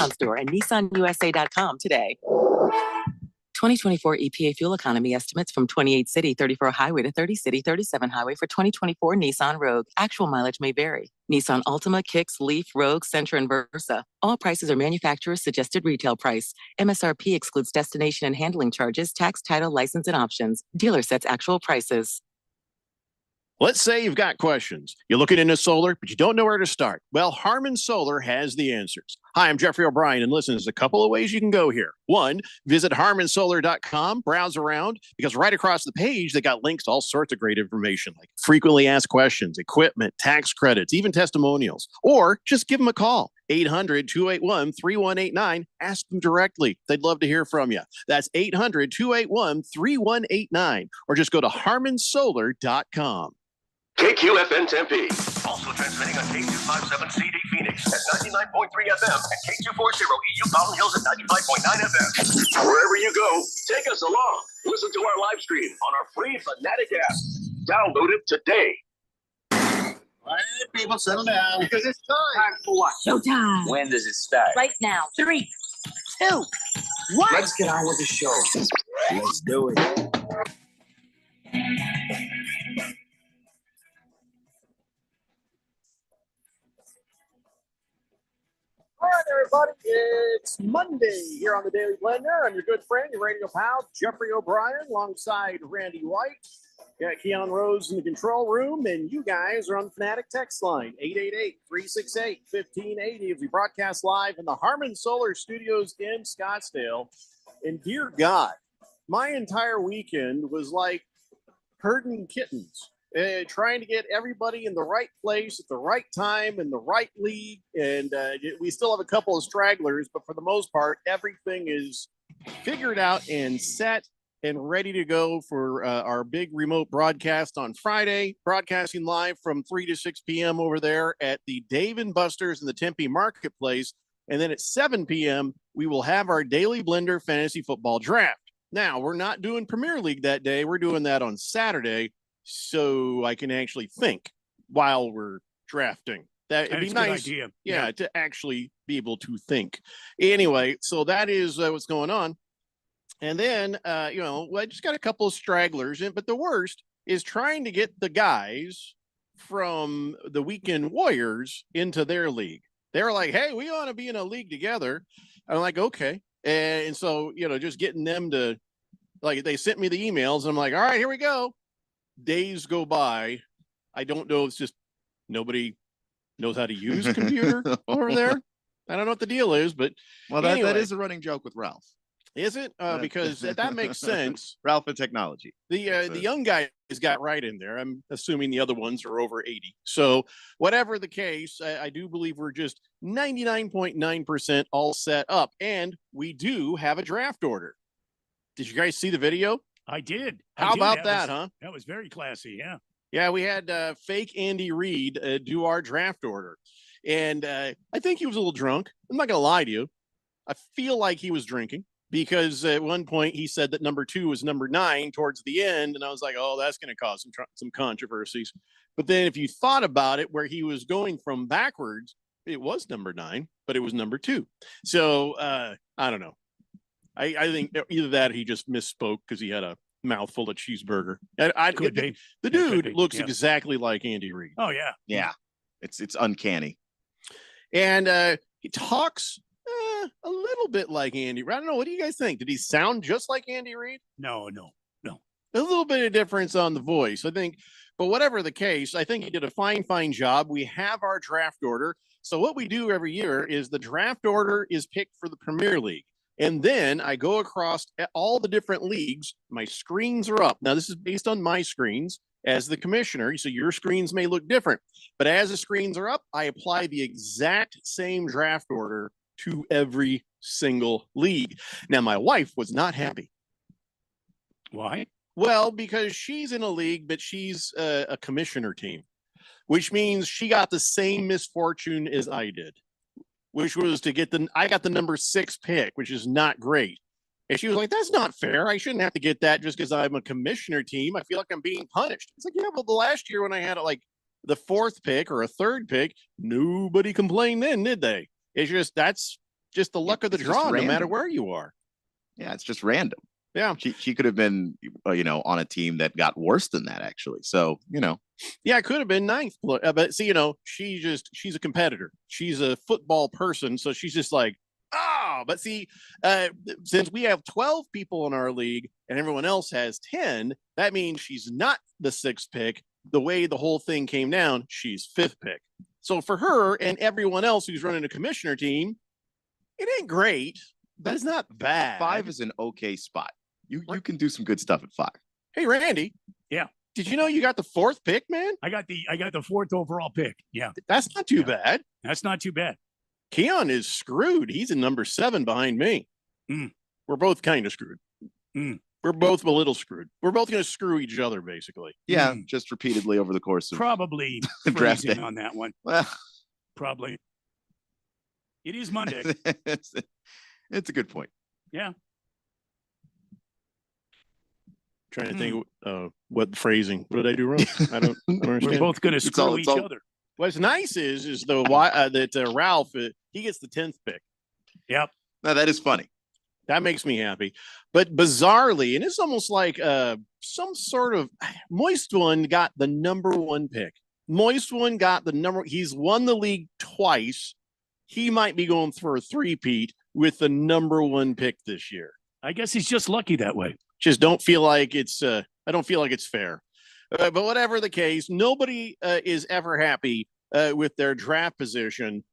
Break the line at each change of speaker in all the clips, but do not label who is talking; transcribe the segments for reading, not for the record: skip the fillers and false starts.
Nissan store and nissanusa.com today. 2024 EPA fuel economy estimates from 28 city, 34 highway to 30 city, 37 highway for 2024 Nissan Rogue. Actual mileage may vary. Nissan Altima, Kicks, Leaf, Rogue, Sentra, and Versa. All prices are manufacturer's suggested retail price. MSRP excludes destination and handling charges, tax, title, license, and options. Dealer sets actual prices.
Let's say you've got questions. You're looking into solar, but you don't know where to start. Well, Harmon Solar has the answers. Hi, I'm Jeffrey O'Brien, and listen, there's a couple of ways you can go here. One, visit harmonsolar.com, browse around, because right across the page, they got links to all sorts of great information, like frequently asked questions, equipment, tax credits, even testimonials. Or just give them a call, 800-281-3189. Ask them directly. They'd love to hear from you. That's 800-281-3189. Or just go to harmonsolar.com.
KQFN Tempe. Also transmitting on K257CD Phoenix at 99.3 FM and K240 EU Mountain Hills at 95.9 FM. Wherever you go, take us along. Listen to our live stream on our free Fanatic app. Download it today.
All right, people, settle down.
Because it's time.
Time for what?
Showtime.
When does it start?
Right now. 3, 2, 1.
Let's get on with the show. Let's do it.
All right, everybody, it's Monday here on the Daily Blender. I'm your good friend, your radio pal, Jeffrey O'Brien, alongside Randy White. Got Keon Rose in the control room, and you guys are on the Fanatic text line, 888-368-1580, as we broadcast live in the Harmon Solar Studios in Scottsdale. And dear God, my entire weekend was like herding kittens. Trying to get everybody in the right place at the right time in the right league. And we still have a couple of stragglers, but for the most part, everything is figured out and set and ready to go for our big remote broadcast on Friday, broadcasting live from 3 to 6 p.m. over there at the Dave & Buster's in the Tempe Marketplace. And then at 7 p.m., we will have our Daily Blender Fantasy Football Draft. Now, we're not doing Premier League that day. We're doing that on Saturday, so I can actually think while we're drafting. That'd be nice. Idea. Yeah, to actually be able to think. Anyway, so that is what's going on. And then, I just got a couple of stragglers in, but the worst is trying to get the guys from the Weekend Warriors into their league. They're like, hey, we want to be in a league together. I'm like, okay. And so, just getting them to, like, they sent me the emails, and I'm like, all right, here we go. Days go by. I don't know. It's just nobody knows how to use a computer over there. I don't know what the deal is, but
anyway. That is a running joke with Ralph.
Is it? Because that makes sense.
Ralph and technology.
The young guy has got right in there. I'm assuming the other ones are over 80. So whatever the case, I do believe we're just 99.9% all set up. And we do have a draft order. Did you guys see the video?
I did.
How about that, huh?
That was very classy, yeah.
Yeah, we had fake Andy Reid do our draft order. And I think he was a little drunk. I'm not going to lie to you. I feel like he was drinking because at one point he said that number 2 was number 9 towards the end. And I was like, oh, that's going to cause some controversies. But then if you thought about it, where he was going from backwards, it was number 9, but it was number 2. So I don't know. I think either that or he just misspoke because he had a mouthful of cheeseburger. The dude looks exactly like Andy Reid.
Oh, yeah.
Yeah. It's uncanny.
And he talks a little bit like Andy Reid. I don't know. What do you guys think? Did he sound just like Andy Reid?
No.
A little bit of difference on the voice, I think. But whatever the case, I think he did a fine job. We have our draft order. So what we do every year is the draft order is picked for the Premier League. And then I go across all the different leagues. My screens are up. Now, this is based on my screens as the commissioner. So your screens may look different. But as the screens are up, I apply the exact same draft order to every single league. Now, my wife was not happy.
Why?
Well, because she's in a league, but she's a commissioner team, which means she got the same misfortune as I did, which was to get I got the number 6 pick, which is not great. And she was like, that's not fair. I shouldn't have to get that just because I'm a commissioner team. I feel like I'm being punished. It's like, yeah, well, the last year when I had like the 4th pick or a 3rd pick, nobody complained then, did they? It's just, that's
just the luck of the
It's just
draw, no matter
random.
where you are.
Yeah, it's just random.
Yeah.
She could have been, on a team that got worse than that, actually. So,
Yeah, it could have been ninth. But see, she's a competitor. She's a football person. So she's just like, but see, since we have 12 people in our league and everyone else has 10, that means she's not the sixth pick. The way the whole thing came down, she's fifth pick. So for her and everyone else who's running a commissioner team, it ain't great, but it's not bad.
5 is an okay spot. You can do some good stuff at 5.
Hey, Randy.
Yeah.
Did you know you got the fourth pick, man?
I got the fourth overall pick. Yeah.
That's not too bad.
That's not too bad.
Keon is screwed. He's in number 7 behind me. We're both kind of screwed. We're both a little screwed. We're both going to screw each other, basically.
Yeah, just repeatedly over the course of
Probably
draft
phrasing
day.
on that one.
Well,
Probably. It is Monday.
it's a good point.
Yeah.
Trying to think what phrasing. What did I do wrong? I don't understand.
We're both going to screw each other.
What's nice is the that Ralph he gets the 10th pick.
Yep.
No, that is funny.
That makes me happy. But bizarrely, and it's almost like some sort of Moist One got the number 1 pick. Moist One got the number. He's won the league twice. He might be going for a three-peat with the number 1 pick this year.
I guess he's just lucky that way.
Just don't feel like it's. I don't feel like it's fair. But whatever the case, nobody is ever happy with their draft position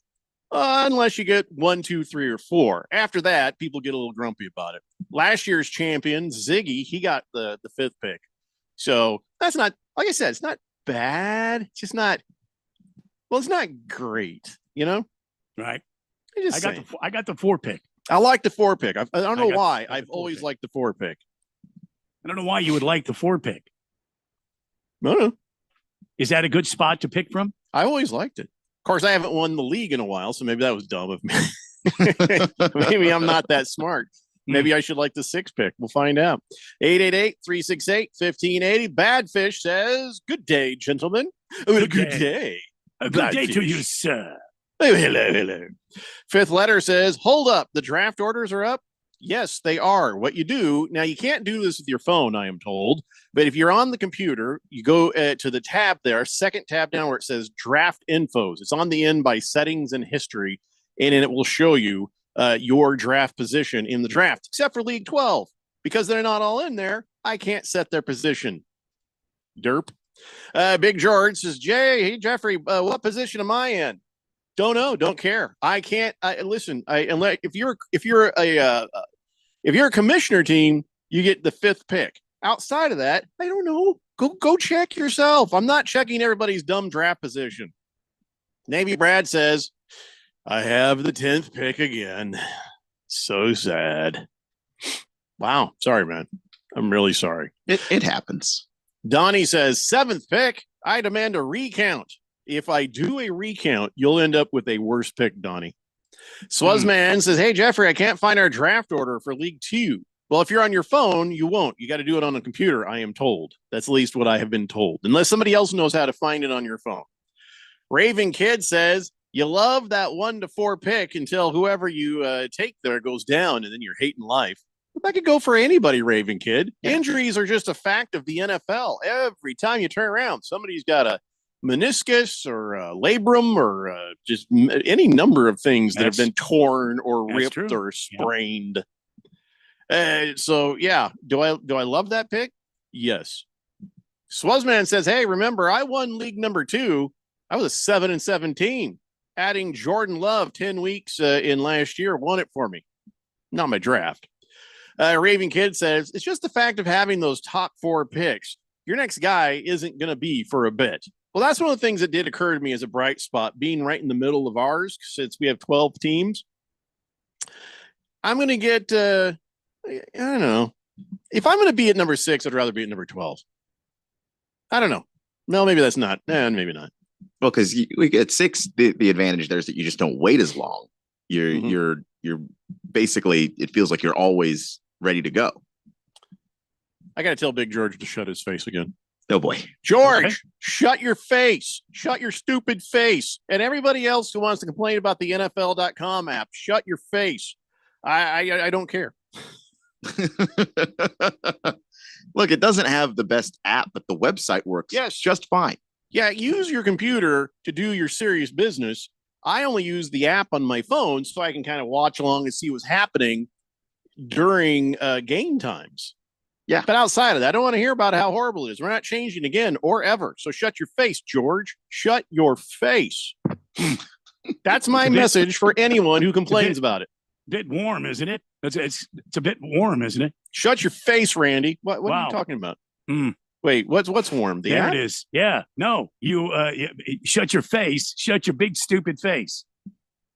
unless you get 1, 2, 3, or 4. After that, people get a little grumpy about it. Last year's champion, Ziggy, he got the 5th pick. So that's not, like I said, it's not bad. It's just not, well, it's not great,
Right.
I
got the 4 pick.
I like the 4 pick. I don't know why.
got the
I've
4
always
pick.
liked the 4 pick.
I don't know why you would like the 4 pick.
I don't know.
Is that a good spot to pick from?
I always liked it. Of course, I haven't won the league in a while, so maybe that was dumb of me. Maybe I'm not that smart. Maybe I should like the 6 pick. We'll find out. 888-368-1580. Badfish says, good day, gentlemen. Good day.
A good day to
Badfish.
you, sir.
Oh, hello. 5th letter says, hold up. The draft orders are up. Yes, they are. What you do now, you can't do this with your phone, I am told. But if you're on the computer, you go to the tab there, second tab down where it says draft infos. It's on the end by settings and history, and then it will show you your draft position in the draft, except for League 12. Because they're not all in there, I can't set their position. Derp. Big George says, hey, Jeffrey, what position am I in? Don't know. Don't care. I can't. Listen. If you're a commissioner team, you get the 5th pick. Outside of that, I don't know. Go check yourself. I'm not checking everybody's dumb draft position. Navy Brad says, I have the 10th pick again. So sad. Wow. Sorry, man. I'm really sorry.
It happens.
Donnie says 7th pick. I demand a recount. If I do a recount, you'll end up with a worse pick, Donnie. Swazman says, hey, Jeffrey, I can't find our draft order for League 2. Well, if you're on your phone, you won't. You got to do it on a computer, I am told. That's at least what I have been told, unless somebody else knows how to find it on your phone. Raven Kid says, you love that 1 to 4 pick until whoever you take there goes down, and then you're hating life. That could go for anybody, Raven Kid.
Yeah.
Injuries are just a fact of the NFL. Every time you turn around, somebody's got a meniscus or a labrum or just any number of things that have been torn or
That's
ripped
true.
or sprained. So yeah, do I love that pick? Yes. Swazman says, hey, remember I won league number 2. I was 7-17. Adding Jordan Love 10 weeks in last year won it for me. Not my draft. Raven Kid says, it's just the fact of having those top 4 picks. Your next guy isn't going to be for a bit. Well, that's one of the things that did occur to me as a bright spot, being right in the middle of ours, since we have 12 teams. I'm going to get, I don't know. If I'm going to be at number 6, I'd rather be at number 12. I don't know. No, maybe that's not. Maybe not.
Well, because at 6, the advantage there is that you just don't wait as long. You're basically, it feels like you're always ready to go.
I got to tell Big George to shut his face again.
Oh boy.
George,
Okay.
shut your face. Shut your stupid face. And everybody else who wants to complain about the NFL.com app, shut your face. I don't care.
Look, it doesn't have the best app, but the website works just fine.
Yeah, use your computer to do your serious business. I only use the app on my phone so I can kind of watch along and see what's happening during game times.
Yeah.
But outside of that, I don't want to hear about how horrible it is. We're not changing again or ever. So shut your face, George. Shut your face. That's my message for anyone who complains about it.
Bit warm, isn't it? It's a bit warm, isn't it?
Shut your face, Randy. What are
Wow.
you talking about?
Mm.
Wait, what's warm? The
There
app?
it is. Yeah. No, you shut your face. Shut your big stupid face.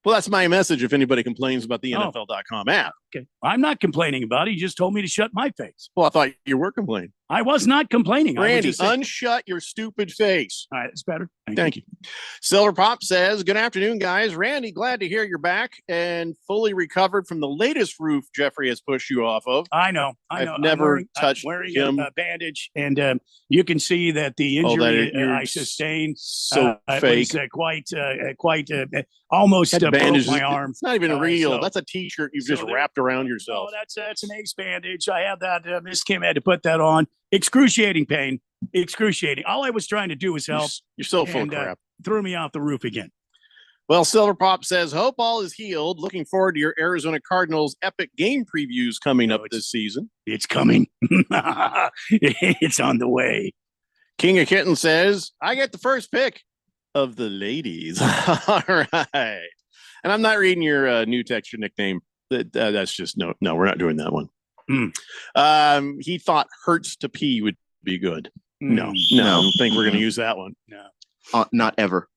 Well, that's my message if anybody complains about the
Oh.
NFL.com app.
Okay. I'm not complaining about it. You just told me to shut my face.
Well, I thought you were complaining.
I was not complaining. I was
Randy,
just saying-
unshut your stupid face.
all right, it's better.
Thank you. Silver Pop says, good afternoon, guys. Randy, glad to hear you're back and fully recovered from the latest roof Jeffrey has pushed you off of.
I know.
I've
I'm
never
I'm
touched
wearing
him.
a bandage, and you can see that the
Oh, that
injury
you're
I sustained
So
it
fake.
was quite almost
That
broke
bandage
my
is-
arm.
It's not even real.
so-
That's a T-shirt you've
so
just
there-
wrapped around
Oh,
yourself.
that's an ace bandage. I have that. Miss Kim had to put that on. Excruciating pain. Excruciating. All I was trying to do was help.
You're so full
and,
of crap.
Threw me off the roof again.
Well, Silver Pop says, hope all is healed. Looking forward to your Arizona Cardinals epic game previews coming up this season.
It's coming. It's on the way.
King of Kitten says, I get the first pick of the ladies. All right. And I'm not reading your new texture nickname. That's just no, we're not doing that one. He thought hurts to pee would be good. No, I don't think we're going to use that one.
No.
Not ever.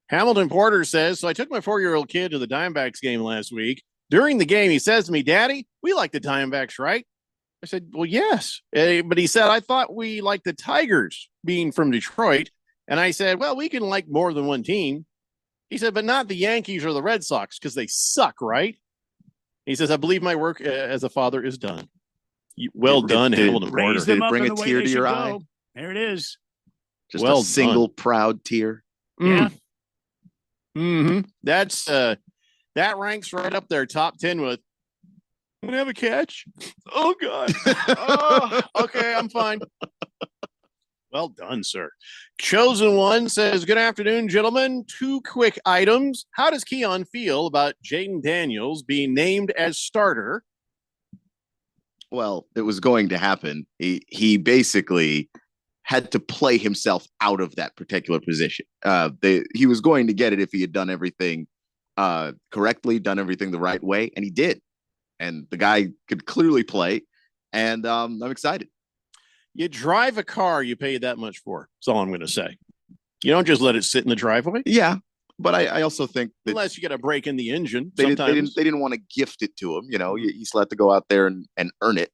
Hamilton Porter says, so I took my 4-year-old kid to the Diamondbacks game last week. During the game, he says to me, Daddy, we like the Diamondbacks, right? I said, well, yes. But he said, I thought we liked the Tigers being from Detroit. And I said, well, we can like more than one team. He said, but not the Yankees or the Red Sox because they suck, right? He says, I believe my work as a father is done. Well done, Hamilton Porter.
Raise them
Did it
up
bring
in
a
the way
tear
they
to your
should
eye?
go. There it is.
Just
Well
a single proud tear.
Yeah.
That's that ranks right up there, top 10 with I'm gonna have a catch. Oh God. Oh, okay, I'm fine. Well done, sir. Chosen One says, good afternoon, gentlemen. 2 quick items. How does Keon feel about Jaden Daniels being named as starter?
Well, it was going to happen. He basically had to play himself out of that particular position. He was going to get it if he had done everything correctly, done everything the right way, and he did. And the guy could clearly play, and I'm excited.
You drive a car you pay that much for. That's all I'm going to say. You don't just let it sit in the driveway.
Yeah, but I also think that
Unless you got to break in the engine.
they
Sometimes.
didn't want to gift it to him. You know, you still have to go out there and earn it.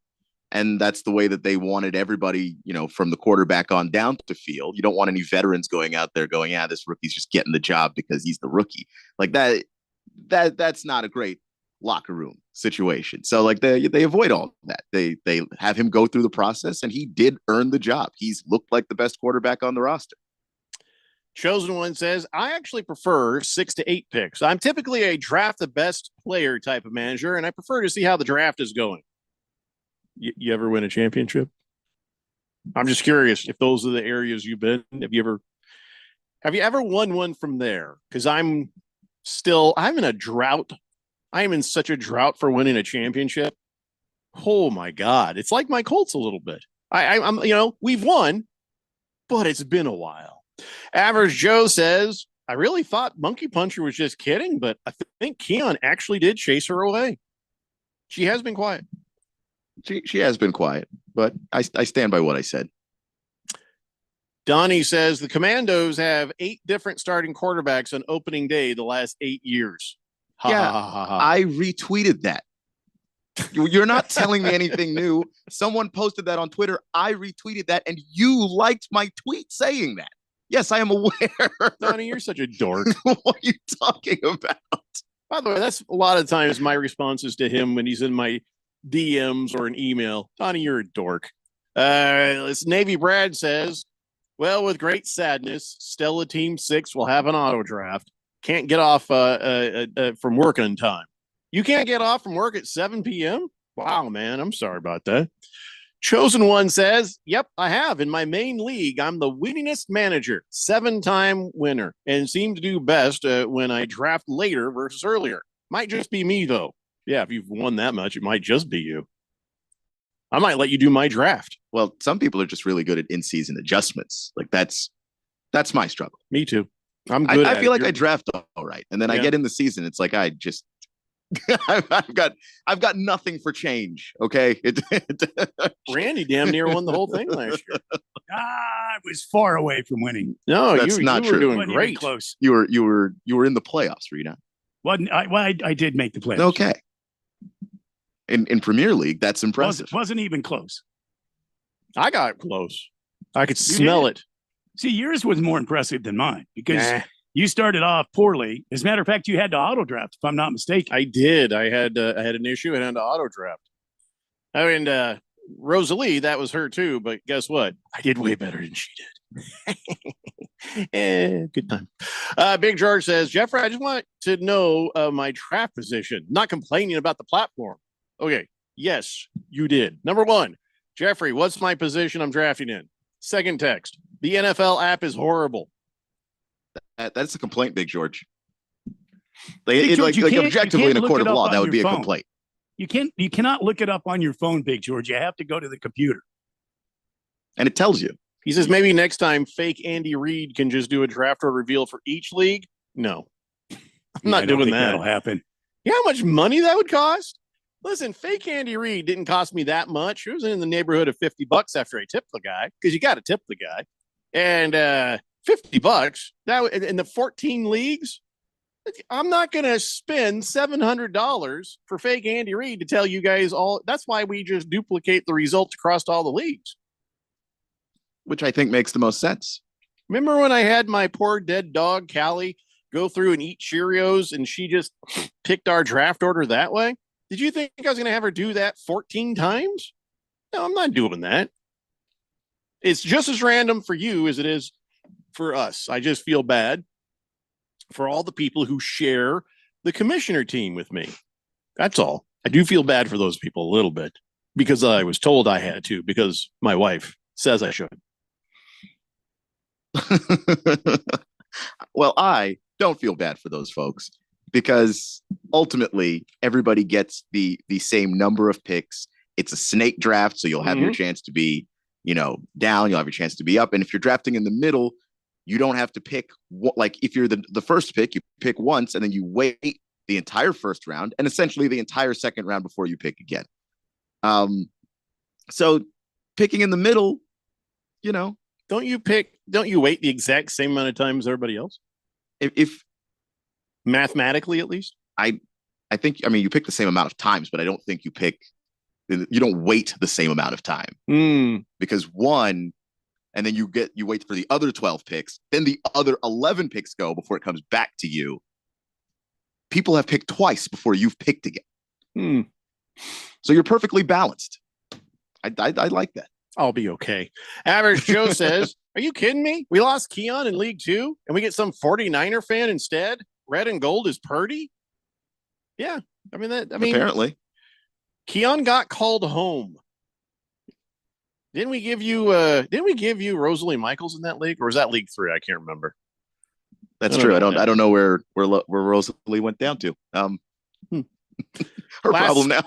And that's the way that they wanted everybody, you know, from the quarterback on down to feel. You don't want any veterans going out there going, yeah, this rookie's just getting the job because he's the rookie. Like that's not a great locker room situation. So like they avoid all that. They have him go through the process, and he did earn the job. He's looked like the best quarterback on the roster.
Chosen One says, I actually prefer 6 to 8 picks. I'm typically a draft the best player type of manager, and I prefer to see how the draft is going. You ever win a championship? I'm just curious if those are the areas you've been. Have you ever won one from there? Because I'm in a drought. I am in such a drought for winning a championship. Oh my God. It's like my Colts a little bit. I'm we've won, but it's been a while. Average Joe says, I really thought Monkey Puncher was just kidding, but I think Keon actually did chase her away. She has been quiet.
She has been quiet, but I stand by what I said.
Donnie says the Commandos have 8 different starting quarterbacks on opening day the last 8 years. Ha,
Yeah,
ha, ha, ha, ha.
I retweeted that. You're not telling me anything new. Someone posted that on Twitter. I retweeted that, and you liked my tweet saying that. Yes, I am aware.
Donnie, you're such a dork.
What are you talking about?
By the way, that's a lot of times my responses to him when he's in my DMs or an email. Donnie, you're a dork. This Navy Brad says, Well, with great sadness, Stella Team 6 will have an auto draft. Can't get off from work in time. You can't get off from work at 7 p.m.? Wow, man. I'm sorry about that. Chosen One says, yep, I have. In my main league, I'm the winningest manager, 7-time winner, and seem to do best when I draft later versus earlier. Might just be me, though. Yeah, if you've won that much, it might just be you. I might let you do my draft.
Well, some people are just really good at in-season adjustments. Like that's my struggle.
Me too. I'm good.
I feel like I draft all right, and then I get in the season. It's like I just I've got nothing for change. Okay,
Randy damn near won the whole thing last year.
I was far away from winning.
No,
that's not
you
true.
were doing
Wasn't even
great.
close.
You were in the playoffs, were you not?
I did make the playoffs.
Okay. In Premier League, that's impressive.
Wasn't even close.
I got close. I could
You
smell
did?
it.
See, yours was more impressive than mine because
Nah.
you started off poorly. As a matter of fact, you had to auto draft, if I'm not mistaken.
I did. I had an issue and had to auto draft. I mean, Rosalie, that was her too. But guess what? I did way better than she did. Good time. Big George says, Jeffrey, I just want to know my draft position. Not complaining about the platform. Okay. Yes, you did. Number one, Jeffrey, what's my position I'm drafting in? Second text. The NFL app is horrible.
That's a complaint, Big George.
Big George, you can't-
Objectively
you
in a
can't
court
look
of
it
law,
up
that
on
would be
your
a
phone.
complaint.
You cannot look it up on your phone, Big George. You have to go to the computer.
And it tells you.
He says maybe next time fake Andy Reid can just do a draft or reveal for each league. No, I'm not
I don't
doing
think
that.
That'll happen.
You know how much money that would cost? Listen, fake Andy Reid didn't cost me that much. It was in the neighborhood of $50 after I tipped the guy, because you got to tip the guy. And $50 that in the 14 leagues. I'm not going to spend $700 for fake Andy Reid to tell you guys all. That's why we just duplicate the results across all the leagues.
Which I think makes the most sense.
Remember when I had my poor dead dog, Callie, go through and eat Cheerios and she just picked our draft order that way? Did you think I was going to have her do that 14 times? No, I'm not doing that. It's just as random for you as it is for us. I just feel bad for all the people who share the commissioner team with me. That's all. I do feel bad for those people a little bit because I was told I had to, because my wife says I should.
Well, I don't feel bad for those folks because ultimately everybody gets the same number of picks. It's a snake draft, so you'll have your chance to be, down, you'll have your chance to be up. And if you're drafting in the middle, you don't have to pick, like if you're the first pick, you pick once and then you wait the entire first round and essentially the entire second round before you pick again. So picking in the middle,
don't you wait the exact same amount of time as everybody else?
If
mathematically, at least,
I think, you pick the same amount of times, but I don't think you don't wait the same amount of time because one, and then you wait for the other 12 picks, then the other 11 picks go before it comes back to you. People have picked twice before you've picked again. So you're perfectly balanced. I like that.
I'll be okay. Average Joe says, are you kidding me? We lost Keon in League 2 and we get some 49er fan instead. Red and gold is Purdy. Yeah.
Apparently
Keon got called home. Didn't we give you Rosalie Michaels in that league, or was that League 3? I can't remember.
That's true. I don't know where Rosalie went down to. Her problem now.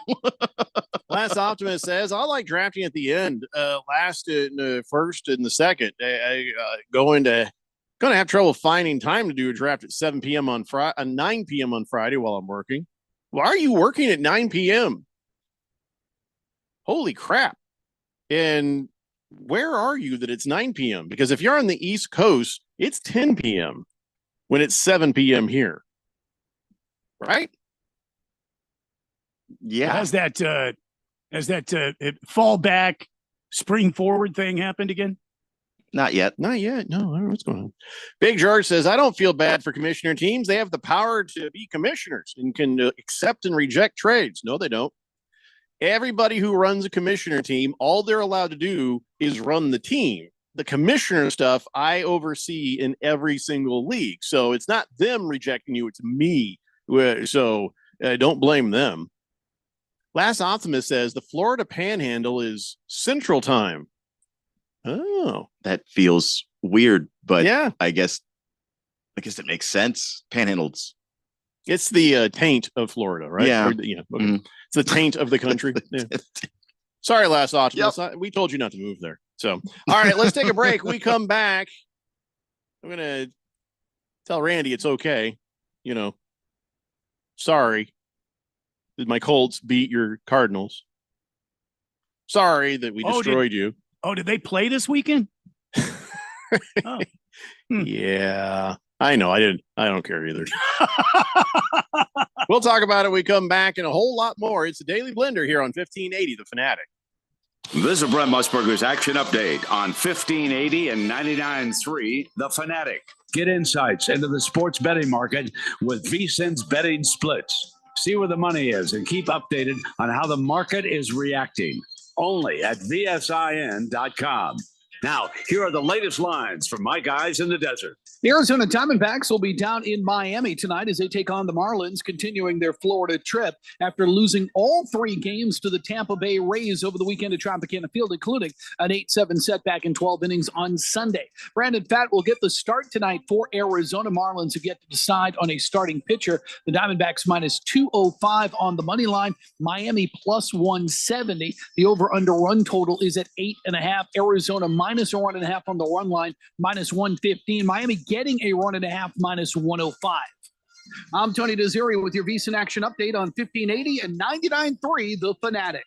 Last Optimist says, I like drafting at the end, last in the first and the second. Going to have trouble finding time to do a draft at 7 p.m. on Friday, 9 p.m. on Friday while I'm working. Why are you working at 9 p.m.? Holy crap. And where are you that it's 9 p.m.? Because if you're on the East Coast, it's 10 p.m. when it's 7 p.m. here. Right?
Yeah.
Has that fall back, spring forward thing happened again?
Not yet.
Not yet. No, I don't know what's going on. Big George says, I don't feel bad for commissioner teams. They have the power to be commissioners and can accept and reject trades. No, they don't. Everybody who runs a commissioner team, all they're allowed to do is run the team. the commissioner stuff I oversee in every single league. So it's not them rejecting you, it's me. So don't blame them. Last Optimist says the Florida Panhandle is Central Time. Oh,
That feels weird, but
yeah.
I guess it makes sense. Panhandles.
It's the taint of Florida, right?
Yeah.
Okay.
Mhm.
It's the taint of the country. Yeah. Sorry, Last Optimist. We told you not to move there. So, all right, let's take a break. We come back. I'm going to tell Randy it's okay. Sorry that my Colts beat your Cardinals. Sorry that we destroyed you.
Oh, did they play this weekend? Oh.
Yeah, I know. I don't care either. We'll talk about it when we come back and a whole lot more. It's the Daily Blender here on 1580 The Fanatic.
This is Brent Musburger's action update on 1580 and 99.3 The Fanatic. Get insights into the sports betting market with VSiN's betting splits. See where the money is and keep updated on how the market is reacting. Only at VSIN.com. Now, here are the latest lines from my guys in the desert.
The Arizona Diamondbacks will be down in Miami tonight as they take on the Marlins, continuing their Florida trip after losing all 3 games to the Tampa Bay Rays over the weekend at Tropicana Field, including an 8-7 setback in 12 innings on Sunday. Brandon Pfaadt will get the start tonight for Arizona. Marlins have yet to decide on a starting pitcher. The Diamondbacks minus 205 on the money line. Miami plus 170. The over-under run total is at 8.5. Arizona minus a 1.5 on the run line, minus 115. Miami getting a 1.5, minus 105. I'm Tony Desiri with your VSiN Action Update on 1580 and 99.3 The Fanatic.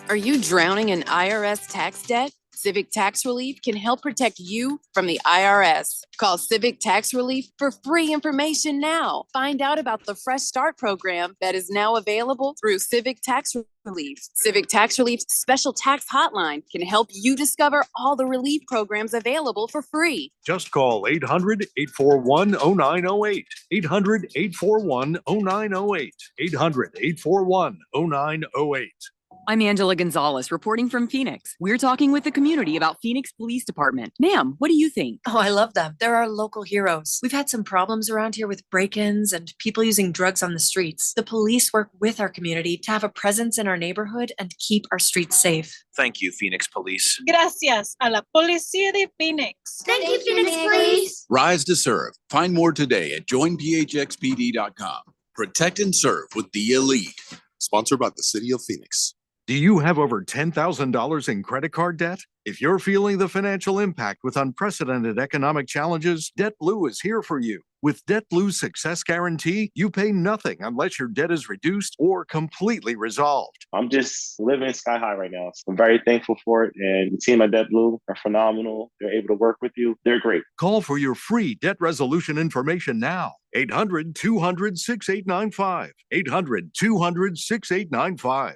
Are you drowning in IRS tax debt? Civic Tax Relief can help protect you from the IRS. Call Civic Tax Relief for free information now. Find out about the Fresh Start program that is now available through Civic Tax Relief. Civic Tax Relief's special tax hotline can help you discover all the relief programs available for free.
Just call 800-841-0908. 800-841-0908. 800-841-0908.
I'm Angela Gonzalez, reporting from Phoenix. We're talking with the community about Phoenix Police Department. Ma'am, what do you think?
Oh, I love them. They're our local heroes. We've had some problems around here with break-ins and people using drugs on the streets. The police work with our community to have a presence in our neighborhood and keep our streets safe.
Thank you, Phoenix Police.
Gracias a la Policía de Phoenix.
Thank you, Phoenix Police.
Rise to serve. Find more today at joinphxpd.com. Protect and serve with the elite.
Sponsored by the City of Phoenix.
Do you have over $10,000 in credit card debt? If you're feeling the financial impact with unprecedented economic challenges, DebtBlue is here for you. With DebtBlue's Success Guarantee, you pay nothing unless your debt is reduced or completely resolved.
I'm just living sky high right now. So I'm very thankful for it. And the team at DebtBlue are phenomenal. They're able to work with you. They're great.
Call for your free debt resolution information now. 800-200-6895. 800-200-6895.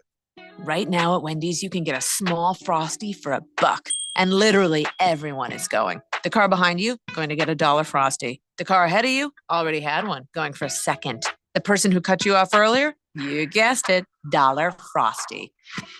Right now at Wendy's, you can get a small Frosty for $1. And literally everyone is going. The car behind you, going to get $1 Frosty. The car ahead of you, already had one, going for a second. The person who cut you off earlier, you guessed it, $1 Frosty.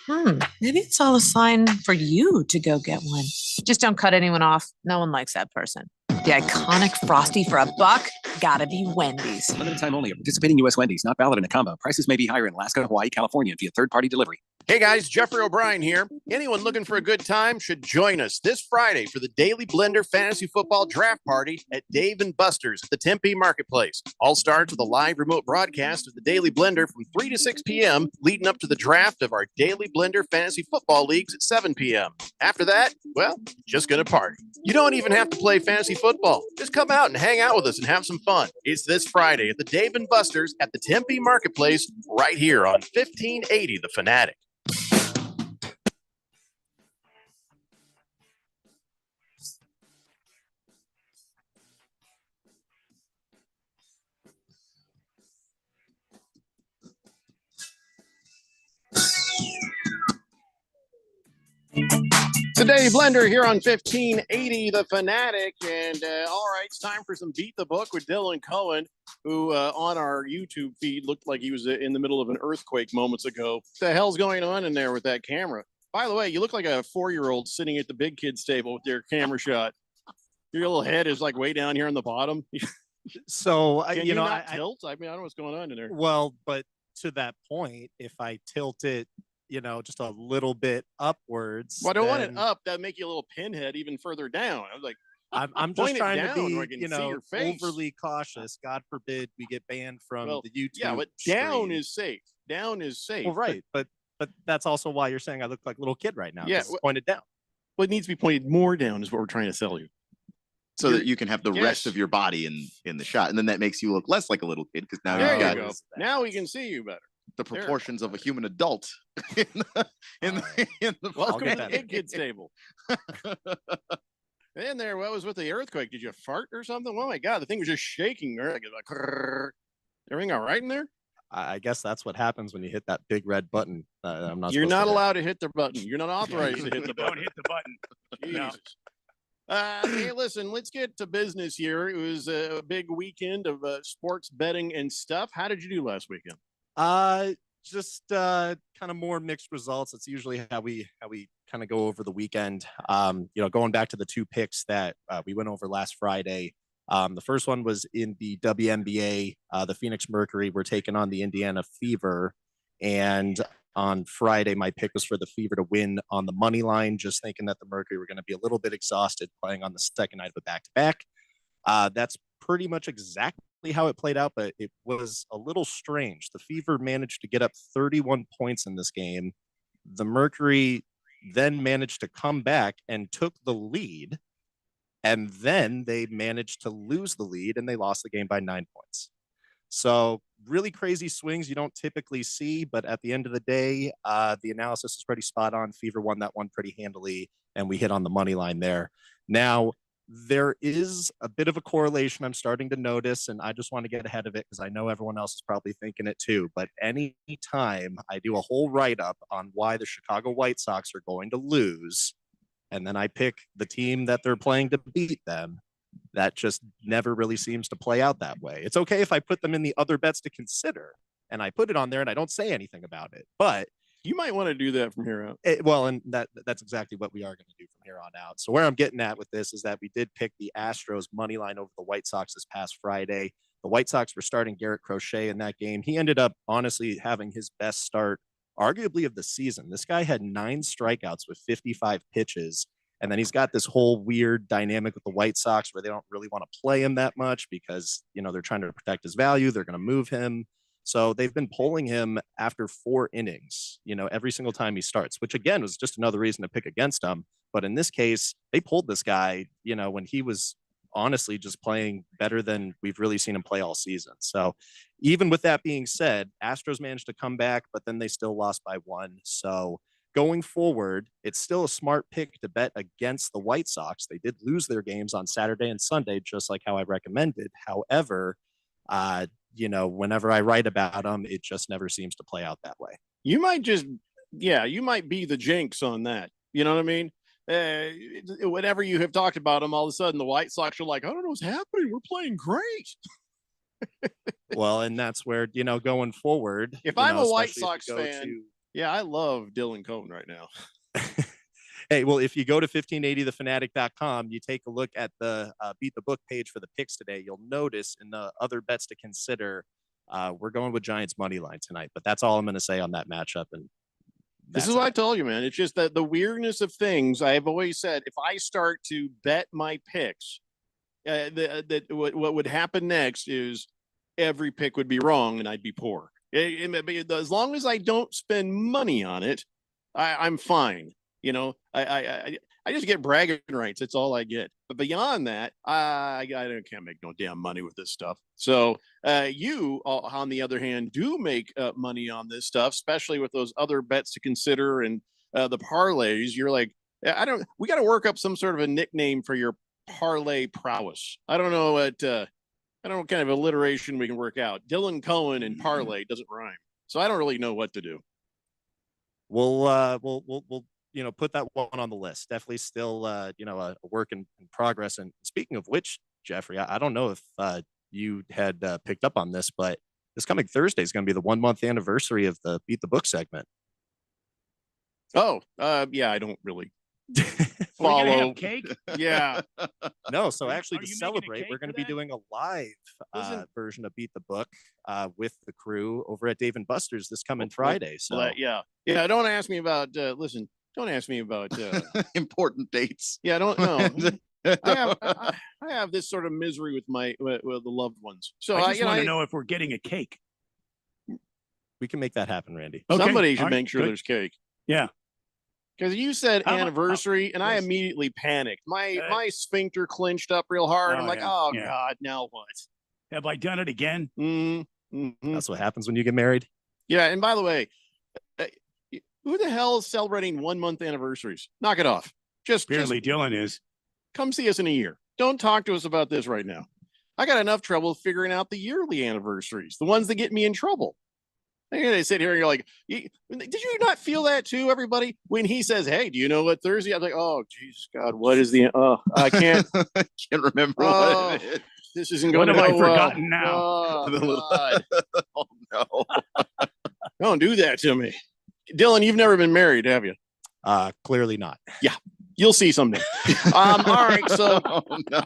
Maybe it's all a sign for you to go get one. Just don't cut anyone off. No one likes that person. The iconic Frosty for $1, gotta be Wendy's.
Limited time only. Participating U.S. Wendy's, not valid in a combo. Prices may be higher in Alaska, Hawaii, California via third-party delivery.
Hey guys, Jeffrey O'Brien here. Anyone looking for a good time should join us this Friday for the Daily Blender Fantasy Football Draft Party at Dave & Buster's at the Tempe Marketplace. All starts with a live remote broadcast of the Daily Blender from 3 to 6 p.m., leading up to the draft of our Daily Blender Fantasy Football Leagues at 7 p.m. After that, well, just gonna party. You don't even have to play fantasy football. Just come out and hang out with us and have some fun. It's this Friday at the Dave & Buster's at the Tempe Marketplace right here on 1580 The Fanatic. Today, Blender here on 1580 The Fanatic. And all right, it's time for some Beat the Book with Dylan Cohen, who on our YouTube feed looked like he was in the middle of an earthquake moments ago. What the hell's going on in there with that camera?
By the way, you look like a 4-year-old sitting at the big kids table with their camera shot. Your little head is like way down here on the bottom.
So
Can
you know,
not tilt? I mean, I don't know what's going on in there.
well, but to that point, if I tilt it, you know, just a little bit upwards,
Well, I don't want it
then
up. That'd make you a little pinhead even further down. I was like,
I'm
point
just
it
trying to
down
be,
where I can
you
see
know,
your face.
overly cautious. God forbid we get banned from
well,
the YouTube.
yeah, but down
stream.
is safe. Down is safe.
well, right, but that's also why you're saying I look like a little kid right now. 'cause
Yeah,
it's pointed down.
But it needs to be pointed more down is what we're trying to sell you.
So that you can have the rest
Yes.
of your body in the shot, and then that makes you look less like a little kid because now
There
you've
you
got
go. Now we can see you better.
the proportions of a human adult in the
Welcome to the
that.
big kids table. And there, what was with the earthquake? Did you fart or something? Oh my god, the thing was just shaking. Everything all right in there?
I guess that's what happens when you hit that big red button. I'm not.
You're
supposed to
not
hit.
allowed to hit the button. You're not authorized to hit the
Don't
button.
hit the button. No.
Jesus. Hey, listen, let's get to business here. It was a big weekend of sports betting and stuff. How did you do last weekend?
Just kind of more mixed results. It's usually how we kind of go over the weekend. You know, going back to the two picks that we went over last Friday. The first one was in the WNBA. The Phoenix Mercury were taking on the Indiana Fever, and on Friday, my pick was for the Fever to win on the money line, just thinking that the Mercury were going to be a little bit exhausted playing on the second night of a back-to-back. That's pretty much exactly how it played out, but it was a little strange. The Fever managed to get up 31 points in this game. The Mercury then managed to come back and took the lead, and then they managed to lose the lead, and they lost the game by 9 points. So really crazy swings you don't typically see, but at the end of the day, the analysis is pretty spot on. Fever won that one pretty handily, and we hit on the money line there. Now, there is a bit of a correlation I'm starting to notice, and I just want to get ahead of it because I know everyone else is probably thinking it too. But any time I do a whole write-up on why the Chicago White Sox are going to lose, and then I pick the team that they're playing to beat them, that just never really seems to play out that way. It's okay if I put them in the other bets to consider and I put it on there and I don't say anything about it, but
You might want to do that from here out.
and that's exactly what we are going to do from here on out. So where I'm getting at with this is that we did pick the Astros money line over the White Sox this past Friday. The White Sox were starting Garrett Crochet in that game. He ended up honestly having his best start arguably of the season. This guy had 9 strikeouts with 55 pitches. And then he's got this whole weird dynamic with the White Sox where they don't really want to play him that much because, you know, they're trying to protect his value. They're going to move him. So they've been polling him after 4 innings, you know, every single time he starts, which again was just another reason to pick against him. But in this case, they pulled this guy, you know, when he was honestly just playing better than we've really seen him play all season. So even with that being said, Astros managed to come back, but then they still lost by 1. So going forward, it's still a smart pick to bet against the White Sox. They did lose their games on Saturday and Sunday, just like how I recommended. However, you know, whenever I write about them, it just never seems to play out that way.
You might just, yeah, you might be the jinx on that. You know what I mean? Whenever you have talked about them, all of a sudden the White Sox are like, I don't know what's happening. We're playing great.
Well, and that's where, you know, going forward.
If
you
I'm
know,
a White
especially if
Sox
you go
fan,
to-
yeah, I love Dylan Cohn right now.
Hey, well, if you go to 1580thefanatic.com, you take a look at the Beat the Book page for the picks today, you'll notice in the other bets to consider, we're going with Giants money line tonight. But that's all I'm going to say on that matchup. And
This is what I told you, man. It's just that the weirdness of things. I've always said if I start to bet my picks, what would happen next is every pick would be wrong and I'd be poor. As long as I don't spend money on it, I'm fine. You know, I just get bragging rights. That's all I get. But beyond that, I can't make no damn money with this stuff. So you, on the other hand, do make money on this stuff, especially with those other bets to consider and the parlays. You're like, we got to work up some sort of a nickname for your parlay prowess. I don't know what kind of alliteration we can work out. Dylan Cohen and parlay doesn't rhyme. So I don't really know what to do.
We'll you know, put that one on the list. Definitely still, you know, a work in progress. And speaking of which, Jeffrey, I don't know if you had picked up on this, but this coming Thursday is going to be the 1 month anniversary of the Beat the Book segment.
Oh, yeah, I don't really
Are we gonna
follow.
have cake?
Yeah.
No, so
Are
actually
you
to
making a
celebrate,
cake
we're going
for
to be
that?
doing a live
Listen-
version of Beat the Book with the crew over at Dave and Buster's this coming
Well,
Friday. So
Well, yeah. Don't ask me about, listen, don't ask me about,
Important dates.
yeah, don't know. I have this sort of misery with with the loved ones. So
I just
you know,
want to know if we're getting a cake.
we can make that happen, Randy.
Okay,
somebody should
all right,
make sure
good.
there's cake.
Yeah.
Because you said
How about-
anniversary, and I
yes.
immediately panicked. My sphincter clenched up real hard.
Oh,
I'm like,
yeah,
oh
yeah.
God, now what?
Have I done it again?
Mm-hmm.
That's what happens when you get married.
Yeah, and by the way, who the hell is celebrating 1 month anniversaries? Knock it off. Just
Apparently, Dylan is.
come see us in a year. Don't talk to us about this right now. I got enough trouble figuring out the yearly anniversaries, the ones that get me in trouble. And they sit here and you're like, did you not feel that too, everybody? When he says, hey, do you know what Thursday? I'm like, oh, Jesus, God, what is the, I can't,
Can't remember
Oh.
what it is.
this isn't
What
going to
have I
go well.
forgotten now?
Oh, God.
Oh no.
Don't do that to me. Dylan, you've never been married, have you?
Clearly not.
You'll see someday. All right. So,
Oh no.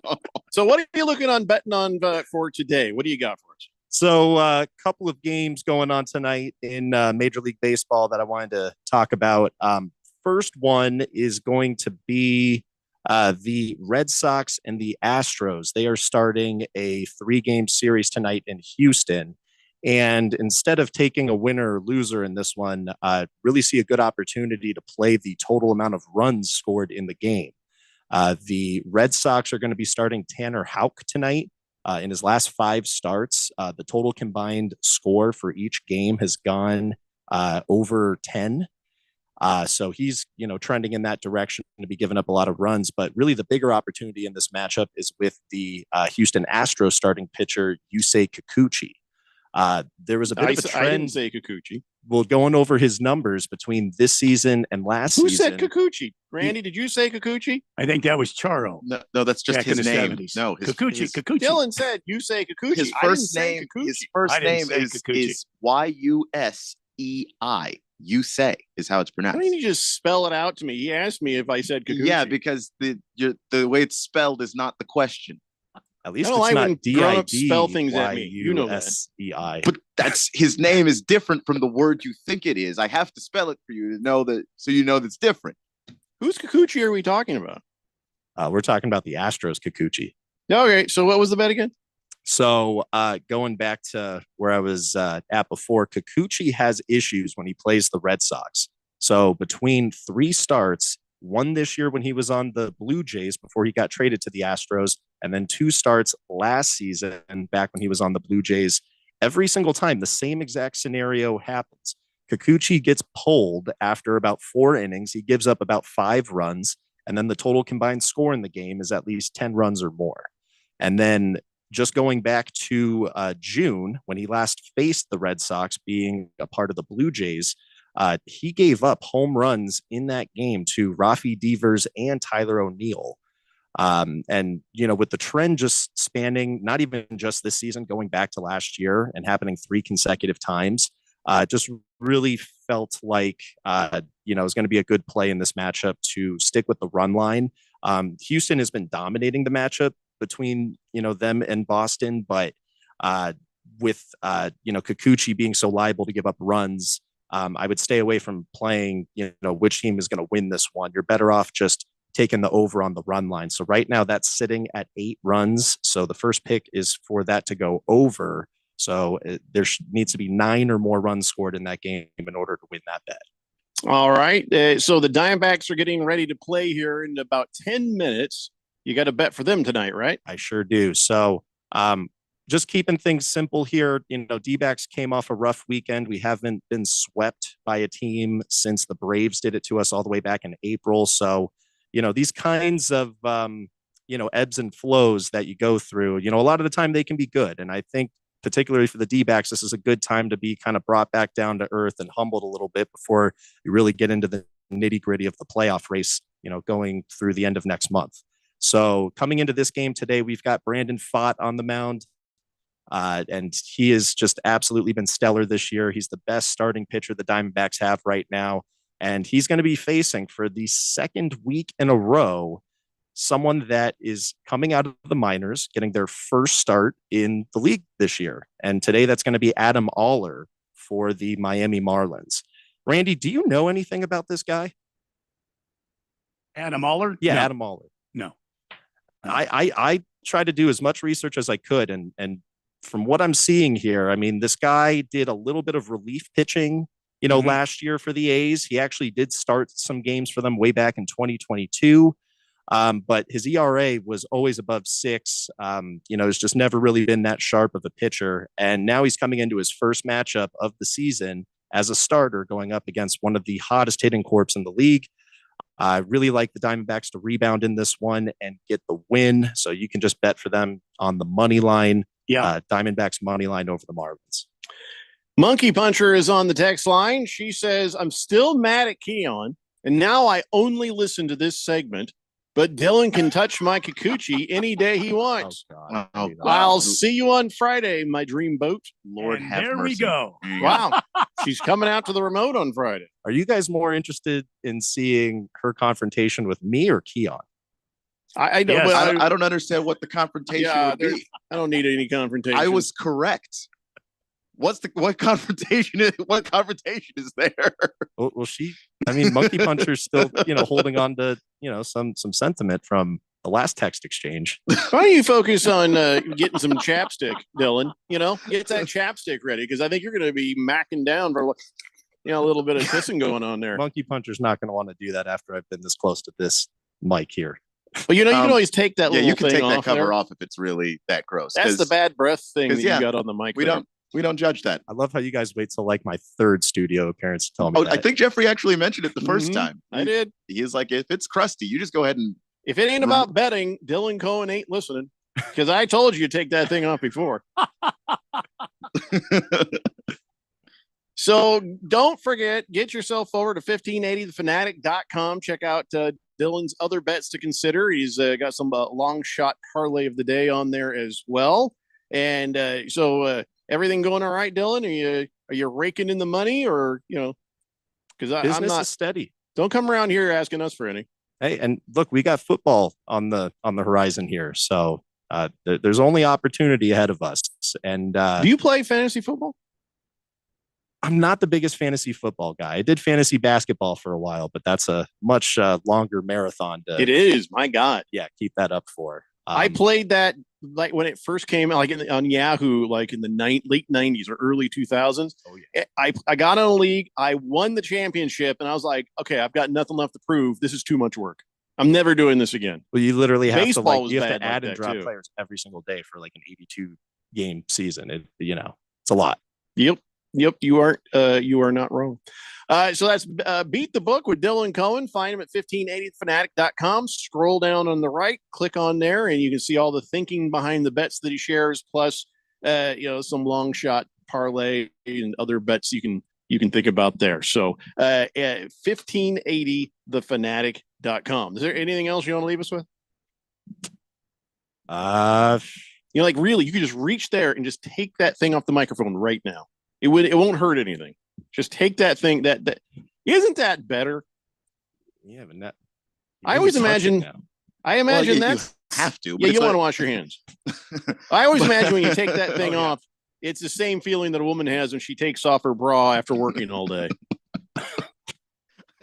so what are you looking on betting on for today? What do you got for us?
So a couple of games going on tonight in Major League Baseball that I wanted to talk about. First one is going to be the Red Sox and the Astros. They are starting a 3-game series tonight in Houston. And instead of taking a winner or loser in this one, really see a good opportunity to play the total amount of runs scored in the game. The Red Sox are going to be starting Tanner Houck tonight. In his last 5 starts, the total combined score for each game has gone over 10. So he's, trending in that direction to be giving up a lot of runs. But really the bigger opportunity in this matchup is with the Houston Astros starting pitcher, Yusei Kikuchi. There was a bit of a
I didn't
trend.
say Kikuchi.
Well, going over his numbers between this season and last
Who
season.
said Kikuchi? Randy, did you say Kikuchi?
I think that was Charo.
No, that's just
Back in
his
the
name.
70s.
No, his
Kikuchi.
Dylan said you say Kikuchi.
His
I didn't
first
say
name.
Kikuchi.
His first
I didn't
name
say
is
Kikuchi.
Yusei. Yusei is how it's
Why
pronounced.
didn't you just spell it out to me? He asked me if I said Kikuchi.
Yeah, because the way it's spelled is not the question.
At least
I don't
it's
like when
not
grown-ups spell things at me. You know that.
D-I-D-Y-U-S-E-I.
But that's his name is different from the word you think it is. I have to spell it for you to know that, so you know that's different.
Whose Kikuchi are we talking about?
We're talking about the Astros Kikuchi.
Okay, so what was the bet again?
So going back to where I was at before, Kikuchi has issues when he plays the Red Sox. So between 3 starts, one this year when he was on the Blue Jays before he got traded to the Astros, and then 2 starts last season back when he was on the Blue Jays, every single time the same exact scenario happens. Kikuchi gets pulled after about 4 innings. He gives up about 5 runs, and then the total combined score in the game is at least 10 runs or more. And then just going back to June, when he last faced the Red Sox, being a part of the Blue Jays, he gave up home runs in that game to Rafi Devers and Tyler O'Neill. And, with the trend just spanning, not even just this season, going back to last year and happening 3 consecutive times, just really felt like, it was going to be a good play in this matchup to stick with the run line. Houston has been dominating the matchup between, them and Boston, but with, Kikuchi being so liable to give up runs, I would stay away from playing, which team is going to win this one. You're better off just taking the over on the run line. So right now that's sitting at 8 runs. So the first pick is for that to go over. So there needs to be 9 or more runs scored in that game in order to win that bet.
All right. So the Diamondbacks are getting ready to play here in about 10 minutes. You got a bet for them tonight, right?
I sure do. So just keeping things simple here. D-backs came off a rough weekend. We haven't been swept by a team since the Braves did it to us all the way back in April. So, these kinds of, ebbs and flows that you go through, a lot of the time they can be good. And I think particularly for the D-backs, this is a good time to be kind of brought back down to earth and humbled a little bit before you really get into the nitty gritty of the playoff race, going through the end of next month. So coming into this game today, we've got Brandon Pfaadt on the mound. And he has just absolutely been stellar this year. He's the best starting pitcher the Diamondbacks have right now. And he's going to be facing for the second week in a row someone that is coming out of the minors, getting their first start in the league this year. And today that's going to be Adam Aller for the Miami Marlins. Randy, do you know anything about this guy?
Adam Aller?
Yeah,
No.
Adam Aller.
No.
I tried to do as much research as I could. And from what I'm seeing here, I mean, this guy did a little bit of relief pitching, last year for the A's. He actually did start some games for them way back in 2022. But his ERA was always above 6. It's just never really been that sharp of a pitcher. And now he's coming into his first matchup of the season as a starter going up against one of the hottest hitting corps in the league. I really like the Diamondbacks to rebound in this one and get the win. So you can just bet for them on the money line.
Yeah.
Diamondbacks money line over the Marlins.
Monkey Puncher is on the text line. She says, I'm still mad at Keon, and now I only listen to this segment, but Dylan can touch my Kikuchi any day he wants.
Oh, God.
I'll see you on Friday, my dream boat.
Lord
And
have
there
mercy.
we go.
Wow. She's coming out to the remote on Friday.
Are you guys more interested in seeing her confrontation with me or Keon?
I don't,
Yes.
but
I don't understand what the confrontation would be.
I don't need any confrontation.
I was correct. What confrontation is there?
Well, Monkey Puncher's still, holding on to, some sentiment from the last text exchange.
Why don't you focus on getting some chapstick, Dylan? Get that chapstick ready, because I think you're going to be macking down for a little bit of kissing going on there.
Monkey Puncher's not going to want to do that after I've been this close to this mic here.
But you can always take that little
you can
thing
take that
off
cover
there.
off if it's really that gross.
That's the bad breath thing that
'cause,
you
yeah,
got on the mic.
We
there.
don't judge that.
I love how you guys wait till like my third studio appearance to tell me that.
I think Jeffrey actually mentioned it the first time.
I did.
He is like, if it's crusty, you just go ahead and
If it ain't about betting, Dylan Cohen ain't listening, because I told you to take that thing off before. So don't forget, get yourself over to 1580thefanatic.com. Check out Dylan's other bets to consider. He's got some long shot parlay of the day on there as well. And so everything going all right, Dylan? Are you raking in the money, or because I'm
Business
not
is steady.
Don't come around here asking us for any.
Hey, and look, we got football on the horizon here, so there's only opportunity ahead of us. And
Do you play fantasy football?
I'm not the biggest fantasy football guy. I did fantasy basketball for a while, but that's a much longer marathon.
It is. My God.
Yeah, keep that up for.
I played that like when it first came out, like on Yahoo, like in the late 90s or early 2000s.
Oh, yeah.
I got in a league. I won the championship, and I was like, okay, I've got nothing left to prove. This is too much work. I'm never doing this again.
Well, you literally have
Baseball
to you have
was
to
bad
add
like
and
that,
drop
too.
players every single day for like an 82 game season. It's a lot.
Yep. You are not wrong. So that's Beat the Book with Dylan Cohen. Find him at 1580thefanatic.com. Scroll down on the right, click on there, and you can see all the thinking behind the bets that he shares, plus some long shot parlay and other bets you can think about there. So 1580thefanatic.com. Is there anything else you want to leave us with? Really, you could just reach there and just take that thing off the microphone right now. It won't hurt anything. Just take that thing. That isn't that better?
Yeah, but not.
I always imagine.
Well, you
that
have to.
Yeah,
but
you want to
it's
wash your hands. I always imagine when you take that thing off, it's the same feeling that a woman has when she takes off her bra after working all day.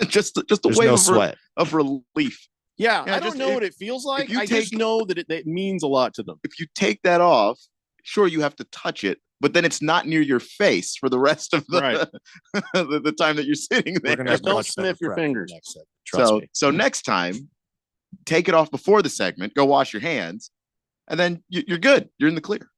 just a
There's
wave
no
of,
sweat.
of relief.
Yeah,
Yeah,
I don't
just
know
if-
what it feels like.
you
I just
take-
know that it means a lot to them.
If you take that off, sure, you have to touch it, but then it's not near your face for the rest of the
Right.
the time that you're sitting
We're
there.
gonna have
Don't
much better
sniff your
prep for the
fingers.
next segment. Trust me.
So next time, take it off before the segment. Go wash your hands, and then you're good. You're in the clear.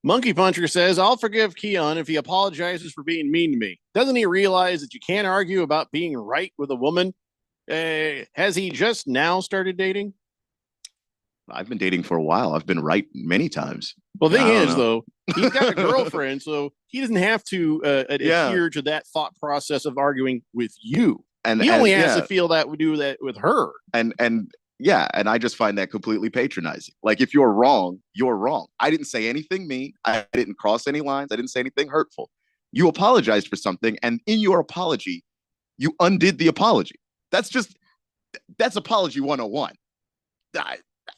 Monkey Puncher says, I'll forgive Keon if he apologizes for being mean to me. Doesn't he realize that you can't argue about being right with a woman? Has he just now started dating?
I've been dating for a while. I've been right many times.
Well, the thing
I don't
is,
know.
though, he's got a girlfriend, so he doesn't have to
Yeah.
adhere to that thought process of arguing with you.
And
He only has
yeah,
to feel that would do that with her.
and yeah, and I just find that completely patronizing. Like, if you're wrong, you're wrong. I didn't say anything mean. I didn't cross any lines. I didn't say anything hurtful. You apologized for something, and in your apology, you undid the apology. That's apology 101.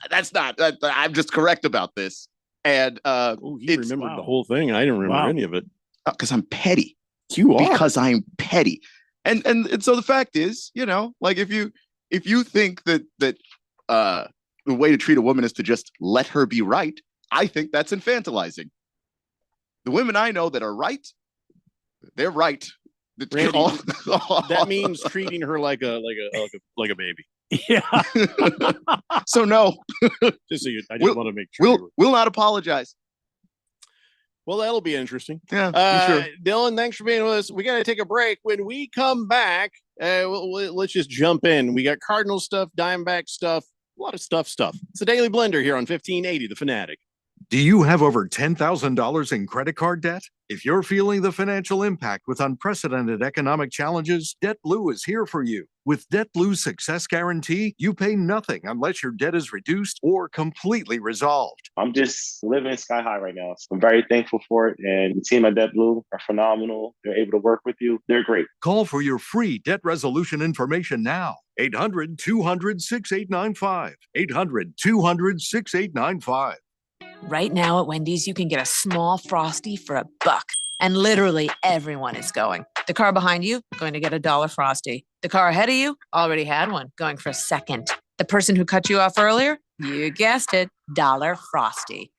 That's not. I'm just correct about this. And
he remembered the whole thing. I didn't remember any of it
because I'm petty.
You are,
because I'm petty. And so the fact is, like if you think that the way to treat a woman is to just let her be right, I think that's infantilizing. The women I know that are right, they're right.
Randy, that means treating her like a baby.
Yeah.
So no.
Just so I just want to make sure.
We'll not apologize.
Well, that'll be interesting.
Yeah, I'm sure.
Dylan, thanks for being with us. We got to take a break. When we come back, let's just jump in. We got Cardinal stuff, Diamondback stuff, a lot of stuff. It's the Daily Blender here on 1580 The Fanatic.
Do you have over $10,000 in credit card debt? If you're feeling the financial impact with unprecedented economic challenges, DebtBlue is here for you. With DebtBlue's Success Guarantee, you pay nothing unless your debt is reduced or completely resolved.
I'm just living sky high right now. So I'm very thankful for it. And the team at DebtBlue are phenomenal. They're able to work with you. They're great.
Call for your free debt resolution information now. 800-200-6895. 800-200-6895.
Right now at Wendy's, you can get a small Frosty for $1. And literally everyone is going. The car behind you, going to get a $1 Frosty. The car ahead of you, already had one, going for a second. The person who cut you off earlier, you guessed it, $1 Frosty.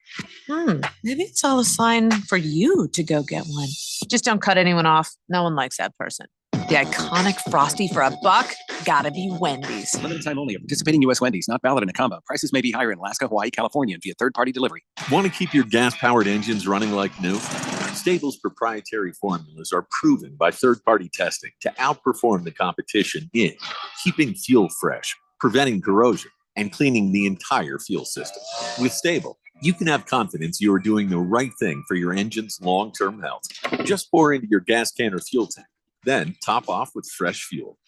Maybe it's all a sign for you to go get one. Just don't cut anyone off. No one likes that person. The iconic Frosty for $1, gotta be Wendy's.
Limited time only. Participating U.S. Wendy's, not valid in a combo. Prices may be higher in Alaska, Hawaii, California, and via third-party delivery.
Want to keep your gas-powered engines running like new? Stable's proprietary formulas are proven by third-party testing to outperform the competition in keeping fuel fresh, preventing corrosion, and cleaning the entire fuel system. With Stable, you can have confidence you are doing the right thing for your engine's long-term health. Just pour into your gas can or fuel tank. Then top off with fresh fuel.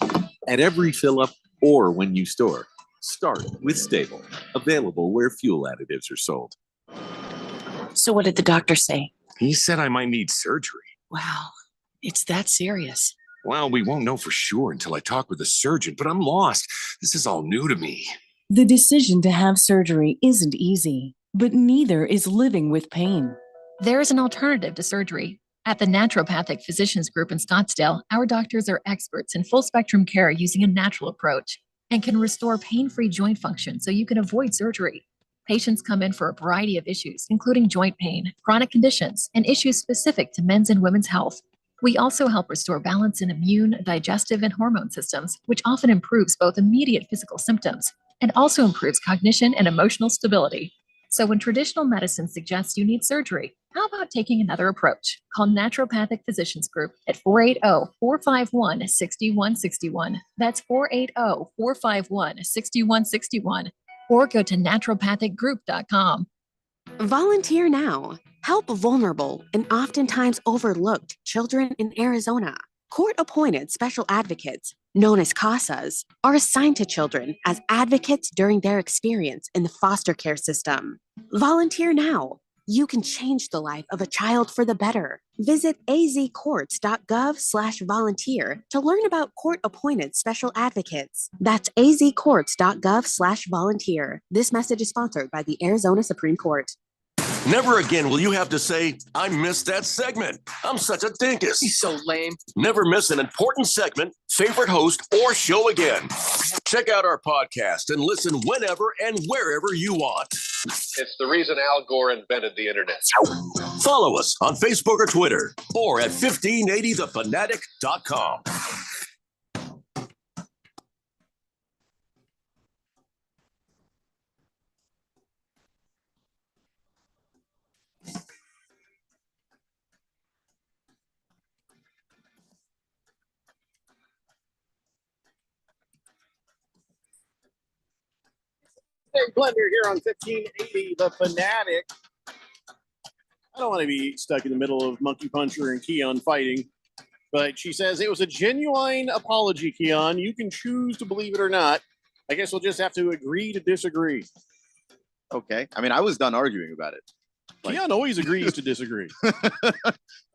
At every fill-up or when you store, start with Stable. Available where fuel additives are sold.
So what did the doctor say?
He said I might need surgery.
Wow, it's that serious.
Well, we won't know for sure until I talk with a surgeon, but I'm lost. This is all new to me.
The decision to have surgery isn't easy, but neither is living with pain.
There is an alternative to surgery. At the Naturopathic Physicians Group in Scottsdale, our doctors are experts in full spectrum care using a natural approach and can restore pain-free joint function so you can avoid surgery. Patients come in for a variety of issues, including joint pain, chronic conditions, and issues specific to men's and women's health. We also help restore balance in immune, digestive, and hormone systems, which often improves both immediate physical symptoms and also improves cognition and emotional stability. So when traditional medicine suggests you need surgery, how about taking another approach? Call Naturopathic Physicians Group at 480-451-6161. That's 480-451-6161. Or go to naturopathicgroup.com.
Volunteer now. Help vulnerable and oftentimes overlooked children in Arizona. Court-appointed special advocates, known as CASAs, are assigned to children as advocates during their experience in the foster care system. Volunteer now. You can change the life of a child for the better. Visit azcourts.gov/volunteer to learn about court-appointed special advocates. That's azcourts.gov/volunteer. This message is sponsored by the Arizona Supreme Court.
Never again will you have to say, I missed that segment. I'm such a dinkus.
He's so lame.
Never miss an important segment, favorite host, or show again. Check out our podcast and listen whenever and wherever you want.
It's the reason Al Gore invented the internet.
Follow us on Facebook or Twitter or at 1580thefanatic.com.
Hey, Blender here on 1580 The Fanatic. I don't want to be stuck in the middle of Monkey Puncher and Keon fighting, but she says it was a genuine apology, Keon. You can choose to believe it or not. I guess we'll just have to agree to disagree.
Okay. I mean, I was done arguing about it.
Keon always agrees to disagree.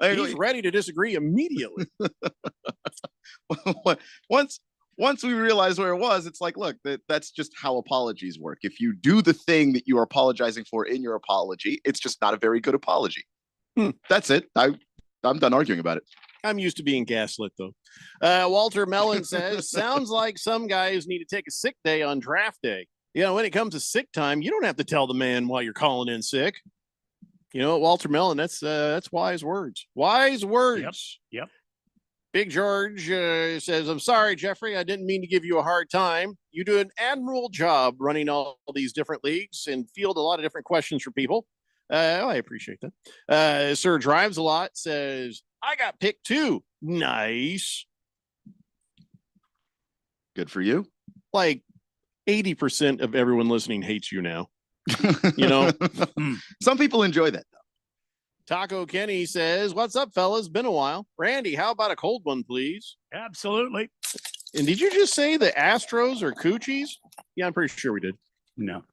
He's ready to disagree immediately.
once we realized where it was, it's like, look, that's just how apologies work. If you do the thing that you are apologizing for in your apology, it's just not a very good apology. That's it. I'm done arguing about it.
I'm used to being gaslit, though. Walter Mellon says, sounds like some guys need to take a sick day on draft day. When it comes to sick time, you don't have to tell the man why you're calling in sick. Walter Mellon, that's wise words. Wise words.
Yep.
Big George says, I'm sorry, Jeffrey. I didn't mean to give you a hard time. You do an admirable job running all these different leagues and field a lot of different questions for people. I appreciate that. Sir Drives a Lot says, I got picked too. Nice.
Good for you.
Like 80% of everyone listening hates you now.
Some people enjoy that, though.
Taco Kenny says, what's up, fellas? Been a while. Randy, how about a cold one, please?
Absolutely.
And did you just say the Astros are coochies? Yeah, I'm pretty sure we did.
No.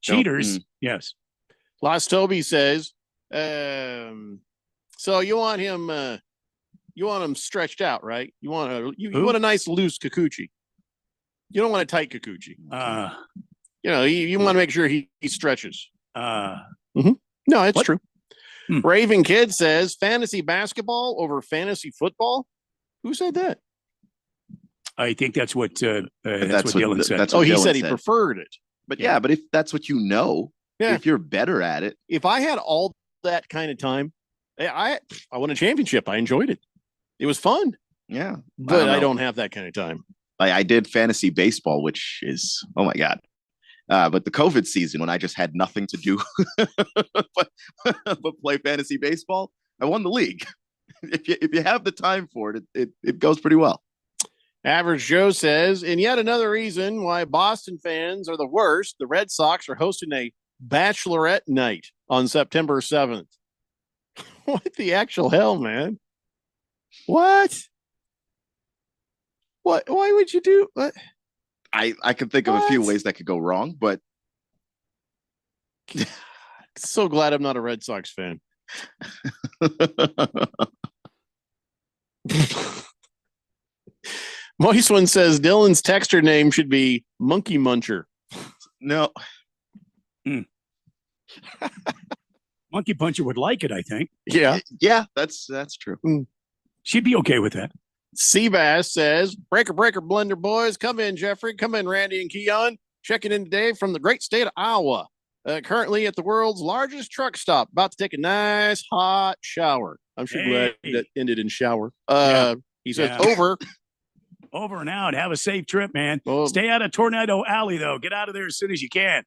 Cheaters. Yes.
Lost Toby says, so you want him stretched out, right? You want a nice loose Kikuchi. You don't want a tight Kikuchi. You want to make sure he stretches. No, it's true. Raven Kid says fantasy basketball over fantasy football. Who said that?
I think that's what Dylan said.
He said he preferred it.
But but if that's what if you're better at it.
If I had all that kind of time, I won a championship. I enjoyed it. It was fun.
Yeah.
But I don't have that kind of time.
I did fantasy baseball, which is, oh my God. But the COVID season, when I just had nothing to do but play fantasy baseball, I won the league. If you have the time for it, it goes pretty well.
Average Joe says, and yet another reason why Boston fans are the worst, the Red Sox are hosting a bachelorette night on September 7th. What the actual hell, man? What? Why would you do what?
I can think of a few ways that could go wrong, but
so glad I'm not a Red Sox fan. Moist One says Dylan's texter name should be Monkey Muncher.
No.
Monkey Puncher would like it, I think.
Yeah.
Yeah, that's true.
She'd be okay with that.
Seabass says, breaker, blender boys. Come in, Jeffrey. Come in, Randy and Keon. Checking in today from the great state of Iowa. Currently at the world's largest truck stop. About to take a nice hot shower. I'm sure glad that ended in shower. He says, over.
Over and out. Have a safe trip, man.
Well,
stay out of Tornado Alley, though. Get out of there as soon as you can.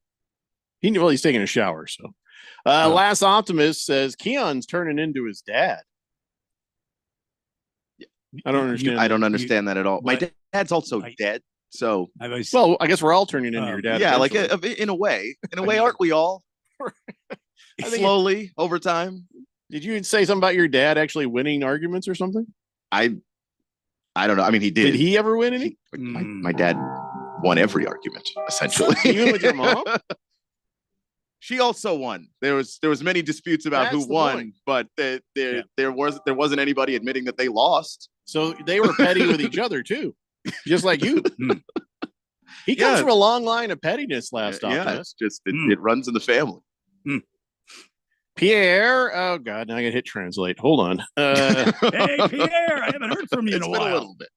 He's taking a shower. So, Last Optimist says Keon's turning into his dad. I don't understand.
I don't understand that at all. My dad's also dead, so
well, I guess we're all turning into your dad.
Yeah, eventually. Like in a way, aren't we all? Slowly over time.
Did you say something about your dad actually winning arguments or something?
I don't know. I mean, he did.
Did he ever win any?
My dad won every argument essentially.
Even with your mom?
She also won. There was many disputes about who won, but there wasn't anybody admitting that they lost.
So they were petty with each other too, just like you. He comes from a long line of pettiness. Last Optimist.
It's just it runs in the family.
Pierre, oh God, now I gotta hit translate. Hold on.
Hey Pierre, I haven't heard from you in a while.
A little bit.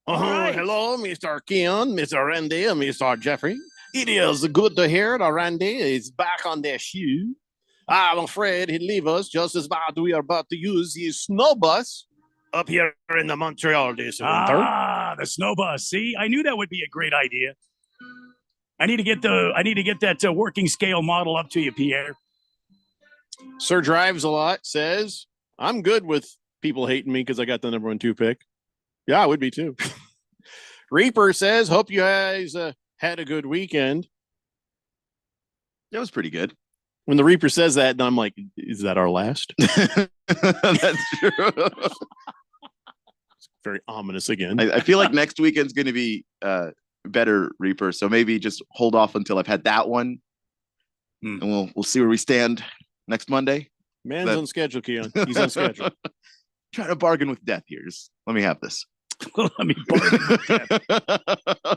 Hello, Mr. Keon, Mr. Randy, and Mr. Jeffrey. It is good to hear that Randy is back on their shoe. I'm afraid he'll leave us just as bad we are about to use his snow bus up here in the Montreal this winter.
The snow bus. See, I knew that would be a great idea. I need to get that working scale model up to you, Pierre.
Sir Drives a Lot says, I'm good with people hating me because I got the number 1-2 pick. Yeah, I would be too. Reaper says, hope you guys had a good weekend.
That was pretty good.
When the Reaper says that, and I'm like, is that our last?
That's true.
It's very ominous again.
I feel like next weekend's going to be better, Reaper. So maybe just hold off until I've had that one, and we'll see where we stand next Monday.
Man's on schedule, Keon. He's on schedule.
Trying to bargain with death here. Just let me have this.
Let me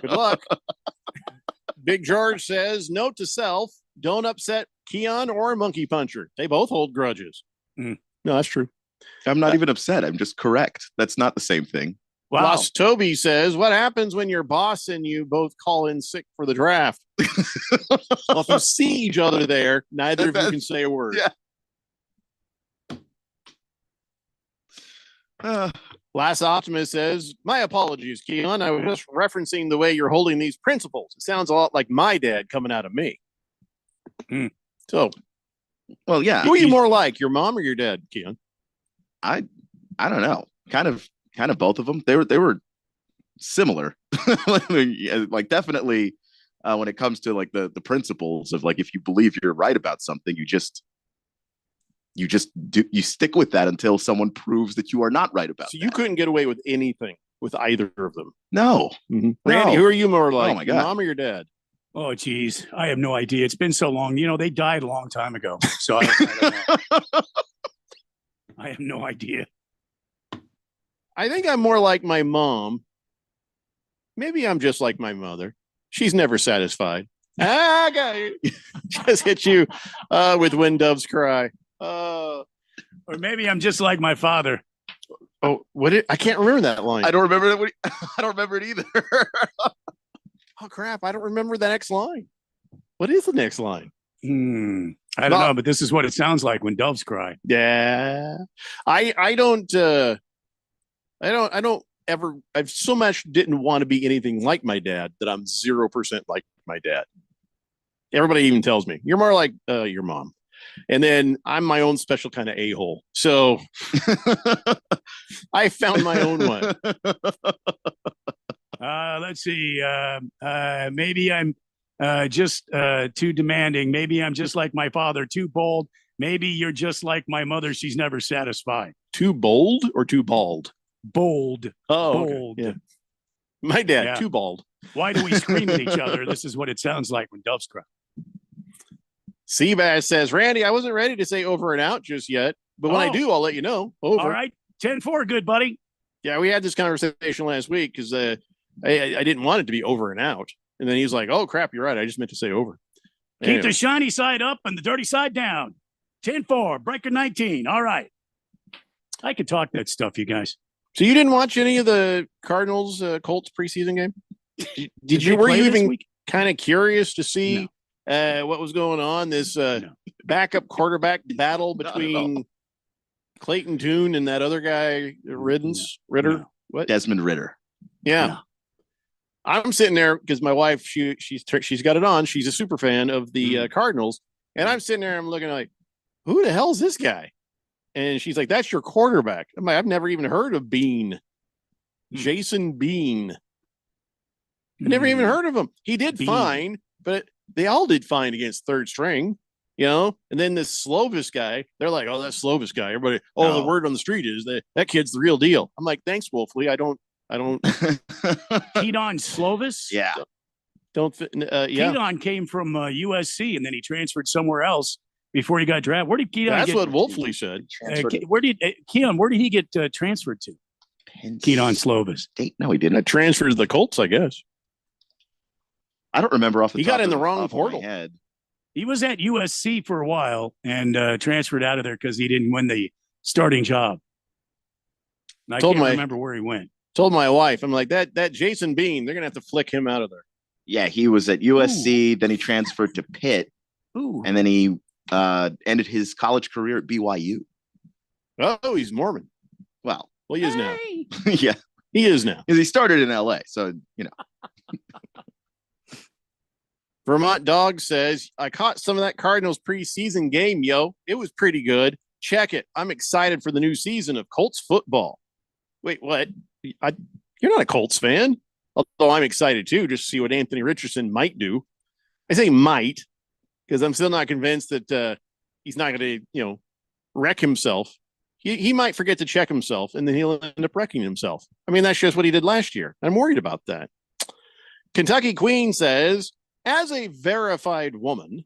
Good luck. Big George says, note to self, don't upset Keon or Monkey Puncher. They both hold grudges. No, that's true.
I'm not even upset. I'm just correct. That's not the same thing.
Wow.
Lost Toby says, what happens when your boss and you both call in sick for the draft? Well, if you see each other there, neither of you can say a word.
Yeah.
Last Optimist says, my apologies, Keon. I was just referencing the way you're holding these principles. It sounds a lot like my dad coming out of me. So,
well, yeah.
Who are you more like, your mom or your dad, Keon?
I don't know. Kind of both of them. They were similar. Like definitely when it comes to like the principles of like, if you believe you're right about something, you stick with that until someone proves that you are not right about
So you couldn't get away with anything with either of them.
No.
Randy, who are you more like,
Oh my
your
God.
mom or your dad?
Oh, geez. I have no idea. It's been so long. You know, they died a long time ago. So I don't know. I have no idea.
I think I'm more like my mom. Maybe I'm just like my mother. She's never satisfied. I got you. Just hit you with When Doves Cry.
Or maybe I'm just like my father.
Oh, I can't remember that line.
I don't remember it. I don't remember it either.
Oh crap! I don't remember the next line. What is the next line?
I don't know, but this is what it sounds like when doves cry.
Yeah, I don't ever. I've so much didn't want to be anything like my dad that I'm 0% like my dad. Everybody even tells me you're more like your mom, and then I'm my own special kind of a-hole. So I found my own one.
Let's see. Maybe I'm just too demanding. Maybe I'm just like my father, too bold. Maybe you're just like my mother. She's never satisfied.
Too bold or too bald?
Bold.
Oh,
bold.
Okay. Yeah. My dad, too bald.
Why do we scream at each other? This is what it sounds like when doves cry.
Seabass says, Randy, I wasn't ready to say over and out just yet, but when I do, I'll let you know. Over.
All right. 10-4, good buddy.
Yeah, we had this conversation last week because I didn't want it to be over and out. And then he was like, oh, crap, you're right. I just meant to say over.
Keep the shiny side up and the dirty side down. 10-4, breaker 19. All right. I could talk that stuff, you guys.
So you didn't watch any of the Cardinals Colts preseason game? Were you even kind of curious to see what was going on? This backup quarterback battle between Clayton Tune and that other guy, Ritter?
No. What? Desmond Ritter.
Yeah. No. I'm sitting there because my wife, she's got it on. She's a super fan of the Cardinals. And I'm sitting there, I'm looking like, who the hell is this guy? And she's like, that's your quarterback. I'm like, I've never even heard of Bean. Jason Bean. I never even heard of him. He did fine, but they all did fine against third string, you know? And then this Slovis guy, they're like, oh, that's Slovis guy. Everybody, the word on the street is that kid's the real deal. I'm like, thanks, Wolfley. I don't.
Keaton Slovis?
Yeah.
Yeah.
Keaton came from USC and then he transferred somewhere else before he got drafted. Where did Keaton
That's what Wolfley said.
Where did he get transferred to? Keaton Slovis.
State? No, he didn't.
Transferred to the Colts, I guess.
I don't remember off the top.
He got in the wrong
of
portal.
my head.
He was at USC for a while and transferred out of there because he didn't win the starting job. And I can't remember where he went.
Told my wife, I'm like, that Jason Bean, they're gonna have to flick him out of there.
Yeah, he was at USC, then he transferred to Pitt, and then he ended his college career at BYU.
Oh, he's Mormon.
Well,
he is now.
Yeah,
he is now.
Because he started in LA, so you know.
Vermont Dog says, I caught some of that Cardinals preseason game, yo. It was pretty good. Check it. I'm excited for the new season of Colts football. Wait, what? You're not a Colts fan. Although I'm excited too, just to see what Anthony Richardson might do. I say might, because I'm still not convinced that he's not going to, wreck himself. He might forget to check himself, and then he'll end up wrecking himself. I mean, that's just what he did last year. I'm worried about that. Kentucky Queen says, as a verified woman,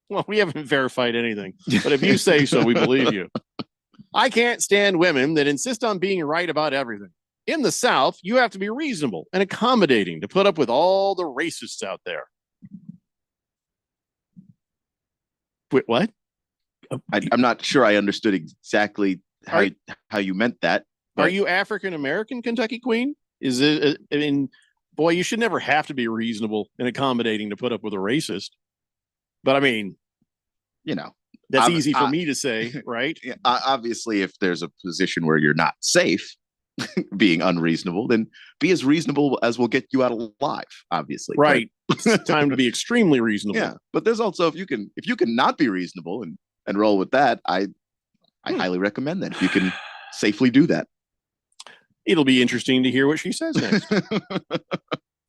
well, we haven't verified anything, but if you say so, we believe you. I can't stand women that insist on being right about everything. In the South, you have to be reasonable and accommodating to put up with all the racists out there. Wait, what?
I'm not sure I understood exactly how you meant that.
Are you African American, Kentucky Queen? Is it? I mean, boy, you should never have to be reasonable and accommodating to put up with a racist. But I mean, that's easy for me to say, right?
Obviously, if there's a position where you're not safe being unreasonable, then be as reasonable as will get you out alive, obviously.
Right. It's time to be extremely reasonable.
Yeah. But there's also, if you can not be reasonable and roll with that, I highly recommend that. If you can safely do that.
It'll be interesting to hear what she says next.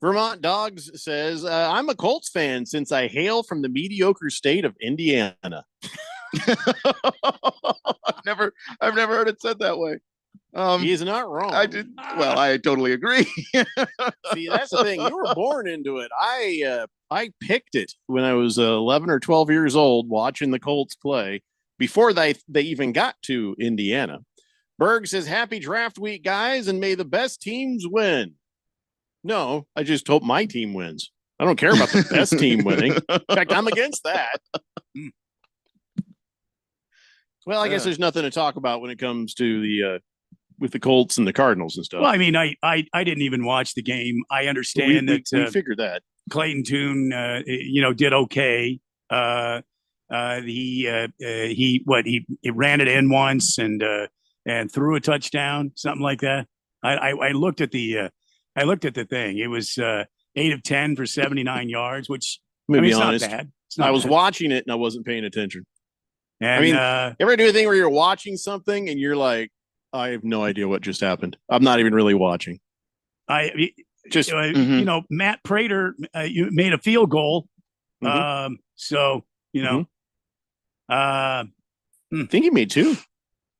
Vermont Dogs says, I'm a Colts fan since I hail from the mediocre state of Indiana.
I've never heard it said that way.
He is not wrong.
I totally agree.
See, that's the thing. You were born into it. I picked it when I was 11 or 12 years old, watching the Colts play before they even got to Indiana. Berg says, happy draft week, guys, and may the best teams win. No, I just hope my team wins. I don't care about the best team winning. In fact, I'm against that. Well, I guess there's nothing to talk about when it comes to the with the Colts and the Cardinals and stuff.
Well, I mean, I didn't even watch the game. I understand
we figured that
Clayton Tune, did okay. He ran it in once and threw a touchdown, something like that. I looked at the thing. It was 8 of 10 for 79 yards, which
it's
honest, not bad.
I was watching it and I wasn't paying attention.
And,
you ever do a thing where you're watching something and you're like, I have no idea what just happened. I'm not even really watching.
Matt Prater made a field goal.
Mm-hmm.
I
think he made 2.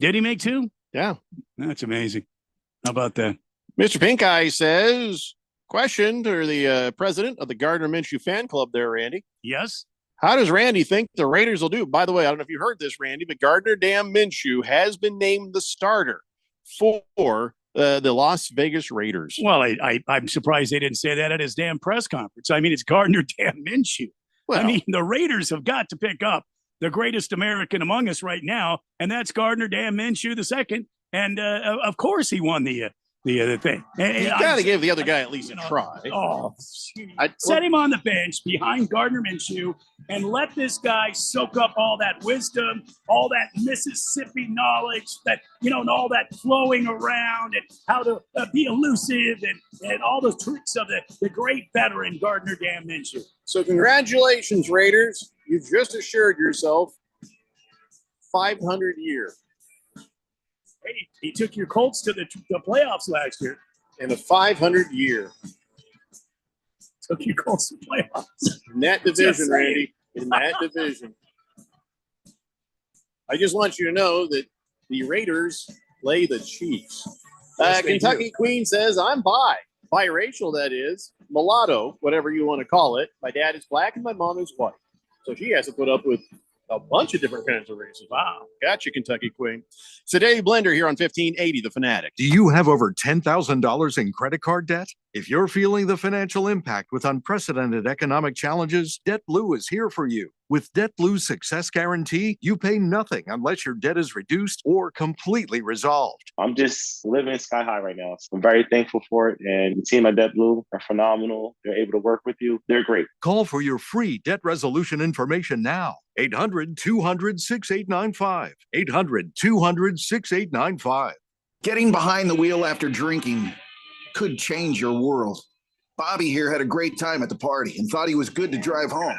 Did he make 2?
Yeah.
That's amazing. How about that?
Mr. Pink Eye says, question to the president of the Gardner Minshew fan club there, Randy.
Yes.
How does Randy think the Raiders will do? By the way, I don't know if you heard this, Randy, but Gardner Minshew has been named the starter for the Las Vegas Raiders.
Well, I'm surprised they didn't say that at his damn press conference. I mean, it's Gardner Minshew. Well, I mean, the Raiders have got to pick up the greatest American among us right now, and that's Gardner Minshew II. And of course, he won the other thing.
You got to give the other guy at least a try.
Set him on the bench behind Gardner Minshew and let this guy soak up all that wisdom, all that Mississippi knowledge, that and all that flowing around and how to be elusive and all the tricks of the great veteran Gardner Minshew.
So congratulations, Raiders. You've just assured yourself 500 year.
Hey, he took your Colts to the playoffs last year.
In a 500 year.
Took your Colts to playoffs.
In that division, Randy. In that division. I just want you to know that the Raiders play the Chiefs. Kentucky Queen says, I'm biracial, that is. Mulatto, whatever you want to call it. My dad is black and my mom is white. So she has to put up with a bunch of different kinds of races.
Wow. Gotcha, Kentucky Queen. So Dave Blender here on 1580, The Fanatic.
Do you have over $10,000 in credit card debt? If you're feeling the financial impact with unprecedented economic challenges, DebtBlue is here for you. With DebtBlue's Success Guarantee, you pay nothing unless your debt is reduced or completely resolved.
I'm just living sky high right now. So I'm very thankful for it. And the team at DebtBlue are phenomenal. They're able to work with you. They're great.
Call for your free debt resolution information now. 800-200-6895. 800-200-6895.
Getting behind the wheel after drinking could change your world. Bobby here had a great time at the party and thought he was good to drive home.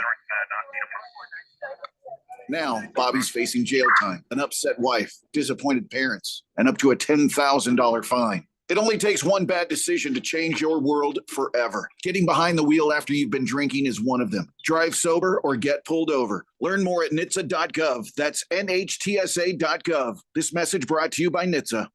Now, Bobby's facing jail time, an upset wife, disappointed parents, and up to a $10,000 fine. It only takes one bad decision to change your world forever. Getting behind the wheel after you've been drinking is one of them. Drive sober or get pulled over. Learn more at NHTSA.gov. That's NHTSA.gov. This message brought to you by NHTSA.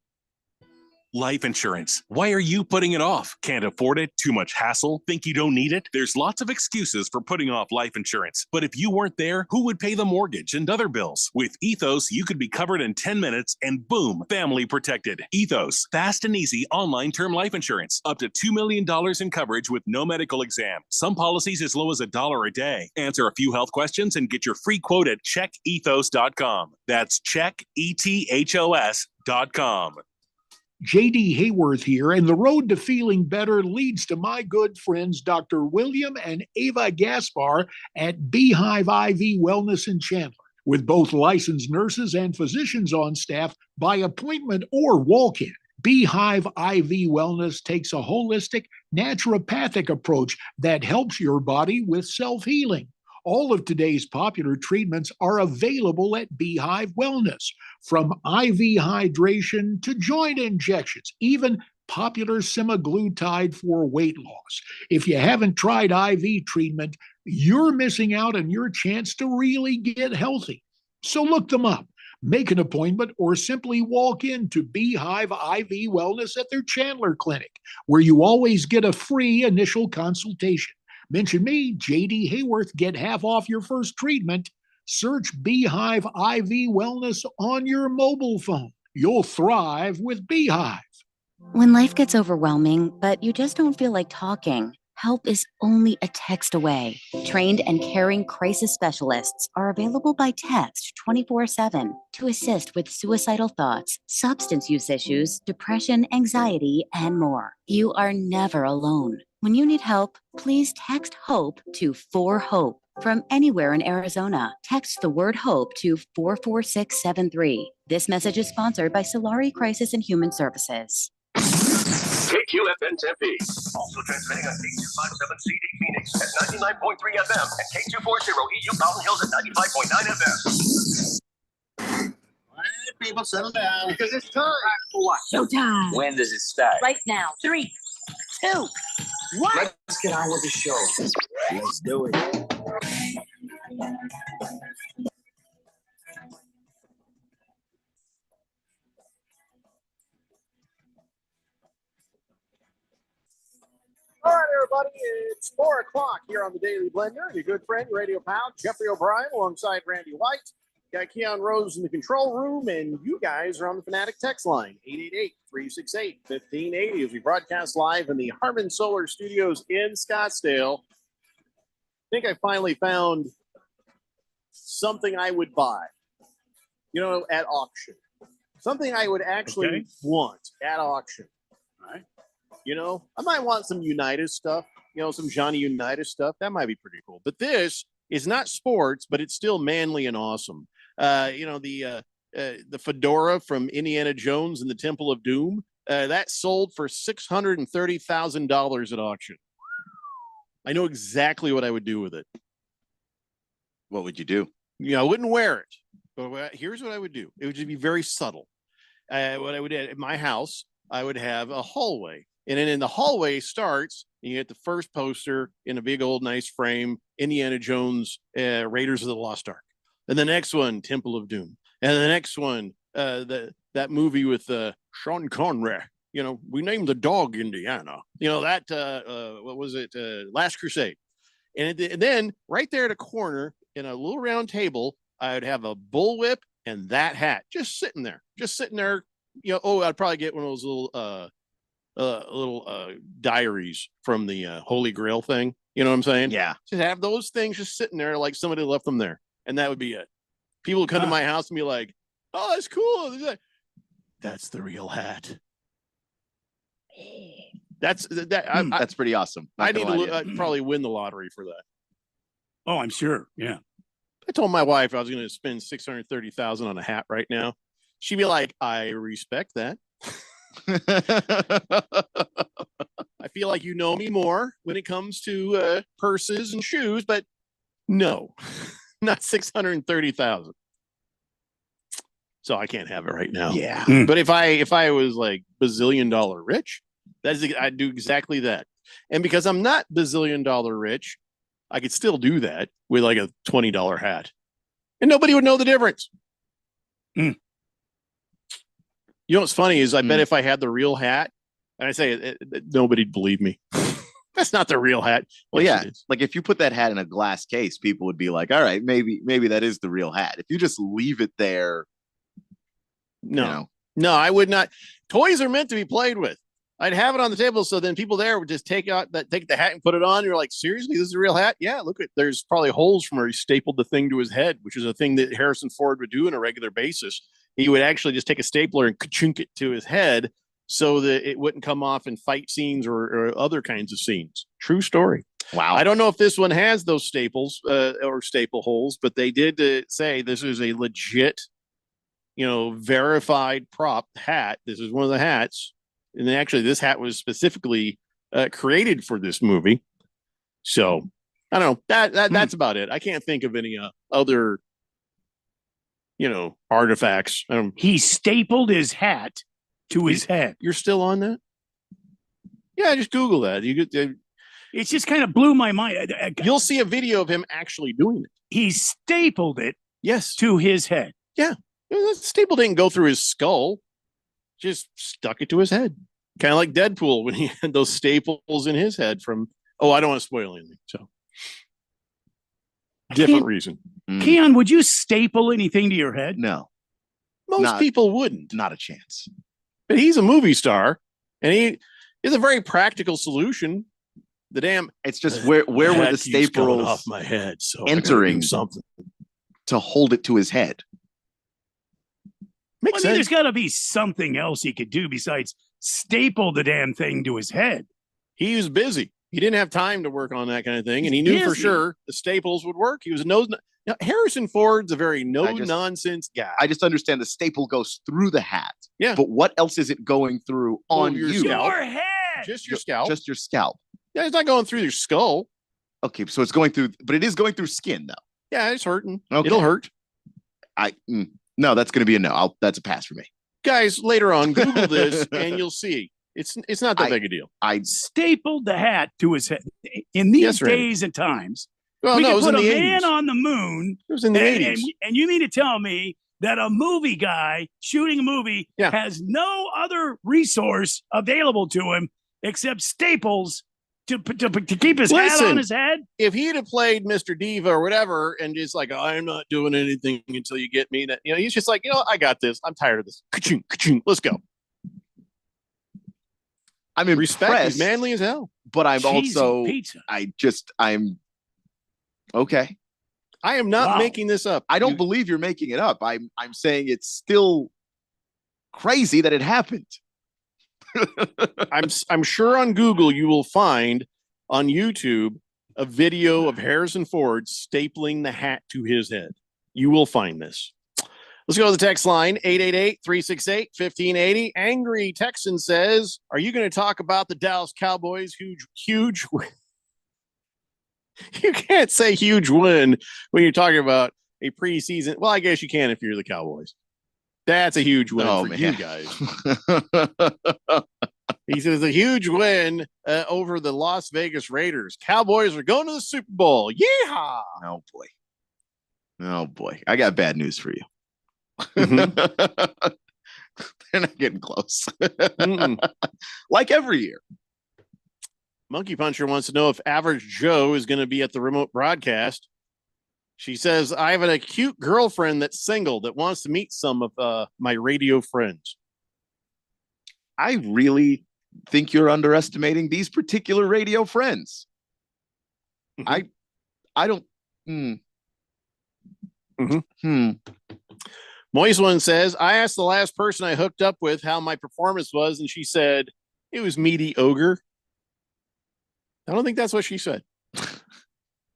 Life insurance. Why are you putting it off? Can't afford it? Too much hassle? Think you don't need it? There's lots of excuses for putting off life insurance. But if you weren't there, who would pay the mortgage and other bills? With Ethos, you could be covered in 10 minutes and boom, family protected. Ethos, fast and easy online term life insurance. Up to $2 million in coverage with no medical exam. Some policies as low as $1 a day. Answer a few health questions and get your free quote at checkethos.com. That's checkethos.com.
JD Hayworth here, and the road to feeling better leads to my good friends Dr. William and Ava Gaspar at Beehive IV Wellness in Chandler. With both licensed nurses and physicians on staff by appointment or walk-in, Beehive IV Wellness takes a holistic, naturopathic approach that helps your body with self-healing. All of today's popular treatments are available at Beehive Wellness, from IV hydration to joint injections, even popular semaglutide for weight loss. If you haven't tried IV treatment, you're missing out on your chance to really get healthy. So look them up, make an appointment, or simply walk into Beehive IV Wellness at their Chandler Clinic, where you always get a free initial consultation. Mention me, JD Hayworth, get half off your first treatment. Search Beehive IV Wellness on your mobile phone. You'll thrive with Beehive.
When life gets overwhelming, but you just don't feel like talking, help is only a text away. Trained and caring crisis specialists are available by text 24/7 to assist with suicidal thoughts, substance use issues, depression, anxiety, and more. You are never alone. When you need help, please text HOPE to 4HOPE. From anywhere in Arizona, text the word HOPE to 44673. This message is sponsored by Solari Crisis and Human Services.
KQFN Tempe. Also transmitting on K257CD Phoenix at 99.3 FM and K240 EU Mountain Hills at 95.9 FM.
All right, people, settle down because it's time for what?
Showtime.
When does it start?
Right now. 3, 2, 1.
Let's get on with the show. Let's do it. All right, everybody, it's 4 o'clock here on the Daily Blender. Your good friend, radio pal, Jeffrey O'Brien, alongside Randy White. Got Keon Rose in the control room, and you guys are on the Fanatic text line, 888-368-1580, as we broadcast live in the Harmon Solar Studios in Scottsdale. I think I finally found something I would buy, at auction. Something I would actually want at auction. All right. I might want some Unitas stuff, some Johnny Unitas stuff. That might be pretty cool. But this is not sports, but it's still manly and awesome. The fedora from Indiana Jones and the Temple of Doom, that sold for $630,000 at auction. I know exactly what I would do with it.
What would you do?
I wouldn't wear it. But here's what I would do. It would just be very subtle. What I would do at my house, I would have a hallway. And then in the hallway starts, you get the first poster in a big old nice frame, Indiana Jones, Raiders of the Lost Ark. And the next one, Temple of Doom. And the next one, that movie with Sean Connery. We named the dog Indiana. What was it? Last Crusade. And then right there at a corner in a little round table, I would have a bullwhip and that hat just sitting there. I'd probably get one of those little diaries from the Holy Grail thing. You know what I'm saying?
Yeah.
Just have those things just sitting there like somebody left them there. And that would be it. People would come to my house and be like, oh, that's cool. That's the real hat. That's
pretty awesome.
I need to probably win the lottery for that.
Oh, I'm sure. Yeah.
I told my wife I was going to spend $630,000 on a hat right now. She'd be like, I respect that. I feel like you know me more when it comes to purses and shoes, but no, not $630,000. So I can't have it right now.
Yeah.
But if I was like bazillion dollar rich, I'd do exactly that. And because I'm not bazillion dollar rich, I could still do that with like a $20 hat, and nobody would know the difference.
You know what's funny is I bet if I had the real hat, and I say nobody'd believe me. That's not the real hat.
Well,
Yes,
yeah,
it is.
like if you put that hat in a glass case, people would be like, "All right, maybe that is the real hat." If you just leave it there,
No, no, I would not. Toys are meant to be played with. I'd have it on the table so then people there would just take the hat and put it on. You're like, seriously, this is a real hat? Yeah, look at there's probably holes from where he stapled the thing to his head, which is a thing that Harrison Ford would do on a regular basis. He would actually just take a stapler and ka-chunk it to his head so that it wouldn't come off in fight scenes or other kinds of scenes. True story.
Wow.
I don't know if this one has those staples or staple holes, but they did say this is a legit, verified prop hat. This is one of the hats. And then actually this hat was specifically created for this movie. So I don't know. That's about it. I can't think of any other, artifacts.
He stapled his hat to his head.
You're still on that? Yeah, just Google that.
It just kind of blew my mind.
You'll see a video of him actually doing it.
He stapled it
Yes.
to his head.
Yeah. The staple didn't go through his skull. Just stuck it to his head. Kind of like Deadpool when he had those staples in his head from, I don't want to spoil anything. So different reason.
Keon, would you staple anything to your head?
No,
Most people wouldn't.
not a chance.
But he's a movie star and he is a very practical solution. The damn
It's just where were the
hat keeps going
staples
off my head? So I gotta
entering
do something.
to hold it to his head?
Makes
There's
sense.
got to be something else he could do besides staple the damn thing to his head.
He was busy. He didn't have time to work on that kind of thing, and he knew for
Busy.
sure the staples would work. He was Harrison Ford's a very
I just-
nonsense guy.
I just understand the staple goes through the hat.
Yeah.
But what else is it going through on
your
you?
scalp.
Your head.
Just your scalp.
Just your scalp.
Yeah, it's not going through your skull.
Okay, so it's going through, but it is going through skin though.
Yeah, it's hurting.
Okay.
It'll hurt.
No, that's going to be a no. That's a pass for me.
Guys, later on, Google this and you'll see. It's not that big a deal.
I
Stapled the hat to his head. In these
Yes, Randy.
days and times,
Well,
we
no, it
could
was
put
in
a
the
man
80s.
on the moon.
It was in the
and,
80s.
and you mean to tell me that a movie guy shooting a movie has no other resource available to him except staples to keep his hat on his head?
If he'd have played Mr. Diva or whatever and just like, I'm not doing anything until you get me, that he's just like, I got this. I'm tired of this. Ka-ching, ka-ching. Let's go.
I'm impressed,
Respect. He's manly as hell.
but I'm
Cheesy
also
pizza.
I'm okay.
I am not
Wow.
making this up.
I don't believe you're making it up. I'm saying it's still crazy that it happened.
I'm sure on Google you will find on YouTube a video of Harrison Ford stapling the hat to his head. You will find this. Let's go to the text line 888-368-1580. Angry Texan says, "Are you going to talk about the Dallas Cowboys' huge win?" You can't say huge win when you're talking about a preseason. Well, I guess you can if you're the Cowboys. That's a huge win for you guys. He says a huge win over the Las Vegas Raiders. Cowboys are going to the Super Bowl. Yeehaw!
Oh boy. Oh boy. I got bad news for you.
Mm-hmm.
They're not getting close. Like every year.
Monkey Puncher wants to know if Average Joe is going to be at the remote broadcast. She says, I have an acute girlfriend that's single that wants to meet some of my radio friends.
I really think you're underestimating these particular radio friends. I don't.
Moist One says, I asked the last person I hooked up with how my performance was, and she said it was meaty ogre. I don't think that's what she said.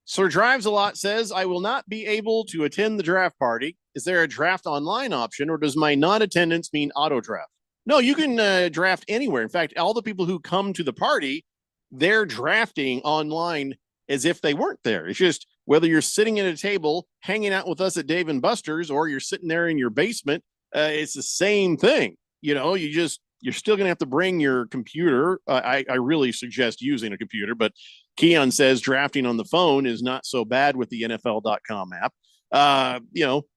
Sir Drives a Lot says, I will not be able to attend the draft party. Is there a draft online option, or does my non-attendance mean auto draft? No, you can draft anywhere. In fact, all the people who come to the party, they're drafting online as if they weren't there. It's just whether you're sitting at a table hanging out with us at Dave and Buster's or you're sitting there in your basement, it's the same thing. You're still going to have to bring your computer. I really suggest using a computer, but Keon says drafting on the phone is not so bad with the NFL.com app.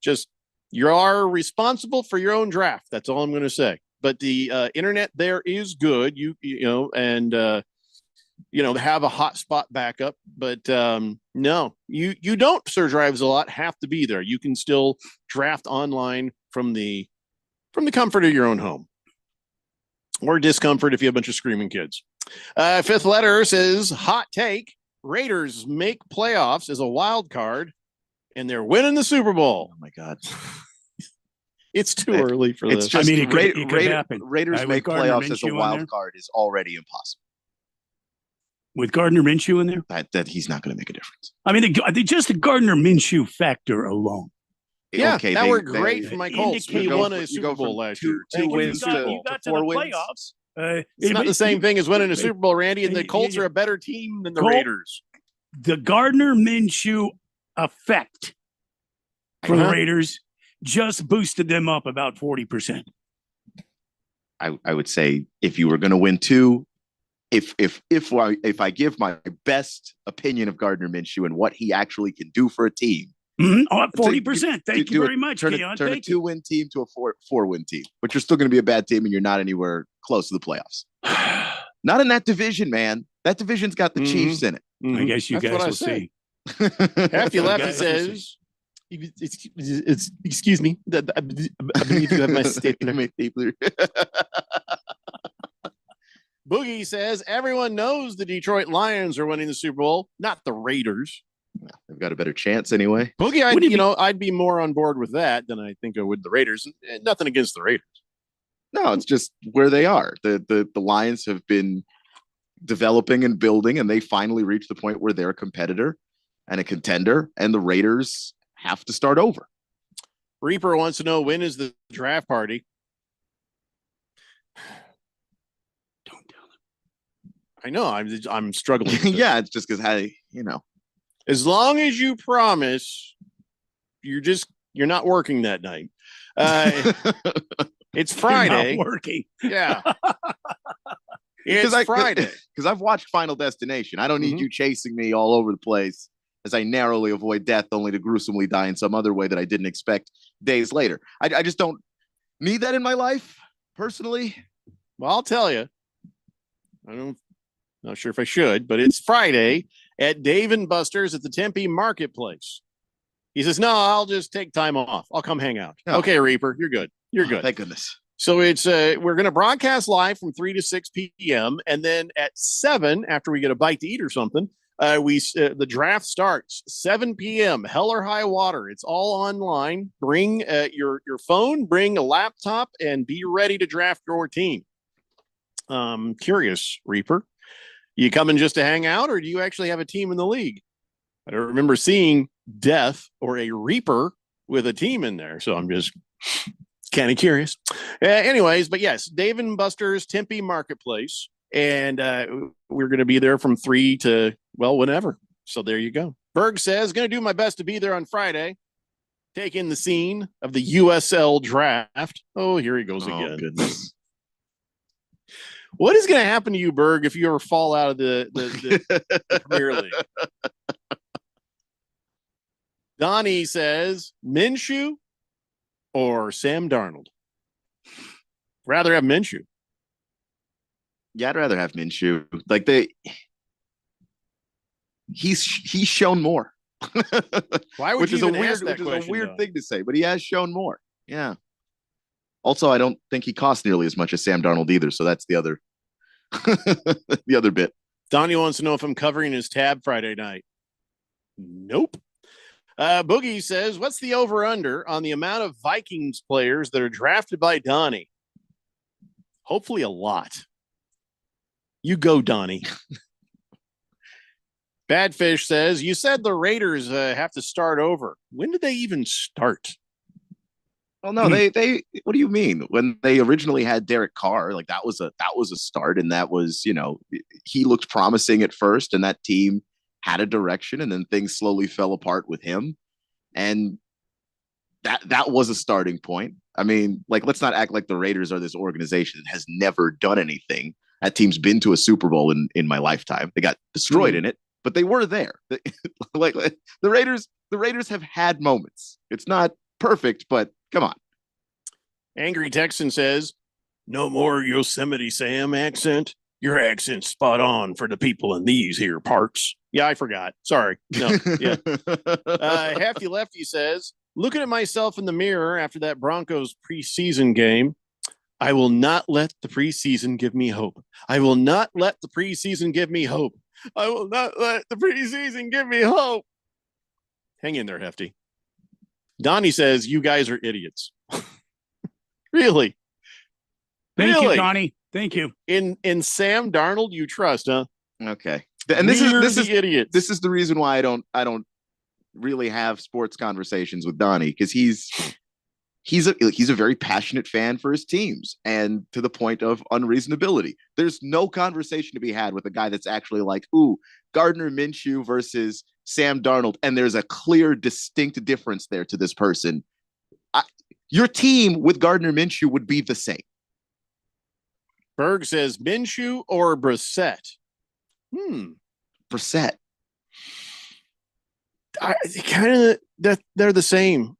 Just you are responsible for your own draft. That's all I'm going to say. but the internet there is good. You know, and have a hotspot backup. But no, you don't. Surge drives a lot have to be there. You can still draft online from the comfort of your own home, or discomfort if you have a bunch of screaming kids. Fifth letter says hot take: Raiders make playoffs as a wild card, and they're winning the Super Bowl.
Oh my God.
It's too early for
It's
this.
just
it could happen.
Raiders make playoffs as a wild card is already impossible.
With Gardner Minshew in there?
That he's not going to make a difference.
I mean, just the Gardner Minshew factor alone.
Yeah,
Okay,
that
they-
worked great for my Colts.
You
We
go
won
from-
a
you
Super
go
Bowl
from
last
two-
year.
two
Thank you.
wins
You
to
got to
four
the
wins.
playoffs.
It's not the same thing as winning a Super Bowl, Randy, and the Colts are a better team than the Raiders.
The Gardner Minshew effect for the Raiders just boosted them up about 40%.
I would say if you were going to win two, if I give my best opinion of Gardner Minshew and what he actually can do for a team,
40%. Thank you very much,
turn
Keon.
a
Thank you.
2-win team to a four-win team, but you're still going to be a bad team and you're not anywhere close to the playoffs. Not in that division, man. That division's got the Chiefs in it.
I guess you
That's
guys
what I
will
say.
see.
Half you left, he
Guys will see.
says, excuse me, I believe you have my stapler. Boogie says, everyone knows the Detroit Lions are winning the Super Bowl, not the Raiders.
They've got a better chance anyway.
Boogie, I'd be more on board with that than I think I would the Raiders. And nothing against the Raiders.
No, it's just where they are. The Lions have been developing and building, and they finally reached the point where they're a competitor and a contender, and the Raiders have to start over.
Reaper wants to know, when is the draft party?
Don't tell him.
I know. I'm struggling. with this.
Yeah, it's just because
As long as you promise, you're not working that night. It's Friday.
You're not working.
Yeah. It's Friday.
Because I've watched Final Destination. I don't
Mm-hmm.
need you chasing me all over the place as I narrowly avoid death only to gruesomely die in some other way that I didn't expect days later. I just don't need that in my life, personally.
Well, I'll tell you. Not sure if I should, but it's Friday at Dave & Buster's at the Tempe Marketplace. He says, no, I'll just take time off. I'll come hang out.
Oh.
Okay, Reaper, you're good. You're good.
Thank goodness.
So it's we're going to broadcast live from 3 to 6 p.m. And then at 7, after we get a bite to eat or something, the draft starts 7 p.m. Hell or high water. It's all online. Bring your phone, bring a laptop, and be ready to draft your team. Curious, Reaper, you coming just to hang out, or do you actually have a team in the league? I don't remember seeing Death or a Reaper with a team in there, so I'm just kind of curious. Anyways, but yes, Dave & Buster's Tempe Marketplace, and we're going to be there from 3 to, well, whenever. So there you go. Berg says, going to do my best to be there on Friday, take in the scene of the USL draft. Oh, here he goes again.
Goodness.
What is going to happen to you, Berg, if you ever fall out of the Premier League? Donnie says, Minshew or Sam Darnold? Rather have Minshew.
Yeah, I'd rather have Minshew. He's shown more.
Why would
which
you
is
even
a weird,
ask that
which is
question,
a weird
though?
thing to say, but he has shown more. Yeah. Also, I don't think he costs nearly as much as Sam Darnold either, so that's the other the other bit.
Donnie wants to know if I'm covering his tab Friday night. Nope. Boogie says, what's the over-under on the amount of Vikings players that are drafted by Donnie? Hopefully a lot. You go, Donnie. Badfish says, you said the Raiders have to start over. When did they even start?
Well, no, they. What do you mean? When they originally had Derek Carr, like that was a start, and that was, he looked promising at first, and that team had a direction, and then things slowly fell apart with him, and that was a starting point. I mean, like, let's not act like the Raiders are this organization that has never done anything. That team's been to a Super Bowl in my lifetime. They got destroyed in it, but they were there. like the Raiders have had moments. It's not perfect, but come on.
Angry Texan says, No more Yosemite Sam accent. Your accent's spot on for the people in these here parts. Yeah, I forgot. Sorry. No, yeah. Hefty Lefty says, looking at myself in the mirror after that Broncos preseason game, I will not let the preseason give me hope. I will not let the preseason give me hope. I will not let the preseason give me hope. Hang in there, Hefty. Donnie says, you guys are idiots. Really?
Thank
Really?
you, Donnie. Thank you.
In Sam Darnold, you trust, huh?
Okay. And this is
idiots.
This is the reason why I don't really have sports conversations with Donnie, because he's a very passionate fan for his teams, and to the point of unreasonability. There's no conversation to be had with a guy that's actually like, ooh, Gardner Minshew versus Sam Darnold, and there's a clear, distinct difference there to this person. Your team with Gardner Minshew would be the same.
Berg says Minshew or Brissett.
Brissett.
Kind of that they're the same.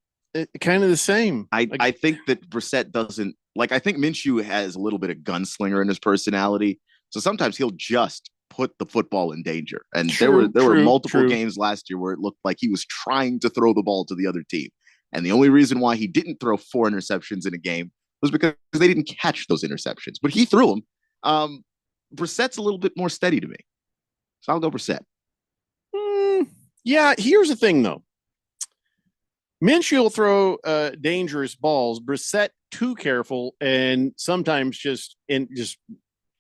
Kind of the same.
I think that Brissett doesn't like. I think Minshew has a little bit of gunslinger in his personality, so sometimes he'll just put the football in danger. And there were multiple games last year where it looked like he was trying to throw the ball to the other team, and the only reason why he didn't throw 4 interceptions in a game was because they didn't catch those interceptions, but he threw them. Brissett's a little bit more steady to me, so I'll go Brissett.
Yeah, here's the thing though. Minshew will throw dangerous balls. Brissett too careful and sometimes just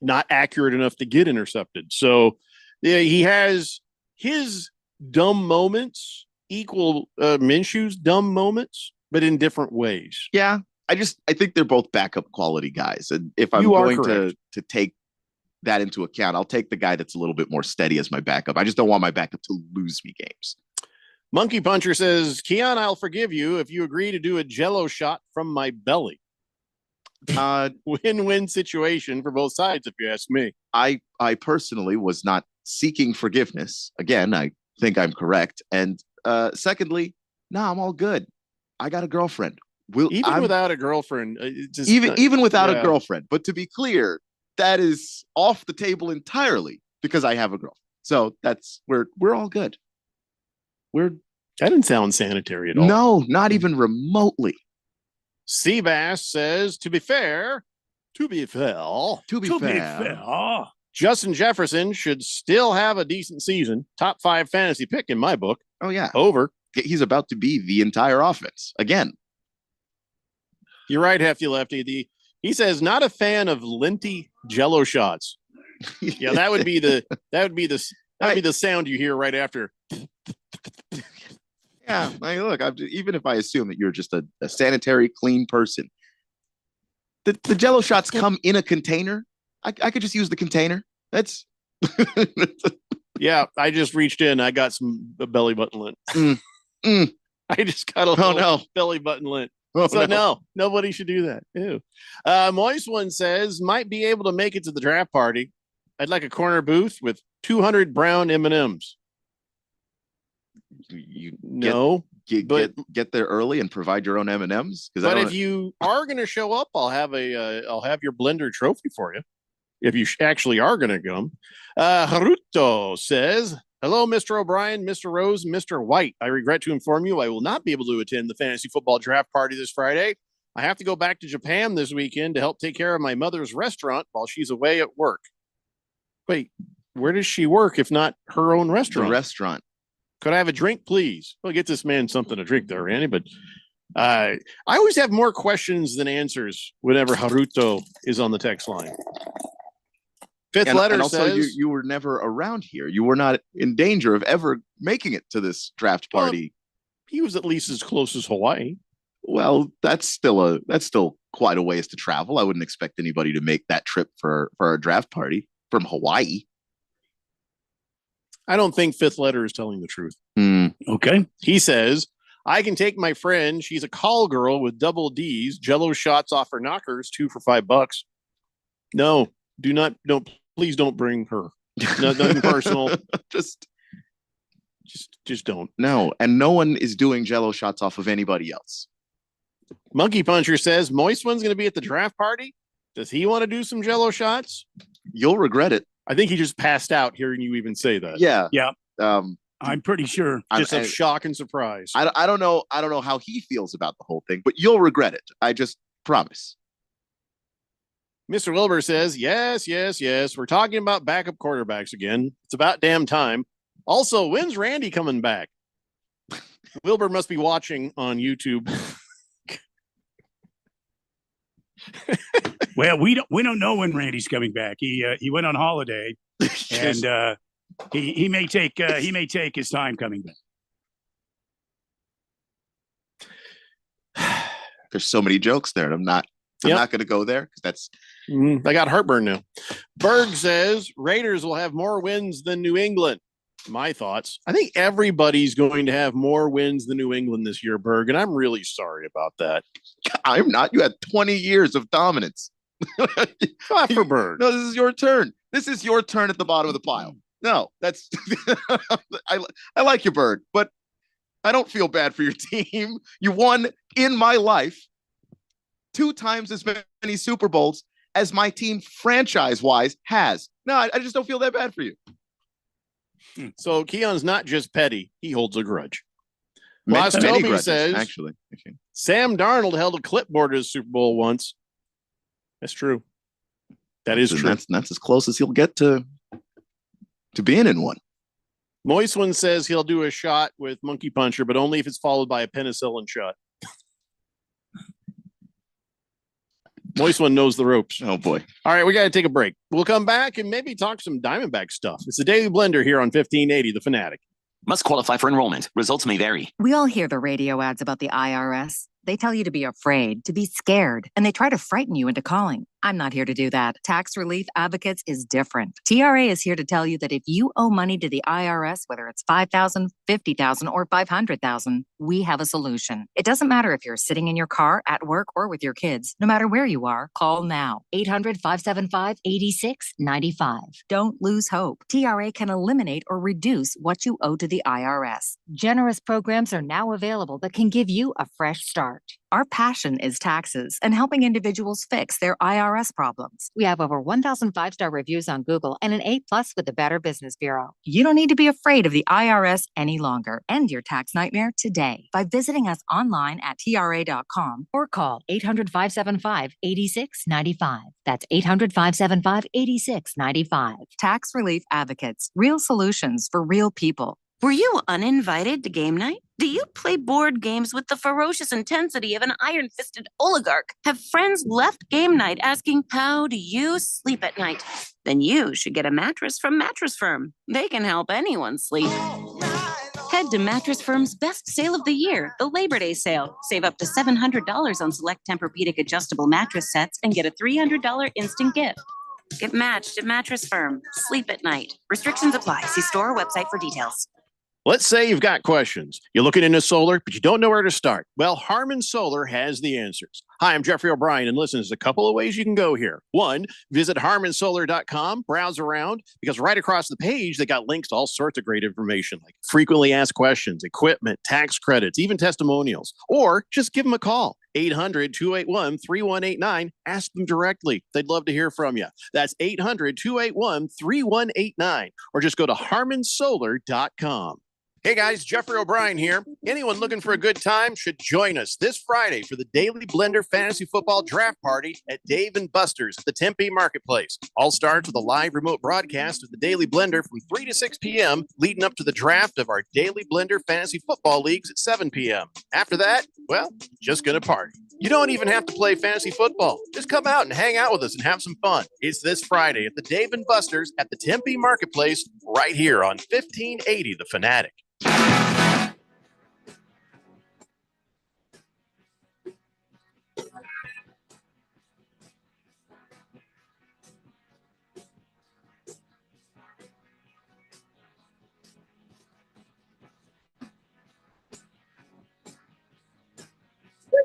not accurate enough to get intercepted. So yeah, he has his dumb moments equal Minshew's dumb moments, but in different ways.
Yeah, I think they're both backup quality guys, and if I'm going to take that into account, I'll take the guy that's a little bit more steady as my backup. I just don't want my backup to lose me games.
Monkey Puncher says, Keon, I'll forgive you if you agree to do a Jello shot from my belly. Win-win situation for both sides, if you ask me.
I personally was not seeking forgiveness. Again, I think I'm correct. And secondly, no, I'm all good. I got a girlfriend.
Without a girlfriend,
even without a girlfriend. But to be clear, that is off the table entirely because I have a girlfriend. So we're all good.
That didn't sound sanitary at all.
No, not even remotely.
Seabass says, to be fair, Justin Jefferson should still have a decent season. Top 5 fantasy pick in my book.
Oh, yeah.
Over.
He's about to be the entire offense again.
You're right, Hefty Lefty. He says, not a fan of linty Jello shots. Yeah, that would be the sound you hear right after.
Yeah, look, even if I assume that you're just a sanitary, clean person, the Jello shots come in a container. I could just use the container. That's
yeah. I just reached in. I got some belly button lint. I just got a little belly button lint. No, nobody should do that. Ew. Moist One says, might be able to make it to the draft party. I'd like a corner booth with 200 brown M&Ms.
Get there early and provide your own M&Ms.
But if you are going to show up, I'll have your blender trophy for you. If you actually are going to come. Haruto says, hello, Mr. O'Brien, Mr. Rose, Mr. White. I regret to inform you I will not be able to attend the fantasy football draft party this Friday. I have to go back to Japan this weekend to help take care of my mother's restaurant while she's away at work. Wait, where does she work if not her own restaurant?
The restaurant.
Could I have a drink, please? Well, get this man something to drink there, Randy. But I always have more questions than answers whenever Haruto is on the text line. Fifth letter
and also
says
you were never around here. You were not in danger of ever making it to this draft party.
Well, he was at least as close as Hawaii.
Well, that's still quite a ways to travel. I wouldn't expect anybody to make that trip for a draft party from Hawaii.
I don't think Fifth Letter is telling the truth.
Okay.
He says, I can take my friend. She's a call girl with double D's. Jello shots off her knockers, 2 for $5. No, please don't bring her. Nothing personal. Just don't.
No, and no one is doing Jello shots off of anybody else.
Monkey Puncher says, Moist One's going to be at the draft party. Does he want to do some Jello shots?
You'll regret it.
I think he just passed out hearing you even say that.
Yeah.
Yeah.
Um,
I'm pretty sure.
Just of shock and surprise.
I don't know. I don't know how he feels about the whole thing, but you'll regret it. I just promise.
Mr. Wilbur says, yes. We're talking about backup quarterbacks again. It's about damn time. Also, when's Randy coming back? Wilbur must be watching on YouTube.
Well, we don't know when Randy's coming back. He went on holiday, and he may take his time coming back.
There's so many jokes there, and I'm not going to go there because that's.
I got heartburn now. Berg says Raiders will have more wins than New England. My thoughts. I think everybody's going to have more wins than New England this year, Berg, and I'm really sorry about that.
I'm not. You had 20 years of dominance.
Not for Berg.
No, this is your turn. This is your turn at the bottom of the pile. No, that's I like you, Bird, but I don't feel bad for your team. You won in my life 2 times as many Super Bowls as my team franchise-wise has. No, I just don't feel that bad for you.
So Keon's not just petty; he holds a grudge.
Many
Toby
grudges,
says,
actually,
Sam Darnold held a clipboard at a Super Bowl once. That's true. That is true.
That's as close as he'll get to being in one.
Moist One says he'll do a shot with Monkey Puncher, but only if it's followed by a penicillin shot. Moist One knows the ropes.
Oh, boy.
All right, we got to take a break. We'll come back and maybe talk some Diamondback stuff. It's the Daily Blender here on 1580, The Fanatic.
Must qualify for enrollment. Results may vary.
We all hear the radio ads about the IRS. They tell you to be afraid, to be scared, and they try to frighten you into calling. I'm not here to do that. Tax Relief Advocates is different. TRA is here to tell you that if you owe money to the IRS, whether it's $5,000, $50,000, or $500,000, we have a solution. It doesn't matter if you're sitting in your car, at work, or with your kids. No matter where you are, call now. 800-575-8695. Don't lose hope. TRA can eliminate or reduce what you owe to the IRS. Generous programs are now available that can give you a fresh start. Our passion is taxes and helping individuals fix their IRS problems. We have over 1,000 5-star reviews on Google and an A+ with the Better Business Bureau. You don't need to be afraid of the IRS any longer. End your tax nightmare today by visiting us online at TRA.com or call 800-575-8695. That's 800-575-8695. Tax Relief Advocates. Real solutions for real people.
Were you uninvited to game night? Do you play board games with the ferocious intensity of an iron-fisted oligarch? Have friends left game night asking, how do you sleep at night? Then you should get a mattress from Mattress Firm. They can help anyone sleep. Head to Mattress Firm's best sale of the year, the Labor Day sale. Save up to $700 on select Tempur-Pedic adjustable mattress sets and get a $300 instant gift. Get matched at Mattress Firm. Sleep at night. Restrictions apply. See store or website for details.
Let's say you've got questions. You're looking into solar, but you don't know where to start. Well, Harmon Solar has the answers. Hi, I'm Jeffrey O'Brien, and listen, there's a couple of ways you can go here. One, visit harmonsolar.com, browse around, because right across the page, they got links to all sorts of great information, like frequently asked questions, equipment, tax credits, even testimonials. Or just give them a call, 800-281-3189. Ask them directly. They'd love to hear from you. That's 800-281-3189. Or just go to harmonsolar.com. Hey guys, Jeffrey O'Brien here. Anyone looking for a good time should join us this Friday for the Daily Blender Fantasy Football Draft Party at Dave & Buster's at the Tempe Marketplace. All starts with a live remote broadcast of the Daily Blender from 3 to 6 p.m., leading up to the draft of our Daily Blender Fantasy Football Leagues at 7 p.m. After that, well, just gonna party. You don't even have to play fantasy football. Just come out and hang out with us and have some fun. It's this Friday at the Dave & Buster's at the Tempe Marketplace right here on 1580 The Fanatic.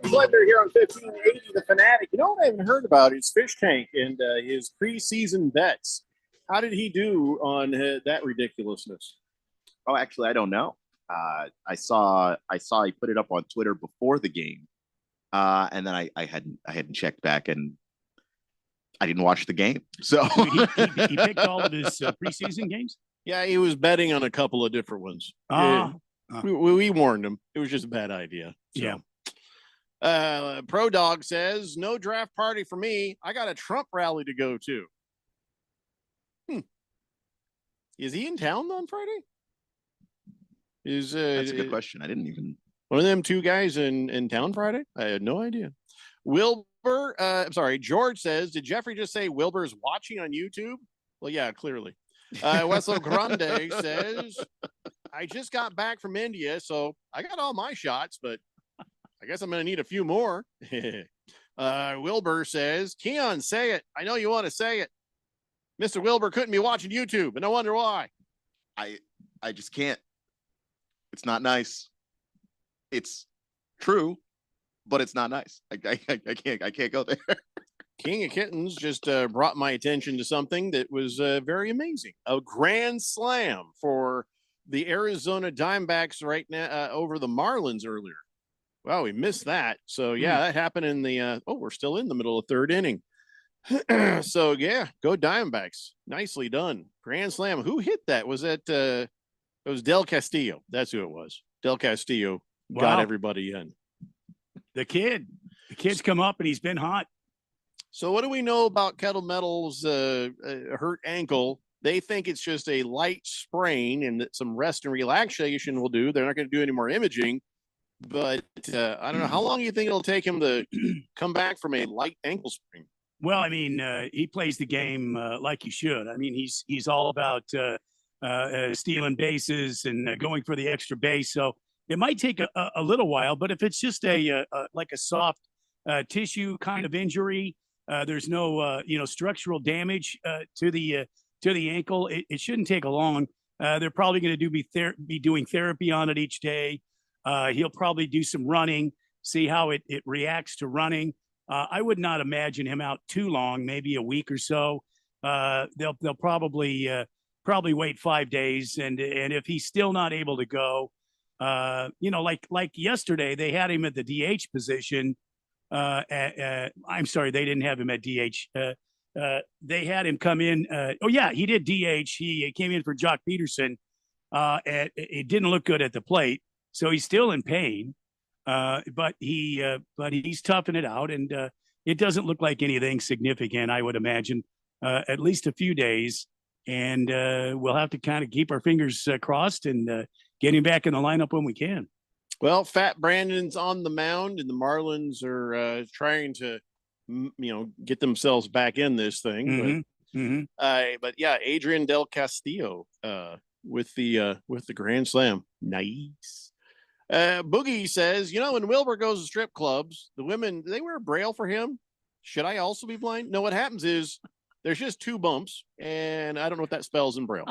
Blender here on 1580 The Fanatic. You know what I haven't heard about is Fish Tank and his preseason bets. How did he do on that ridiculousness?
Oh, actually, I don't know. I saw he put it up on Twitter before the game, and then I hadn't checked back, and I didn't watch the game. So
he picked all of his preseason games.
Yeah, he was betting on a couple of different ones. We warned him. It was just a bad idea. So.
Yeah.
Pro Dog says, no draft party for me. I got a Trump rally to go to. Is he in town on Friday? That's
a good question. I didn't even.
One of them two guys in town Friday? I had no idea. George says, did Jeffrey just say Wilbur's watching on YouTube? Well, yeah, clearly. Wessel Grande says, I just got back from India, so I got all my shots, but I guess I'm going to need a few more. Wilbur says, Keon, say it. I know you want to say it. Mr. Wilbur couldn't be watching YouTube, and no wonder why.
I just can't. It's not nice. It's true, but it's not nice. I can't go there.
King of Kittens just brought my attention to something that was very amazing. A grand slam for the Arizona Diamondbacks right now over the Marlins earlier. Wow, we missed that. So, yeah, that happened in the we're still in the middle of third inning. So, yeah, go Diamondbacks. Nicely done. Grand slam. Who hit that? Was that it was Del Castillo. That's who it was. Del Castillo got everybody in.
The kid's come up and he's been hot.
So what do we know about Kettle Metal's hurt ankle? They think it's just a light sprain and that some rest and relaxation will do. They're not going to do any more imaging. But I don't know. How long do you think it'll take him to come back from a light ankle sprain?
Well, I mean, he plays the game like he should. I mean, he's all about stealing bases and going for the extra base. So it might take a little while. But if it's just a like a soft tissue kind of injury, there's no structural damage to the ankle. It shouldn't take a long. They're probably going to be doing therapy on it each day. He'll probably do some running, see how it reacts to running. I would not imagine him out too long, maybe a week or so. They'll probably wait 5 days, and if he's still not able to go, like yesterday, they had him at the DH position. I'm sorry, they didn't have him at DH. They had him come in. He did DH. He came in for Jock Peterson. And it didn't look good at the plate, so he's still in pain. But he's toughing it out, and it doesn't look like anything significant. I would imagine at least a few days, and we'll have to kind of keep our fingers crossed and get him back in the lineup when we can.
Well, Fat Brandon's on the mound, and the Marlins are trying to, get themselves back in this thing. But yeah, Adrian Del Castillo with the grand slam. Nice. Boogie says, when Wilbur goes to strip clubs, the women, they wear Braille for him. Should I also be blind? No, what happens is there's just two bumps, and I don't know what that spells in Braille.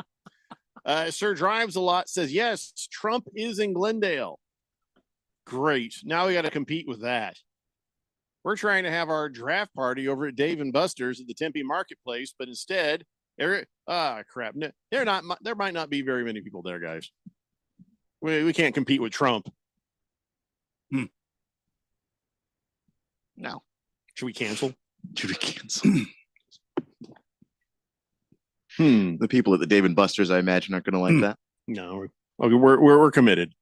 Sir Drives a Lot says, yes, Trump is in Glendale. Great. Now we got to compete with that. We're trying to have our draft party over at Dave and Buster's at the Tempe Marketplace, but instead, crap. There might not be very many people there, guys. We can't compete with Trump.
No.
Should we cancel?
The people at the Dave and Buster's, I imagine, aren't going to like that.
No, we're committed.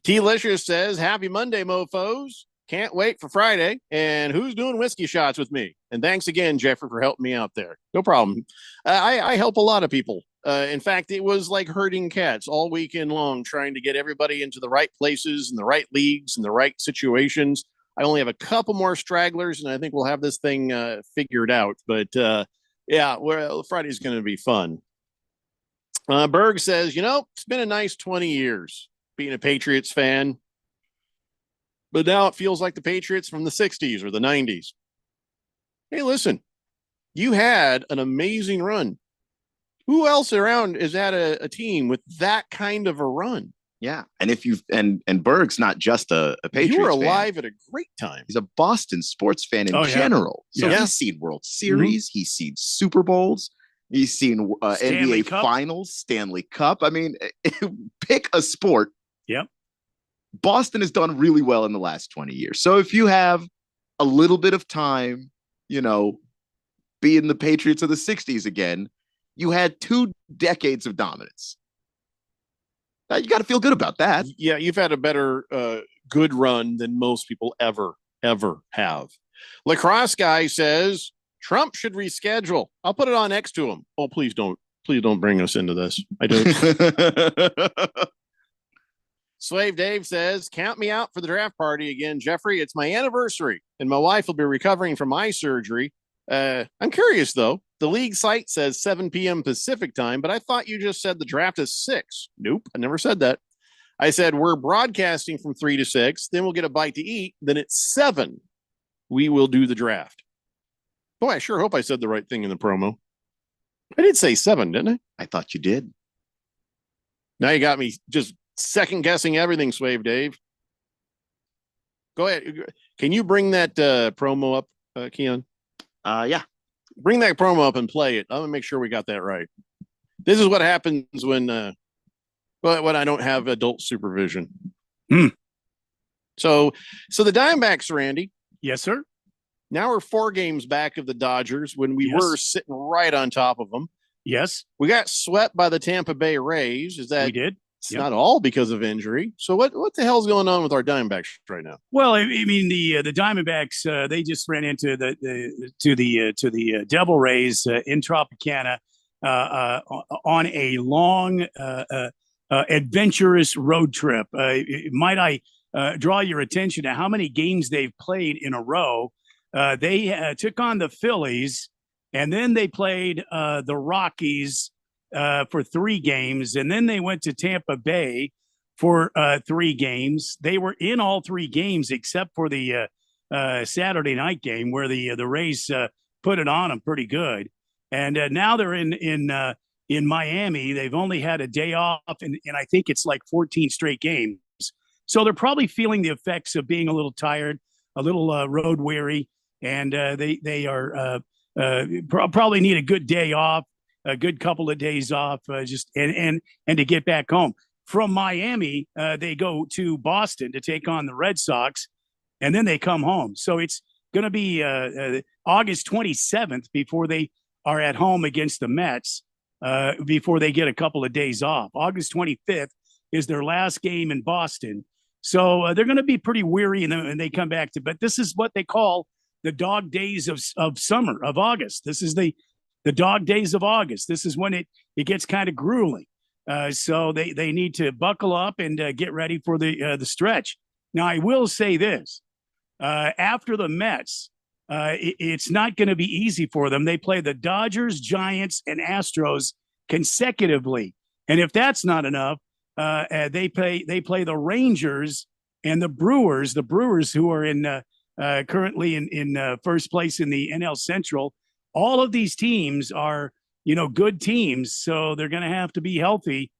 T. Licious says, happy Monday, mofos. Can't wait for Friday. And who's doing whiskey shots with me? And thanks again, Jeffrey, for helping me out there. No problem. I help a lot of people. In fact, it was like herding cats all weekend long, trying to get everybody into the right places and the right leagues and the right situations. I only have a couple more stragglers, and I think we'll have this thing figured out. But Friday's going to be fun. Berg says, it's been a nice 20 years being a Patriots fan, but now it feels like the Patriots from the 60s or the 90s. Hey, listen, you had an amazing run. Who else around has had a team with that kind of a run?
Yeah. And if you've and Berg's not just a Patriots
you were
fan.
alive at a great time.
He's a Boston sports fan in general. So he's seen World Series, he's seen Super Bowls, he's seen NBA
Cup.
Finals, Stanley Cup. I mean, pick a sport.
Yep.
Boston has done really well in the last 20 years. So if you have a little bit of time, being the Patriots of the 60s again. You had 2 decades of dominance. Now, you got to feel good about that.
Yeah, you've had a better good run than most people ever have. Lacrosse guy says Trump should reschedule. I'll put it on next to him. Oh, please don't bring us into this. I don't. Slave Dave says, count me out for the draft party again, Jeffrey. It's my anniversary, and my wife will be recovering from eye surgery. I'm curious, though. The league site says 7 p.m. Pacific time, but I thought you just said the draft is 6. Nope, I never said that. I said we're broadcasting from 3 to 6, then we'll get a bite to eat. Then at 7, we will do the draft. Boy, I sure hope I said the right thing in the promo. I did say 7, didn't I?
I thought you did.
Now you got me just second guessing everything, Swave Dave. Go ahead. Can you bring that promo up, Keon?
Yeah.
Bring that promo up and play it. I'm gonna make sure we got that right. This is what happens when I don't have adult supervision. So the Diamondbacks, Randy.
Yes, sir.
Now we're 4 games back of the Dodgers when we were sitting right on top of them.
Yes.
We got swept by the Tampa Bay Rays. Is that
we did?
It's not all because of injury. So what the hell's going on with our Diamondbacks right now?
Well, I mean the Diamondbacks they just ran into the Devil Rays in Tropicana on a long adventurous road trip. Might I draw your attention to how many games they've played in a row? They took on the Phillies, and then they played the Rockies for 3 games, and then they went to Tampa Bay for 3 games. They were in all 3 games except for the Saturday night game where the Rays put it on them pretty good. And now they're in Miami. They've only had a day off, and I think it's like 14 straight games. So they're probably feeling the effects of being a little tired, a little road weary, and they are probably need a good day off. A good couple of days off, just and to get back home. From Miami, they go to Boston to take on the Red Sox, and then they come home. So it's going to be August 27th before they are at home against the Mets, before they get a couple of days off. August 25th is their last game in Boston. So they're going to be pretty weary, and they come back to. But this is what they call the dog days of summer, of August. This is the dog days of August. This is when it gets kind of grueling. So they need to buckle up and get ready for the stretch. Now, I will say this. After the Mets, it's not going to be easy for them. They play the Dodgers, Giants, and Astros consecutively. And if that's not enough, they play the Rangers and the Brewers who are in currently in first place in the NL Central. All of these teams are, good teams, so they're going to have to be healthy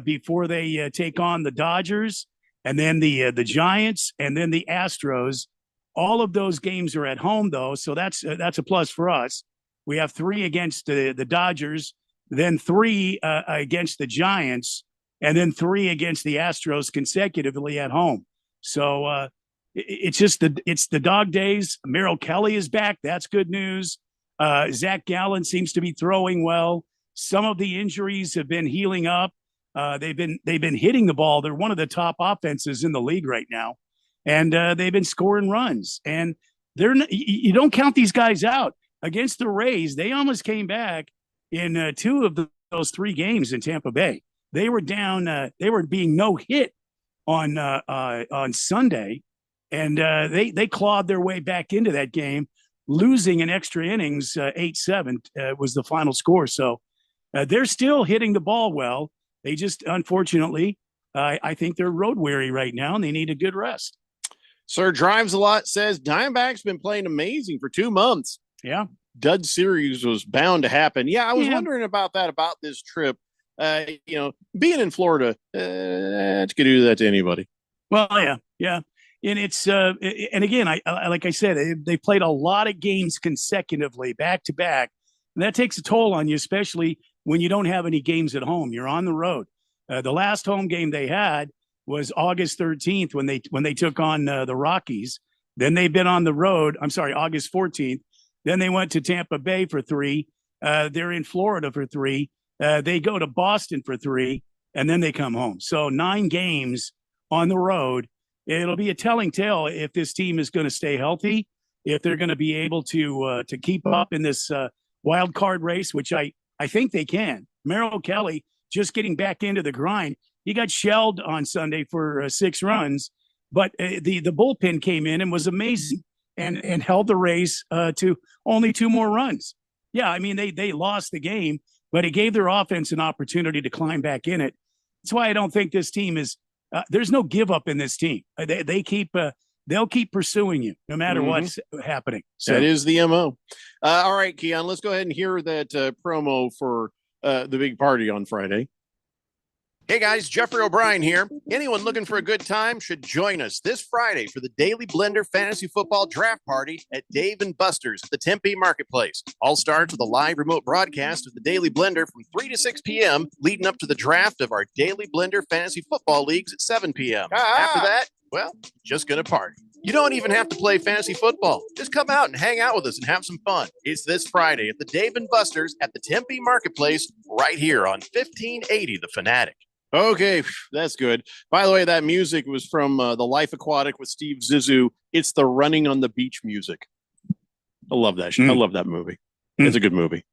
before they take on the Dodgers, and then the Giants, and then the Astros. All of those games are at home, though, so that's a plus for us. We have 3 against the Dodgers, then 3 against the Giants, and then 3 against the Astros consecutively at home. So it's the dog days. Merrill Kelly is back. That's good news. Zach Gallen seems to be throwing well. Some of the injuries have been healing up. They've been hitting the ball. They're one of the top offenses in the league right now, and they've been scoring runs. And you don't count these guys out. Against the Rays, they almost came back in 2 of those 3 games in Tampa Bay. They were down. They were being no hit on Sunday, and they clawed their way back into that game, losing in extra innings. 8-7 was the final score. So they're still hitting the ball well. They just, unfortunately, I think they're road weary right now, and they need a good rest.
Sir Drives a Lot says Diamondbacks been playing amazing for 2 months.
Yeah.
Dud series was bound to happen. Yeah, I was wondering about this trip. Being in Florida, it's going to do that to anybody.
Well, yeah. And it's and again, I like I said, they played a lot of games consecutively, back to back, and that takes a toll on you, especially when you don't have any games at home. You're on the road. The last home game they had was August 13th when they took on the Rockies. Then they've been on the road. I'm sorry, August 14th. Then they went to Tampa Bay for 3. They're in Florida for 3. They go to Boston for 3, and then they come home. So 9 games on the road. It'll be a telling tale if this team is going to stay healthy, if they're going to be able to keep up in this wild card race, which I think they can. Merrill Kelly just getting back into the grind. He got shelled on Sunday for 6 runs, but the bullpen came in and was amazing and held the race to only 2 more runs. Yeah, I mean, they lost the game, but it gave their offense an opportunity to climb back in it. That's why I don't think this team is there's no give up in this team. They keep they'll keep pursuing you no matter what's happening. So
that is the MO. All right, Keon, let's go ahead and hear that promo for the big party on Friday. Hey guys, Jeffrey O'Brien here. Anyone looking for a good time should join us this Friday for the Daily Blender Fantasy Football Draft Party at Dave & Buster's at the Tempe Marketplace. All starts with a live remote broadcast of the Daily Blender from 3 to 6 p.m., leading up to the draft of our Daily Blender Fantasy Football Leagues at 7 p.m. After that, well, just gonna party. You don't even have to play fantasy football. Just come out and hang out with us and have some fun. It's this Friday at the Dave & Buster's at the Tempe Marketplace right here on 1580 The Fanatic. Okay, that's good. By the way, that music was from The Life Aquatic with Steve Zissou. It's the Running on the Beach music. I love that. I love that movie. It's a good movie.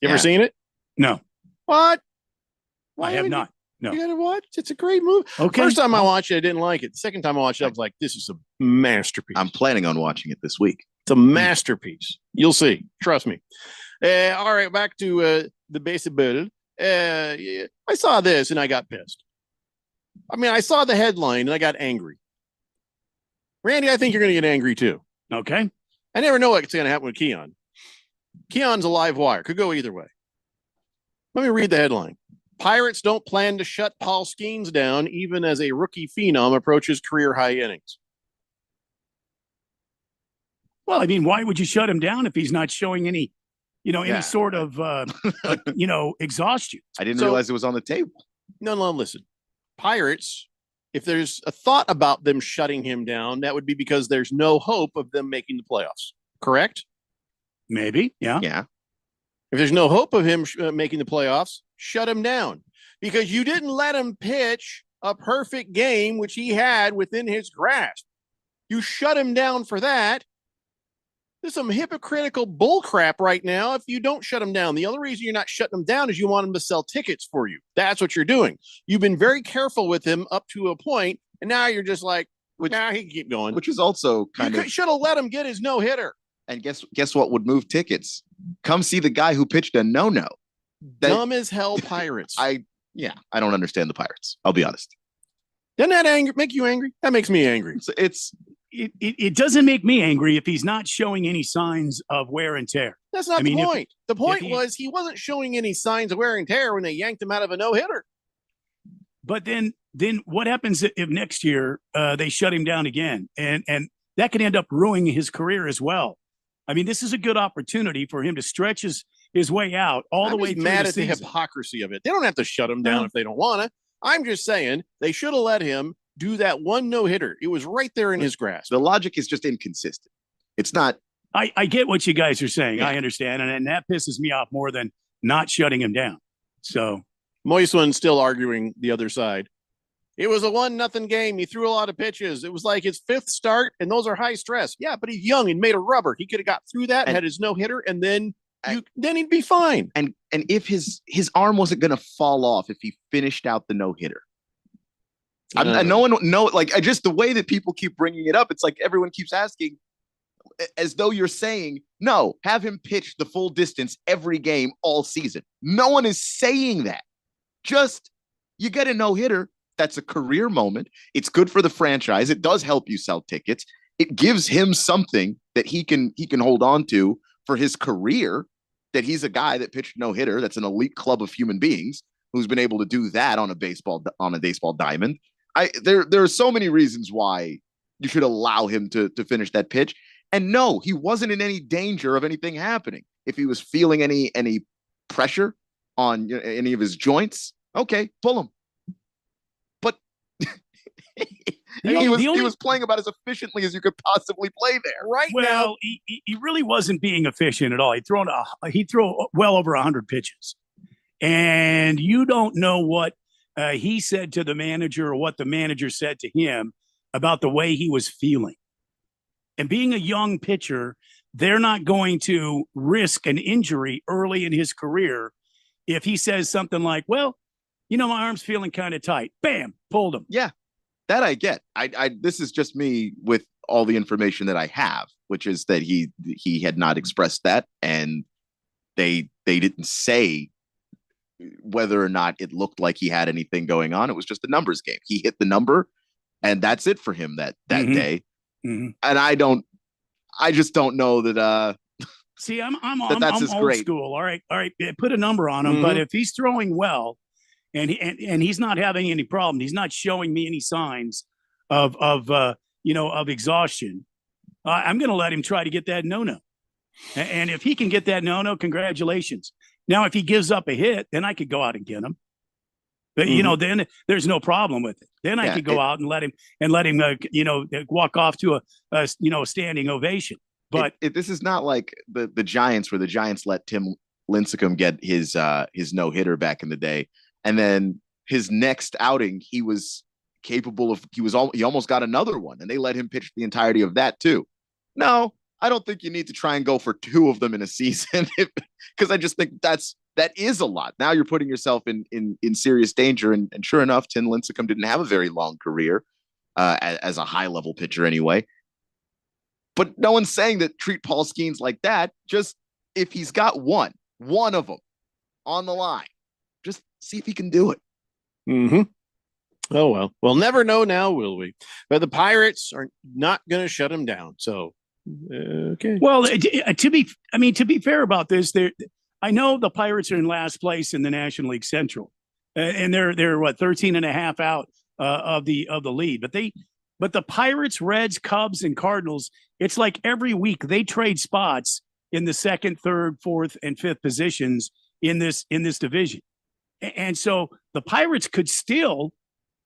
You ever seen it?
No.
What?
I have not. No.
You gotta watch. It's a great movie.
Okay.
First time I watched it, I didn't like it. The second time I watched it, I was like, this is a masterpiece.
I'm planning on watching it this week.
It's a masterpiece. You'll see. Trust me. All right, back to the baseball. I saw this and I got pissed. I mean, I saw the headline and I got angry. Randy, I think you're going to get angry too.
Okay.
I never know what's going to happen with Keon. Keon's a live wire. Could go either way. Let me read the headline. Pirates don't plan to shut Paul Skeens down even as a rookie phenom approaches career high innings.
Well, I mean, why would you shut him down if he's not showing any any sort of, exhaustion?
I didn't realize it was on the table.
No, listen. Pirates, if there's a thought about them shutting him down, that would be because there's no hope of them making the playoffs. Correct?
Maybe. Yeah.
Yeah.
If there's no hope of him making the playoffs, shut him down. Because you didn't let him pitch a perfect game, which he had within his grasp. You shut him down for that. There's some hypocritical bullcrap right now if you don't shut him down. The only reason you're not shutting him down is you want him to sell tickets for you. That's what you're doing. You've been very careful with him up to a point, and now you're just like, nah, he can keep going.
Which is also kind of...
should have let him get his no-hitter.
And guess what would move tickets? Come see the guy who pitched a no-no.
Dumb as hell Pirates.
I don't understand the Pirates. I'll be honest.
Doesn't that make you angry? That makes me angry.
It doesn't make me angry if he's not showing any signs of wear and tear.
That's not the point. The point was he wasn't showing any signs of wear and tear when they yanked him out of a no-hitter.
But then what happens if next year they shut him down again? And that could end up ruining his career as well. I mean, this is a good opportunity for him to stretch his way out all the way through
mad
the
at the
season.
hypocrisy of it. They don't have to shut him down if they don't want to. I'm just saying they should have let him do that one no-hitter. It was right there in his grasp.
The logic is just inconsistent. It's not.
I get what you guys are saying. Yeah. I understand. And that pisses me off more than not shutting him down. So
Moislin's still arguing the other side. It was a 1-0 game. He threw a lot of pitches. It was like his 5th start, and those are high stress. Yeah, but he's young and made of rubber. He could have got through that and had his no-hitter, and then he'd be fine.
And if his arm wasn't going to fall off if he finished out the no-hitter. Just the way that people keep bringing it up, it's like everyone keeps asking as though you're saying, no, have him pitch the full distance every game all season. No one is saying that. Just you get a no-hitter. That's a career moment. It's good for the franchise. It does help you sell tickets. It gives him something that he can hold on to for his career, that he's a guy that pitched no-hitter. That's an elite club of human beings who's been able to do that on a baseball diamond. There are so many reasons why you should allow him to finish that pitch. And no, he wasn't in any danger of anything happening. If he was feeling any pressure on any of his joints, okay, pull him. But He was playing about as efficiently as you could possibly play there.
Right now,
Well, he really wasn't being efficient at all. He threw well over 100 pitches, and you don't know what he said to the manager or what the manager said to him about the way he was feeling. And being a young pitcher, they're not going to risk an injury early in his career if he says something like, "Well, you know, my arm's feeling kind of tight." Bam, pulled him.
Yeah, that I get. I this is just me with all the information that I have, which is that he had not expressed that, and they didn't say whether or not it looked like he had anything going on. It was just a numbers game. He hit the number, and that's it for him that day.
Mm-hmm.
And I just don't know that.
See, I'm
that's
old
great.
school. All right, put a number on him. But if he's throwing well, and he's not having any problem, he's not showing me any signs of exhaustion. I'm going to let him try to get that no. And if he can get that no, congratulations. Now, if he gives up a hit, then I could go out and get him. But then there's no problem with it. Then I could go out and let him walk off to a standing ovation. But
this is not like the Giants, where the Giants let Tim Lincecum get his no hitter back in the day, and then his next outing he was capable of. He almost got another one, and they let him pitch the entirety of that too. No, I don't think you need to try and go for two of them in a season, because I just think that is a lot. Now you're putting yourself in serious danger. And sure enough, Tim Lincecum didn't have a very long career as a high level pitcher anyway. But no one's saying that treat Paul Skeens like that. Just if he's got one of them on the line, just see if he can do it.
Mm-hmm. Oh, well, we'll never know now, will we? But the Pirates are not going to shut him down. So, okay.
Well, to be fair about this, I know the Pirates are in last place in the National League Central, and they're what 13 and a half out of the lead. But the Pirates, Reds, Cubs, and Cardinals, it's like every week they trade spots in the second, third, fourth, and fifth positions in this division, and so the Pirates could still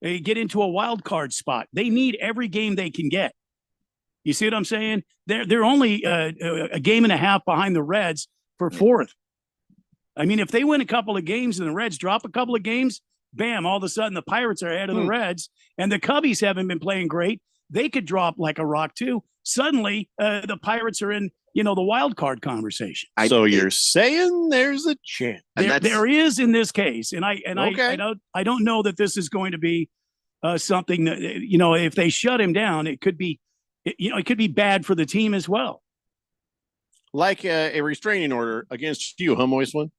get into a wild card spot. They need every game they can get. You see what I'm saying? They're only a game and a half behind the Reds for fourth. I mean, if they win a couple of games and the Reds drop a couple of games, bam, all of a sudden the Pirates are ahead of the Reds, and the Cubbies haven't been playing great. They could drop like a rock too. Suddenly, the Pirates are in, the wild card conversation.
So you're saying there's a chance?
There is in this case, and I don't know that this is going to be something that if they shut him down, it could be bad for the team as well.
Like a restraining order against you, huh, Moist One?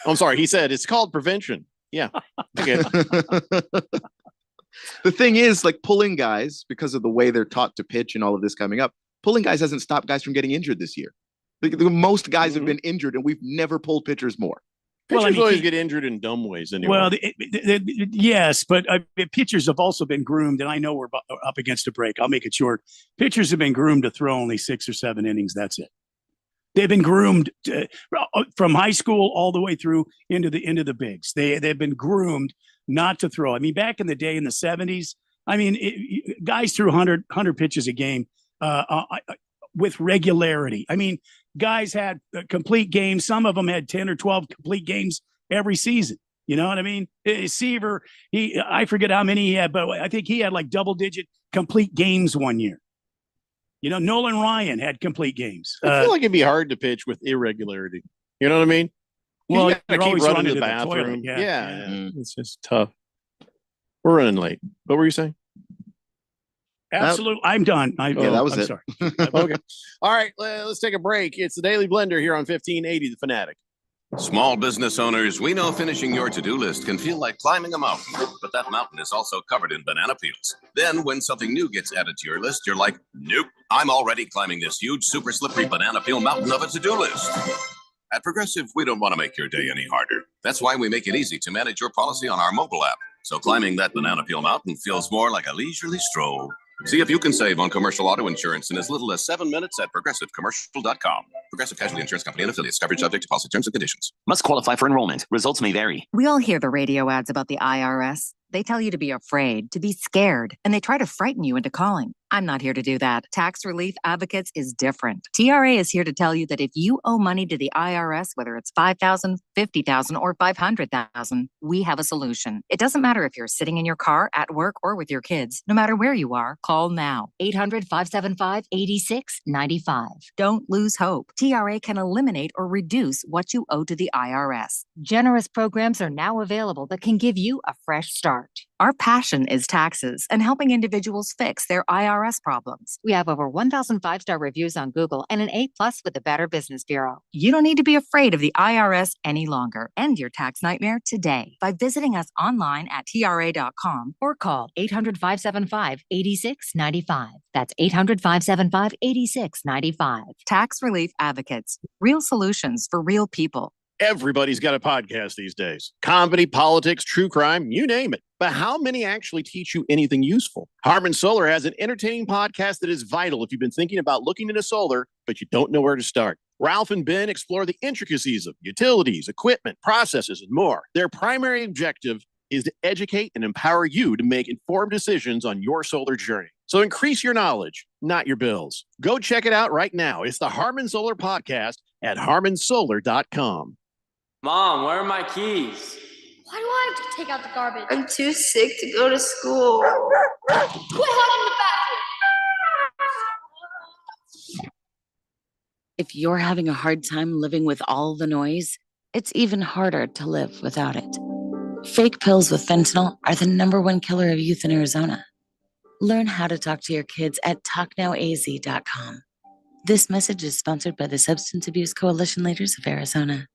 I'm sorry. He said it's called prevention. Yeah. Okay.
The thing is, like, pulling guys, because of the way they're taught to pitch and all of this coming up, pulling guys hasn't stopped guys from getting injured this year. The most guys have been injured, and we've never pulled pitchers more.
Pitchers always get injured in dumb ways anyway.
Well, yes, but pitchers have also been groomed, and I know we're up against a break. I'll make it short. Pitchers have been groomed to throw only 6 or 7 innings. That's it. They've been groomed from high school all the way through into the bigs. They've been groomed not to throw. I mean, back in the day in the 70s, guys threw 100 pitches a game with regularity. I mean, guys had complete games. Some of them had 10 or 12 complete games every season. You know what I mean? Seaver, I forget how many he had, but I think he had like double-digit complete games one year. Nolan Ryan had complete games.
I feel like it'd be hard to pitch with irregularity. You know what I mean?
Well,
you gotta keep running to the
bathroom.
bathroom. Yeah. It's just tough. We're running late. What were you saying?
Absolutely. I'm done.
That was it.
Sorry.
Okay. All right. Let's take a break. It's the Daily Blender here on 1580 The Fanatic.
Small business owners, we know finishing your to-do list can feel like climbing a mountain, but that mountain is also covered in banana peels. Then when something new gets added to your list, you're like, nope, I'm already climbing this huge, super slippery banana peel mountain of a to-do list. At Progressive, we don't want to make your day any harder. That's why we make it easy to manage your policy on our mobile app. So climbing that banana peel mountain feels more like a leisurely stroll. See if you can save on commercial auto insurance in as little as 7 minutes at progressivecommercial.com. Progressive Casualty Insurance Company and affiliates. Coverage subject to policy terms and conditions.
Must qualify for enrollment. Results may vary.
We all hear the radio ads about the IRS. They tell you to be afraid, to be scared, and they try to frighten you into calling. I'm not here to do that. Tax Relief Advocates is different. TRA is here to tell you that if you owe money to the IRS, whether it's $5,000, $50,000, or $500,000, we have a solution. It doesn't matter if you're sitting in your car, at work, or with your kids. No matter where you are, call now. 800-575-8695. Don't lose hope. TRA can eliminate or reduce what you owe to the IRS. Generous programs are now available that can give you a fresh start. Our passion is taxes and helping individuals fix their IRS problems. We have over 1,000 five-star reviews on Google and an A+ with the Better Business Bureau. You don't need to be afraid of the IRS any longer. End your tax nightmare today by visiting us online at TRA.com or call 800-575-8695. That's 800-575-8695. Tax Relief Advocates. Real solutions for real people.
Everybody's got a podcast these days. Comedy, politics, true crime, you name it. But how many actually teach you anything useful? Harman Solar has an entertaining podcast that is vital if you've been thinking about looking into solar, but you don't know where to start. Ralph and Ben explore the intricacies of utilities, equipment, processes, and more. Their primary objective is to educate and empower you to make informed decisions on your solar journey. So increase your knowledge, not your bills. Go check it out right now. It's the Harman Solar Podcast at harmansolar.com.
Mom, where are my keys?
Why do I have to take out the garbage? I'm too sick to go to school. Quit hogging the bathroom!
If you're having a hard time living with all the noise, it's even harder to live without it. Fake pills with fentanyl are the #1 killer of youth in Arizona. Learn how to talk to your kids at talknowaz.com. This message is sponsored by the Substance Abuse Coalition Leaders of Arizona.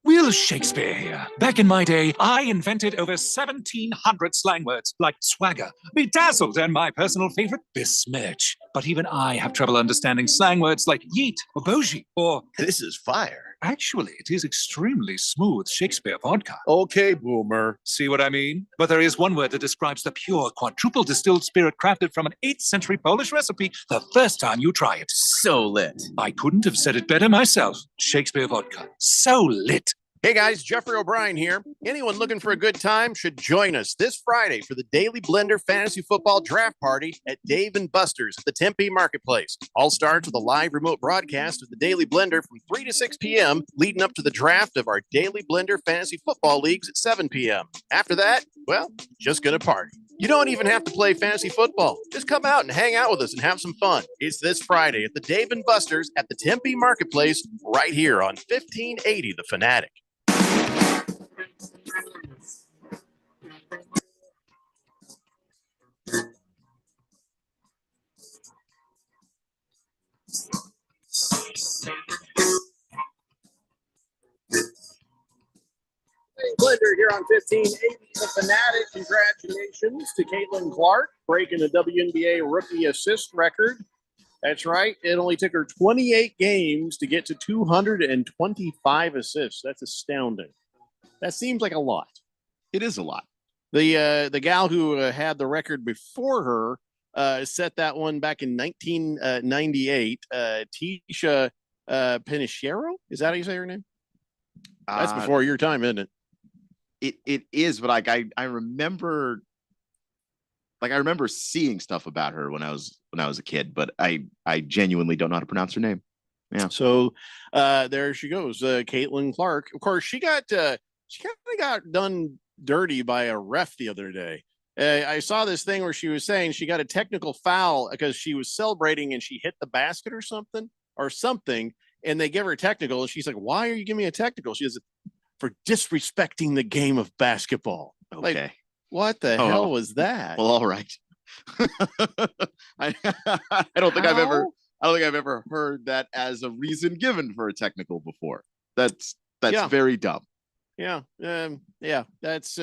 Will Shakespeare here. Back in my day, I invented over 1,700 slang words like swagger, bedazzled, and my personal favorite, besmirch. But even I have trouble understanding slang words like yeet or bougie or
this is fire.
Actually, it is extremely smooth Shakespeare vodka.
Okay, boomer.
See what I mean? But there is one word that describes the pure quadruple distilled spirit crafted from an 8th century Polish recipe the first time you try it.
So lit.
I couldn't have said it better myself. Shakespeare vodka. So lit.
Hey guys, Jeffrey O'Brien here. Anyone looking for a good time should join us this Friday for the Daily Blender Fantasy Football Draft Party at Dave & Buster's at the Tempe Marketplace. All starts with a live remote broadcast of the Daily Blender from 3 to 6 p.m., leading up to the draft of our Daily Blender Fantasy Football Leagues at 7 p.m. After that, well, just gonna party. You don't even have to play fantasy football. Just come out and hang out with us and have some fun. It's this Friday at the Dave & Buster's at the Tempe Marketplace right here on 1580 The Fanatic.
Blender here on 1580 The Fanatic. Congratulations to Caitlin Clark breaking the WNBA rookie assist record. That's right. It only took her 28 games to get to 225 assists. That's astounding. That seems like a lot.
It is a lot.
The gal who had the record before her set that one back in 1998. Tisha Penicheiro. Is that how you say her name? That's before your time, isn't it?
It is, but like I remember, like I remember seeing stuff about her when I was a kid, but I genuinely don't know how to pronounce her name. Yeah.
So there she goes, Caitlin Clark. Of course, she kind of got done dirty by a ref the other day. I saw this thing where she was saying she got a technical foul because she was celebrating and she hit the basket or something, and they give her a technical, and she's like, "Why are you giving me a technical?" She says, "For disrespecting the game of basketball."
Okay.
Like, what the hell was that?
Well, all right. I don't think I've ever heard that as a reason given for a technical before. That's very dumb.
Yeah. That's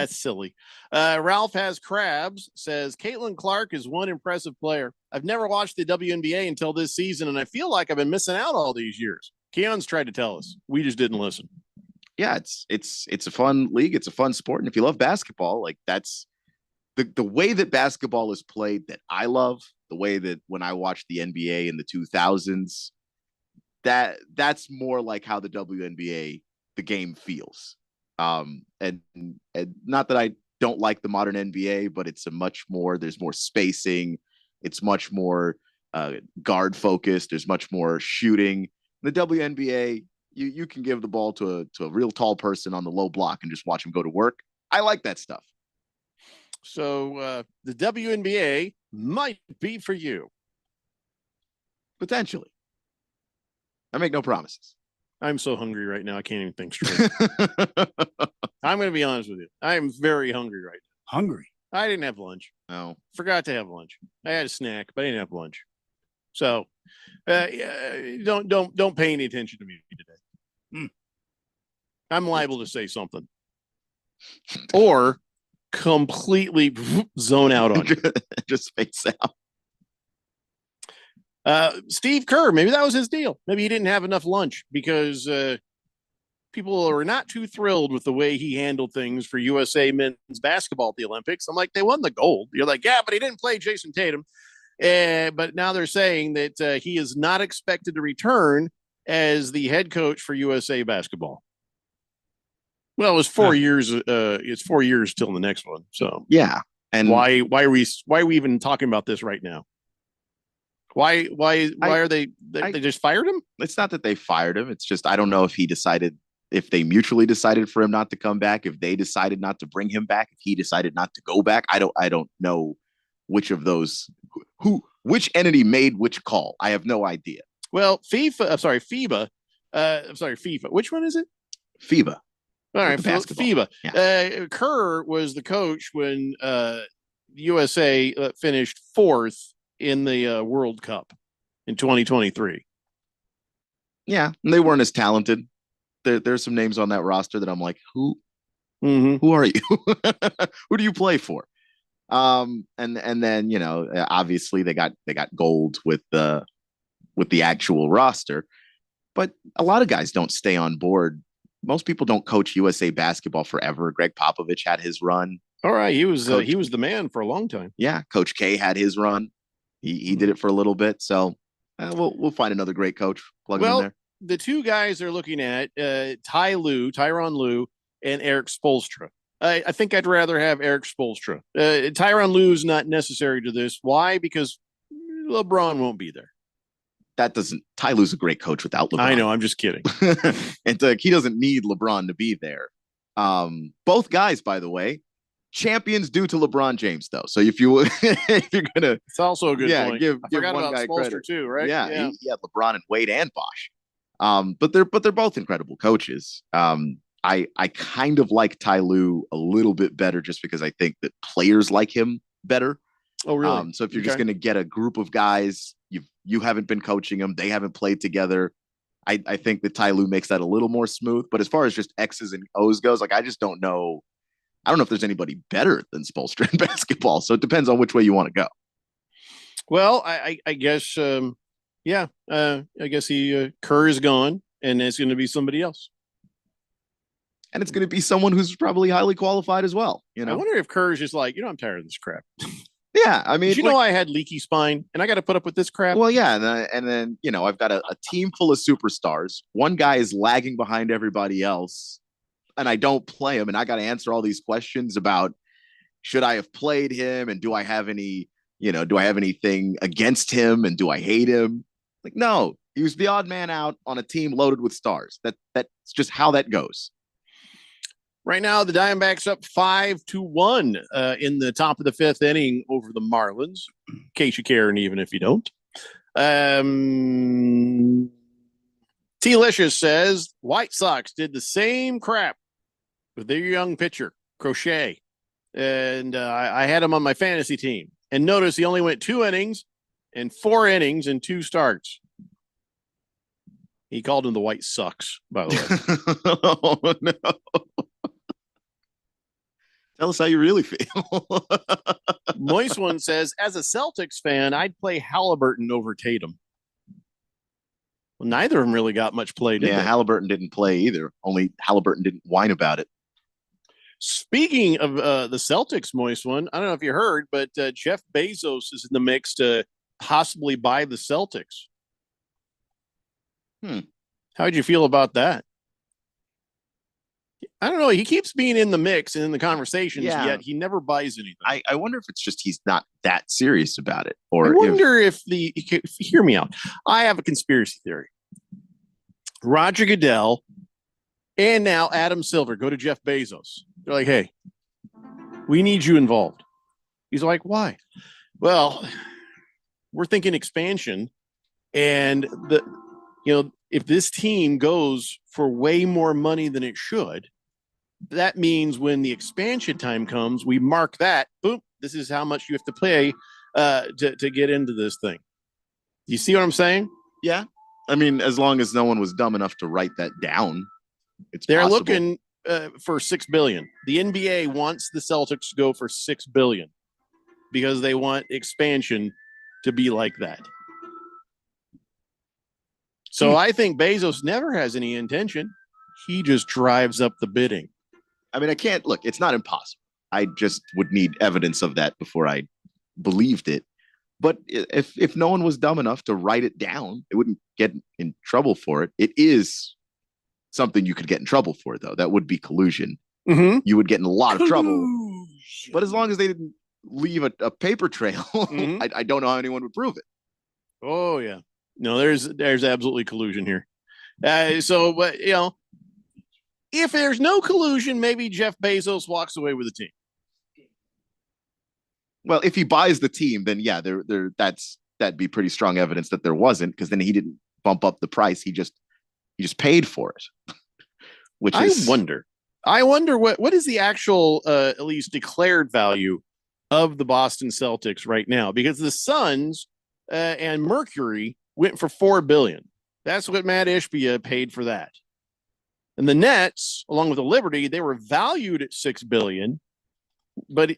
silly. Ralph Has Crabs says Caitlin Clark is one impressive player. I've never watched the WNBA until this season, and I feel like I've been missing out all these years. Keon's tried to tell us. We just didn't listen.
Yeah, it's a fun league. It's a fun sport. And if you love basketball, like that's the way that basketball is played that I love, the way that when I watched the NBA in the 2000s, that's more like how the WNBA, the game feels. And not that I don't like the modern NBA, but it's there's more spacing. It's much more guard focused. There's much more shooting. The WNBA, you can give the ball to a real tall person on the low block and just watch him go to work. I like that stuff.
So the WNBA might be for you.
Potentially. I make no promises.
I'm so hungry right now. I can't even think straight. I'm going to be honest with you. I am very hungry right now.
Hungry?
I didn't have lunch.
No.
Forgot to have lunch. I had a snack, but I didn't have lunch. So don't pay any attention to me today. I'm liable to say something. Or completely zone out on you.
Just face out.
Steve Kerr, maybe that was his deal. Maybe he didn't have enough lunch because people were not too thrilled with the way he handled things for USA men's basketball at the Olympics. I'm like, they won the gold. You're like, yeah, but he didn't play Jason Tatum. But now they're saying that he is not expected to return as the head coach for USA basketball. Well, it was 4 years. It's 4 years till the next one. So
yeah. And
why are we even talking about this right now? Why are they just fired him?
It's not that they fired him. It's just I don't know if they mutually decided for him not to come back, if they decided not to bring him back, if he decided not to go back. I don't know which of those which entity made which call. I have no idea.
Well, FIBA. Which one is it?
FIBA.
All right, FIBA.
Yeah.
Kerr was the coach when USA finished fourth in the World Cup in 2023.
Yeah, and they weren't as talented. There's some names on that roster that I'm like, who are you? Who do you play for? And then obviously they got gold with the actual roster, but a lot of guys don't stay on board. Most people don't coach USA basketball forever. Greg Popovich had his run.
All right, he was the man for a long time.
Yeah, Coach K had his run. He did it for a little bit. So we'll find another great coach. Plug him in there.
The two guys they're looking at, Tyronn Lue, and Eric Spoelstra. I think I'd rather have Eric Spoelstra. Tyronn Lue is not necessary to this. Why? Because LeBron won't be there.
Ty Lue's a great coach without LeBron.
I know. I'm just kidding.
And he doesn't need LeBron to be there. Both guys, by the way, champions due to LeBron James, though. So if you're gonna,
it's also a good point.
Give
forgot
one
about
guy
Spoelstra
credit
too, right?
Yeah, he had LeBron and Wade and Bosh. But they're both incredible coaches. I kind of like Ty Lue a little bit better just because I think that players like him better.
Oh, really?
So if you're just going to get a group of guys, you haven't been coaching them, they haven't played together. I think that Ty Lue makes that a little more smooth. But as far as just X's and O's goes, like I just don't know. I don't know if there's anybody better than Spoelstra in basketball. So it depends on which way you want to go.
Well, I guess, I guess Kerr is gone, and it's going to be somebody else.
And it's going to be someone who's probably highly qualified as well. I
wonder if Kerr is just like, I'm tired of this crap.
Yeah, I mean,
Did I had leaky spine, and I got to put up with this crap.
Well, yeah, and then I've got a team full of superstars. One guy is lagging behind everybody else, and I don't play him, and I got to answer all these questions about should I have played him, and do I have any, do I have anything against him, and do I hate him? Like, no, he was the odd man out on a team loaded with stars. That's just how that goes.
Right now, the Diamondbacks up 5-1 in the top of the fifth inning over the Marlins. In case you care, and even if you don't. T-Licious says White Sox did the same crap with their young pitcher, Crochet. And I had him on my fantasy team. And notice he only went 2 innings and 4 innings and 2 starts. He called him the White Sox, by the way.
Oh, no. Tell us how you really feel.
Moist One says, as a Celtics fan, I'd play Halliburton over Tatum. Well, neither of them really got much play, did they?
Halliburton didn't play either. Only Halliburton didn't whine about it.
Speaking of the Celtics, Moist One, I don't know if you heard, but Jeff Bezos is in the mix to possibly buy the Celtics. How'd you feel about that? I don't know. He keeps being in the mix and in the conversations,
Yeah.
yet he never buys anything.
I wonder if it's just he's not that serious about it,
I
or
wonder if hear me out. I have a conspiracy theory. Roger Goodell and now Adam Silver go to Jeff Bezos. They're like, hey, we need you involved. He's like, why? Well, we're thinking expansion. And if this team goes for way more money than it should, that means when the expansion time comes, we mark that. Boom, this is how much you have to pay to get into this thing. You see what I'm saying?
Yeah. I mean, as long as no one was dumb enough to write that down,
They're
possible.
looking for $6 billion. The NBA wants the Celtics to go for $6 billion because they want expansion to be like that. So I think Bezos never has any intention. He just drives up the bidding.
I mean, I can't look. It's not impossible. I just would need evidence of that before I believed it. But if no one was dumb enough to write it down, it wouldn't get in trouble for it. It is something you could get in trouble for, though. That would be collusion.
Mm-hmm.
You would get in a lot of trouble. But as long as they didn't leave a paper trail,
Mm-hmm.
I don't know how anyone would prove it.
Oh, yeah. No, there's absolutely collusion here. If there's no collusion, maybe Jeff Bezos walks away with the team.
Well, if he buys the team, then yeah, that'd be pretty strong evidence that there wasn't, because then he didn't bump up the price. He just paid for it. I wonder what is the actual at least declared value of the Boston Celtics right now, because the Suns and Mercury went for $4 billion. That's what Matt Ishbia paid for that. And the Nets, along with the Liberty, they were valued at $6 billion, but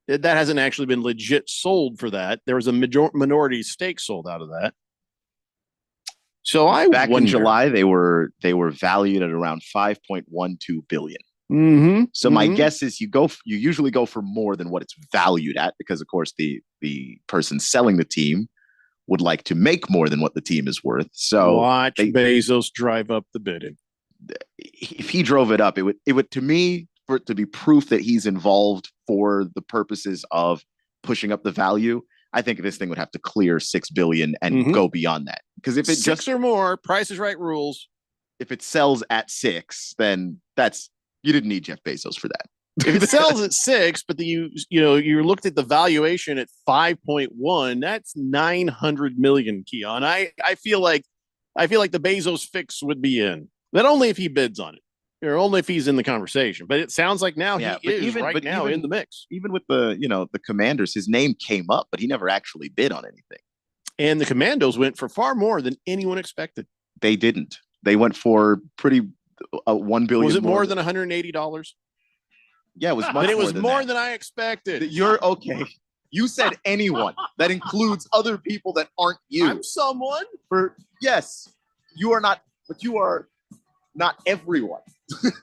that hasn't actually been legit sold for that. There was a minority stake sold out of that. So back in July, they were valued at around $5.12 billion.
Mm-hmm.
So my guess is you usually go for more than what it's valued at, because of course the person selling the team would like to make more than what the team is worth. So
watch Bezos drive up the bidding.
If he drove it up, it would to me, for it to be proof that he's involved for the purposes of pushing up the value, I think this thing would have to clear $6 billion and go beyond that. Because if it
six or more, Price is Right rules.
If it sells at 6, then you didn't need Jeff Bezos for that.
If it sells at 6, but you looked at the valuation at 5.1, that's $900 million, Keon. I feel like the Bezos fix would be in. Not only if he bids on it, or only if he's in the conversation. But it sounds like now he is in the mix.
Even with the Commanders, his name came up, but he never actually bid on anything.
And the Commandos went for far more than anyone expected.
They didn't. They went for pretty $1 billion.
Was it more than $180?
Yeah, it was much.
But it was more
than
than I expected.
You're okay. You said anyone. That includes other people that aren't you.
I'm someone.
Yes, you are not, but you are not everyone.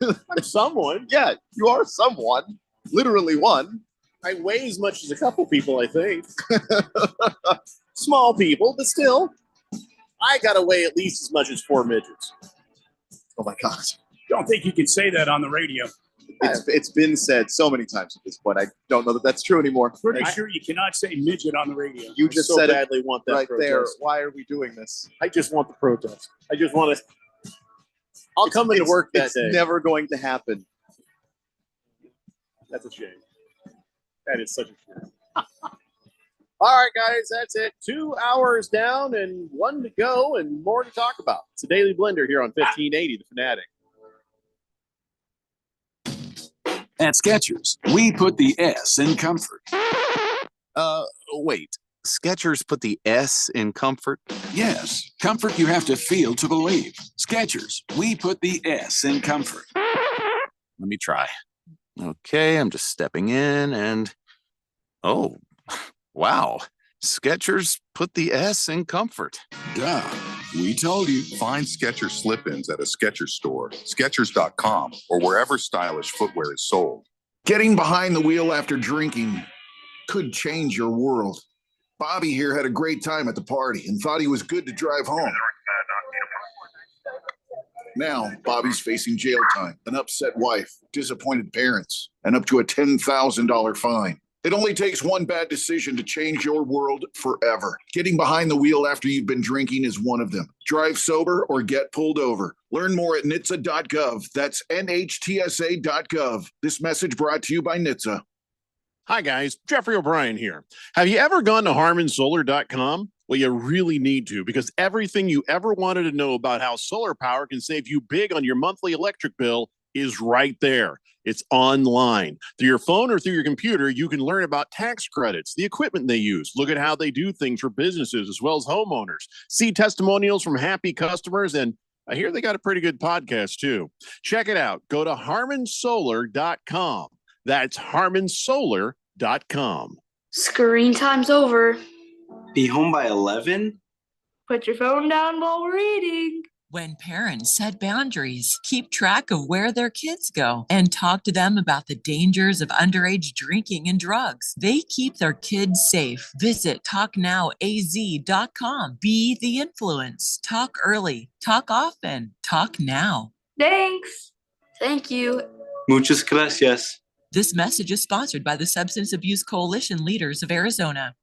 I'm someone.
Yeah, you are someone. Literally one.
I weigh as much as a couple people, I think. Small people, but still. I gotta weigh at least as much as 4 midgets.
Oh my God.
Don't think you can say that on the radio.
It's been said so many times at this point. I don't know that that's true anymore.
Pretty sure you cannot say midget on the radio.
You just
so
said
badly want that
right
protest.
there. Why are we doing this?
I just want the protest. I just want to. I'll come into work that day.
It's never going to happen.
That's a shame. That is such a shame. All right, guys, that's it. 2 hours down and 1 to go and more to talk about. It's a Daily Blender here on 1580, The Fanatic.
At Skechers, we put the S in comfort.
Wait. Skechers put the S in comfort?
Yes, comfort you have to feel to believe. Skechers, we put the S in comfort.
Let me try. Okay, I'm just stepping in and... Oh, wow. Skechers put the S in comfort.
Duh. We told you. Find Skechers slip-ins at a Skechers store, Skechers.com, or wherever stylish footwear is sold.
Getting behind the wheel after drinking could change your world. Bobby here had a great time at the party and thought he was good to drive home. Now, Bobby's facing jail time, an upset wife, disappointed parents, and up to a $10,000 fine. It only takes one bad decision to change your world forever. Getting behind the wheel after you've been drinking is one of them. Drive sober or get pulled over. Learn more at NHTSA.gov. That's NHTSA.gov. This message brought to you by NHTSA.
Hi, guys. Jeffrey O'Brien here. Have you ever gone to HarmonSolar.com? Well, you really need to, because everything you ever wanted to know about how solar power can save you big on your monthly electric bill is right there. It's online. Through your phone or through your computer, you can learn about tax credits, the equipment they use, look at how they do things for businesses as well as homeowners, see testimonials from happy customers, and I hear they got a pretty good podcast too. Check it out. Go to HarmonSolar.com. That's HarmonSolar.com.
Screen time's over.
Be home by 11?
Put your phone down while we're eating.
When parents set boundaries, keep track of where their kids go, and talk to them about the dangers of underage drinking and drugs, they keep their kids safe. Visit TalkNowAZ.com. Be the influence. Talk early. Talk often. Talk now.
Thanks. Thank you.
Muchas gracias.
This message is sponsored by the Substance Abuse Coalition Leaders of Arizona.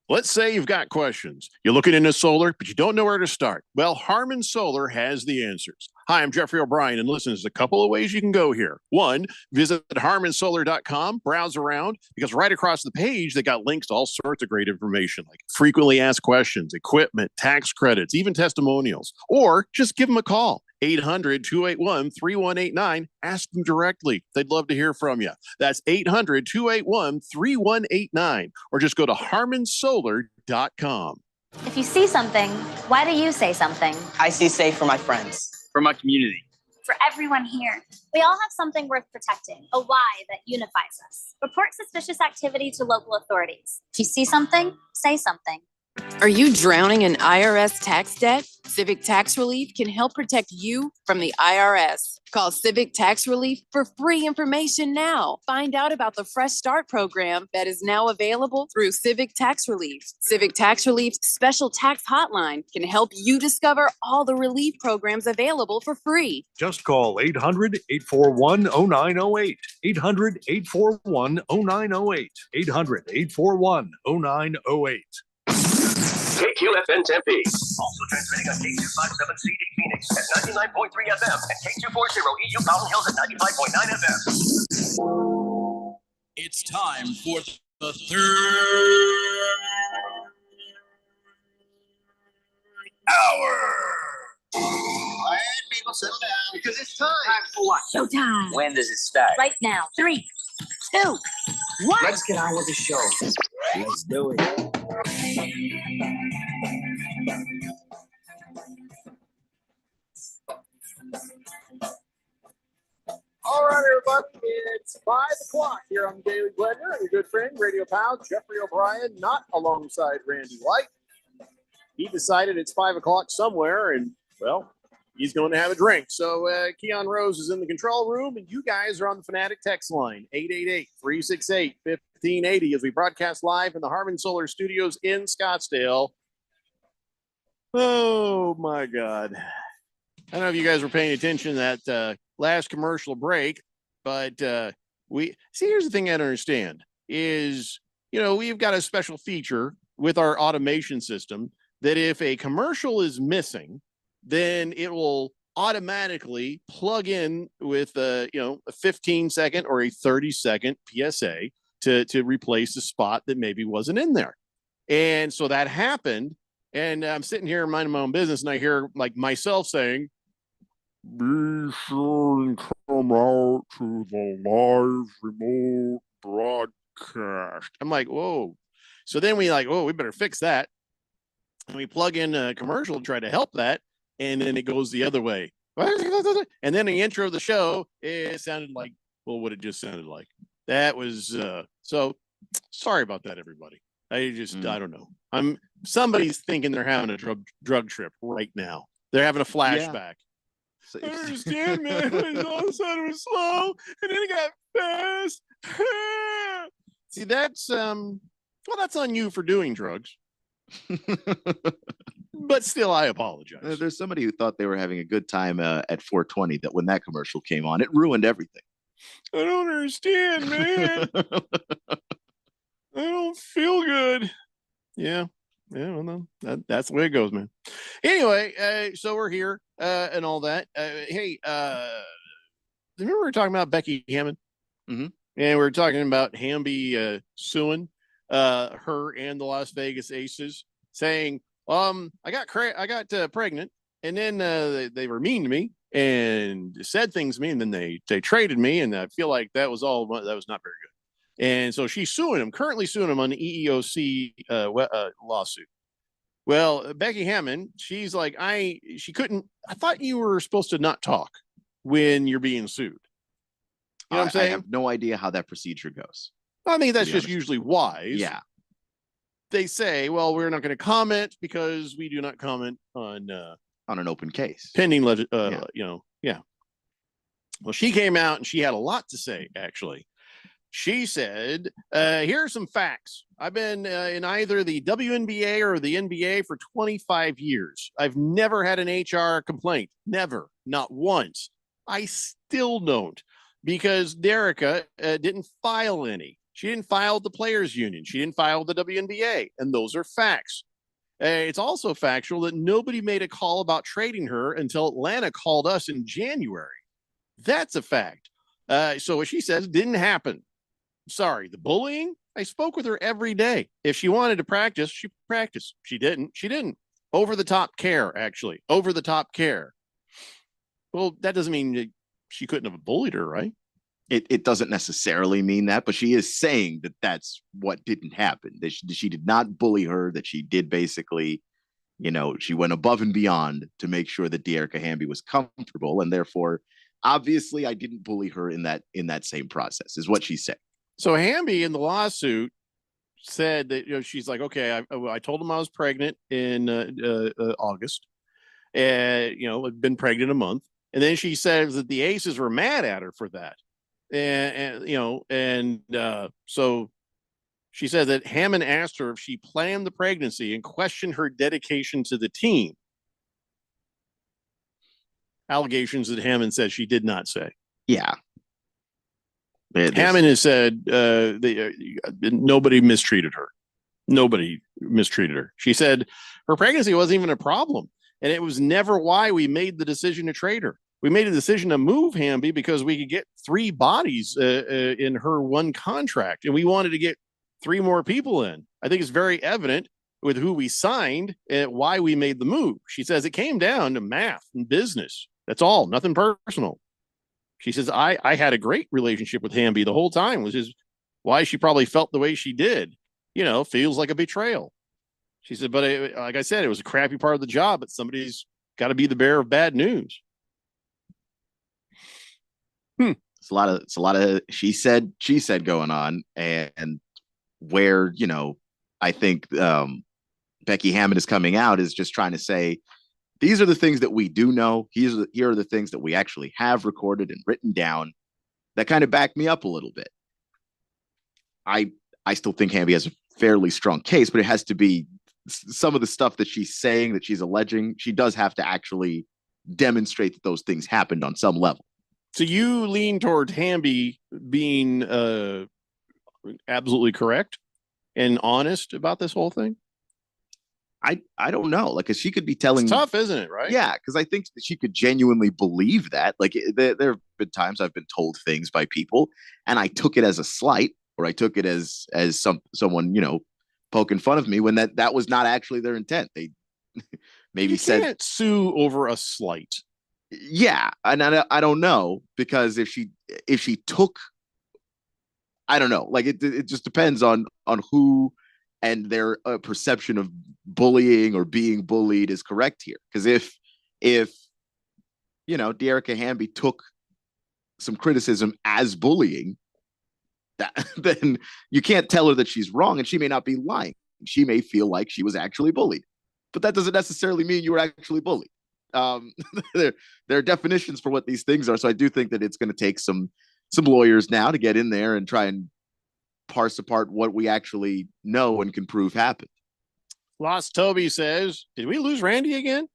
Let's say you've got questions. You're looking into solar, but you don't know where to start. Well, Harmon Solar has the answers. Hi, I'm Jeffrey O'Brien, and listen, there's a couple of ways you can go here. One, visit HarmonSolar.com, browse around, because right across the page, they got links to all sorts of great information, like frequently asked questions, equipment, tax credits, even testimonials. Or just give them a call. 800-281-3189. Ask them directly. They'd love to hear from you. That's 800-281-3189. Or just go to HarmonSolar.com.
If you see something, why do you say something?
I see safe for my friends.
For my community.
For everyone here. We all have something worth protecting, a why that unifies us. Report suspicious activity to local authorities. If you see something, say something.
Are you drowning in IRS tax debt? Civic Tax Relief can help protect you from the IRS. Call Civic Tax Relief for free information now. Find out about the Fresh Start program that is now available through Civic Tax Relief. Civic Tax Relief's special tax hotline can help you discover all the relief programs available for free.
Just call 800-841-0908. 800-841-0908. 800-841-0908.
KQFN Tempe. Also transmitting on K257CD Phoenix at 99.3 FM and K240 EU Mountain Hills at 95.9 FM.
It's time for the third hour.
All right, people, settle down because it's time.
Time for what?
Showtime.
When does it start?
Right now. 3, 2, 1.
Let's get on with the show. Let's do it.
All right, everybody, it's 5 o'clock here on the Daily Blender. Your good friend, radio pal, Jeffrey O'Brien, not alongside Randy White. He decided it's 5 o'clock somewhere, and, well, he's going to have a drink. So Keon Rose is in the control room, and you guys are on the Fanatic text line, 888-368-1580, as we broadcast live in the Harmon Solar Studios in Scottsdale. Oh, my God. I don't know if you guys were paying attention to that last commercial break, but here's the thing I don't understand is, we've got a special feature with our automation system that if a commercial is missing, then it will automatically plug in with a 15-second or a 30-second PSA to replace the spot that maybe wasn't in there. And so that happened, and I'm sitting here minding my own business, and I hear like myself saying, "Be sure and come out to the live remote broadcast." I'm like, whoa. So then we we better fix that. And we plug in a commercial to try to help that. And then it goes the other way. And then the intro of the show, it sounded like, what it just sounded like. That was, so sorry about that, everybody. I don't know. Somebody's thinking they're having a drug trip right now. They're having a flashback. I understand, man. All of a sudden it was slow, and then it got fast. See, that's on you for doing drugs.
but still, I apologize.
There's somebody who thought they were having a good time at 420 that when that commercial came on, it ruined everything.
I don't understand, man. I don't feel good. Yeah. Yeah, well, no, that's the way it goes, man. Anyway, so we're here and all that. Hey, remember we were talking about Becky Hammon?
Mm-hmm.
And we were talking about Hamby suing her and the Las Vegas Aces, saying, I got pregnant, and then they were mean to me and said things to me, and then they traded me, and I feel like that was not very good. And so she's suing him, currently suing him on the EEOC lawsuit. Well, Becky Hammon, she's like, I thought you were supposed to not talk when you're being sued. You know what I'm saying?
I have no idea how that procedure goes.
I think that's just usually wise.
Yeah.
They say, well, we're not going to comment because we do not comment on
an open case.
Pending, yeah. Well, she came out and she had a lot to say, actually. She said, here are some facts. I've been in either the WNBA or the NBA for 25 years. I've never had an HR complaint. Never. Not once. I still don't, because Derica didn't file any. She didn't file the players union. She didn't file the WNBA. And those are facts. It's also factual that nobody made a call about trading her until Atlanta called us in January. That's a fact. So what she says didn't happen. Sorry, the bullying, I spoke with her every day. If she wanted to practice, she practiced. She didn't. Over the top care, actually. Over the top care. Well, that doesn't mean that she couldn't have bullied her, right?
It doesn't necessarily mean that, but she is saying that that's what didn't happen. That she did not bully her, that she did basically, she went above and beyond to make sure that Dearica Hamby was comfortable. And therefore, obviously, I didn't bully her in that same process, is what she's saying.
So Hamby in the lawsuit said that she's like, okay, I told him I was pregnant in August, and I'd been pregnant a month, and then she says that the Aces were mad at her for that, so she said that Hammon asked her if she planned the pregnancy and questioned her dedication to the team. Allegations that Hammon said she did not say.
Yeah.
Hammon has said nobody mistreated her. Nobody mistreated her. She said her pregnancy wasn't even a problem, and it was never why we made the decision to trade her. We made a decision to move Hamby because we could get 3 bodies in her one contract, and we wanted to get 3 more people in. I think it's very evident with who we signed and why we made the move. She says it came down to math and business. That's all, nothing personal. She says, I had a great relationship with Hamby the whole time, which is why she probably felt the way she did. Feels like a betrayal. She said, but like I said, it was a crappy part of the job, but somebody's got to be the bearer of bad news.
It's a lot of she said going on, and where, I think Becky Hammon is coming out is just trying to say, these are the things that we do know. Here are the things that we actually have recorded and written down that kind of back me up a little bit. I still think Hamby has a fairly strong case, but it has to be some of the stuff that she's saying, that she's alleging. She does have to actually demonstrate that those things happened on some level.
So you lean toward Hamby being absolutely correct and honest about this whole thing?
I don't know, like, cause she could be telling.
It's tough, isn't it? Right?
Yeah, because I think that she could genuinely believe that. Like, there have been times I've been told things by people, and I took it as a slight, or I took it as someone poking fun of me when that was not actually their intent. They maybe
can't sue over a slight.
Yeah, and I don't know, because if she took, I don't know, like it just depends on who and their perception of bullying or being bullied is correct here. Because if Dearica Hamby took some criticism as bullying, then you can't tell her that she's wrong, and she may not be lying. She may feel like she was actually bullied, but that doesn't necessarily mean you were actually bullied. There are definitions for what these things are. So I do think that it's going to take some lawyers now to get in there and try and parse apart what we actually know and can prove happened.
Lost Toby says, did we lose Randy again?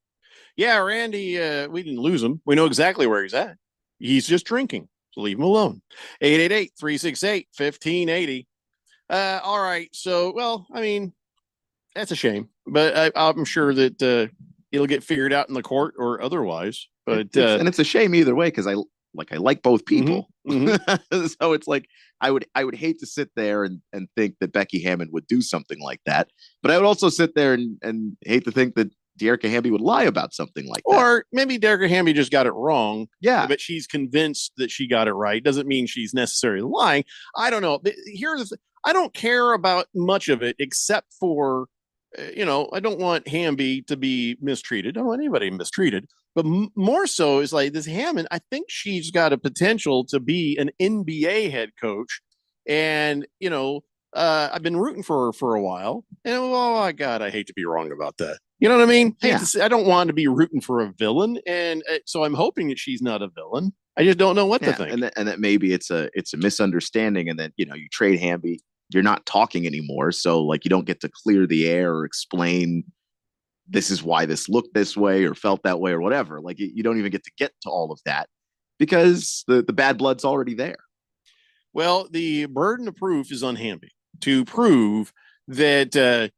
Yeah, Randy, we didn't lose him. We know exactly where he's at. He's just drinking. So leave him alone. 888-368-1580. All right. So, well, I mean, that's a shame, but I'm sure that it'll get figured out in the court or otherwise. But
and it's a shame either way because I like both people. So it's like I would hate to sit there and think that Becky Hammon would do something like that, but I would also sit there and hate to think that Dearica Hamby would lie about something like that.
Or maybe Dearica Hamby just got it wrong.
Yeah,
but she's convinced that she got it right. Doesn't mean she's necessarily lying. I don't know. I don't care about much of it except for, I don't want Hamby to be mistreated. I don't want anybody mistreated. But more so is like this Hammond. I think she's got a potential to be an NBA head coach. And, I've been rooting for her for a while. And, oh, my God, I hate to be wrong about that. You know what I mean?
Yeah.
I don't want to be rooting for a villain. And so I'm hoping that she's not a villain. I just don't know what to think.
And that maybe it's a misunderstanding and that, you trade Hamby. You're not talking anymore. So like you don't get to clear the air or explain this is why this looked this way or felt that way or whatever. Like you don't even get to all of that because the bad blood's already there.
Well, the burden of proof is on Hamby to prove that,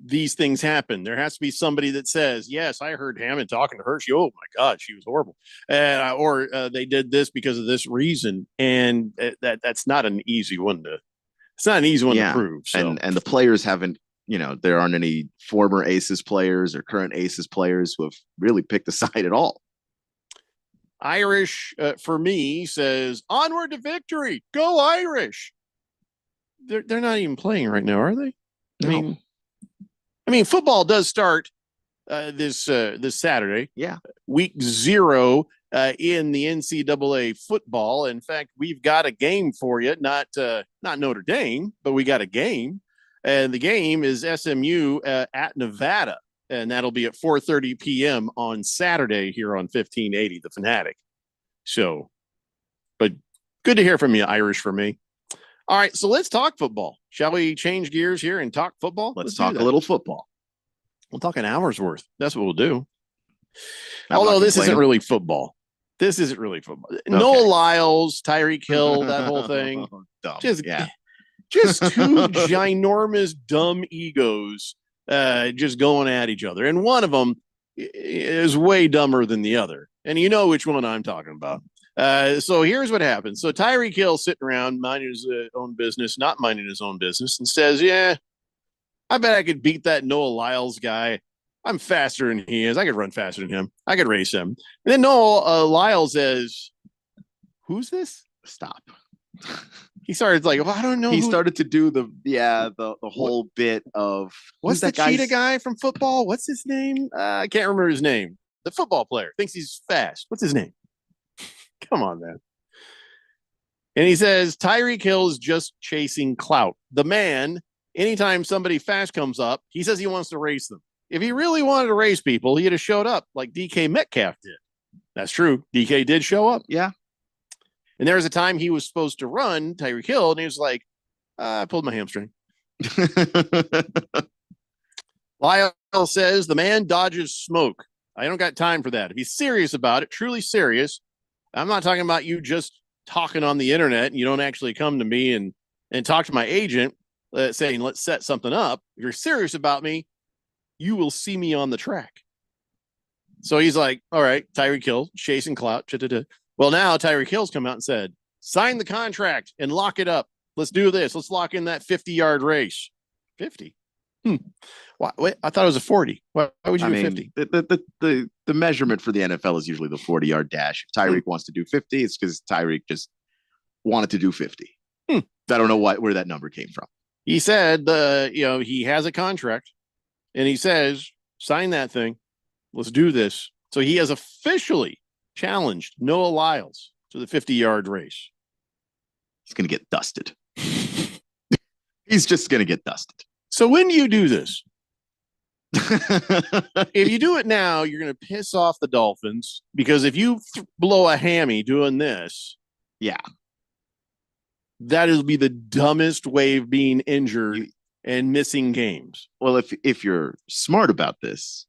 these things happen. There has to be somebody that says, yes, I heard Hammond talking to her. Oh my God, she was horrible. Or they did this because of this reason. And that's not an easy one to prove. So.
And the players haven't, there aren't any former Aces players or current Aces players who have really picked a side at all.
Irish, for me, says, onward to victory. Go Irish. They're not even playing right now, are they?
No.
I mean, football does start this Saturday.
Yeah.
Week 0 in the NCAA football. In fact, we've got a game for you, not Notre Dame, but we got a game. And the game is SMU at Nevada. And that'll be at 4:30 p.m. on Saturday here on 1580, The Fanatic. So, but good to hear from you, Irish, for me. All right, so let's talk football. Shall we change gears here and talk football?
Let's talk a little football.
We'll talk an hour's worth. That's what we'll do. Although this isn't really football. This isn't really football. Okay. Noah Lyles, Tyreek Hill, that whole thing.
Dumb.
Just two ginormous dumb egos just going at each other. And one of them is way dumber than the other. And you know which one I'm talking about. So here's what happens. So Tyreek Hill sitting around minding his own business, not minding his own business, and says, yeah, I bet I could beat that Noah Lyles guy. I'm faster than he is. I could run faster than him. I could race him. And then Noah Lyles says, who's this?
Stop.
He started like, well, I don't know.
He started to do the whole bit of
what's that cheetah guy from football? What's his name? I can't remember his name. The football player thinks he's fast. What's his name? Come on, man. And he says Tyreek Hill is just chasing clout. The man, anytime somebody fast comes up, he says he wants to race them. If he really wanted to race people, he'd have showed up like DK Metcalf did. That's true. DK did show up.
Yeah.
And there was a time he was supposed to run Tyreek Hill, and he was like, I pulled my hamstring. Lyle says the man dodges smoke. I don't got time for that. If he's serious about it, truly serious, I'm not talking about you just talking on the internet and you don't actually come to me and talk to my agent saying, let's set something up. If you're serious about me, you will see me on the track. So he's like, all right, Tyreek Hill, chasing clout. Well, now Tyreek Hill's come out and said, sign the contract and lock it up. Let's do this. Let's lock in that 50-yard race. 50? Why, wait, I thought it was a 40. Why would you do 50?
The measurement for the NFL is usually the 40-yard dash. If Tyreek wants to do 50, it's because Tyreek just wanted to do 50. I don't know where that number came from.
He said, he has a contract, and he says, sign that thing. Let's do this. So he has officially challenged Noah Lyles to the 50-yard race.
He's going to get dusted. He's just going to get dusted.
So when you do this, if you do it now, you're going to piss off the Dolphins because if you blow a hammy doing this,
yeah,
that will be the dumbest way of being injured and missing games.
Well, if you're smart about this,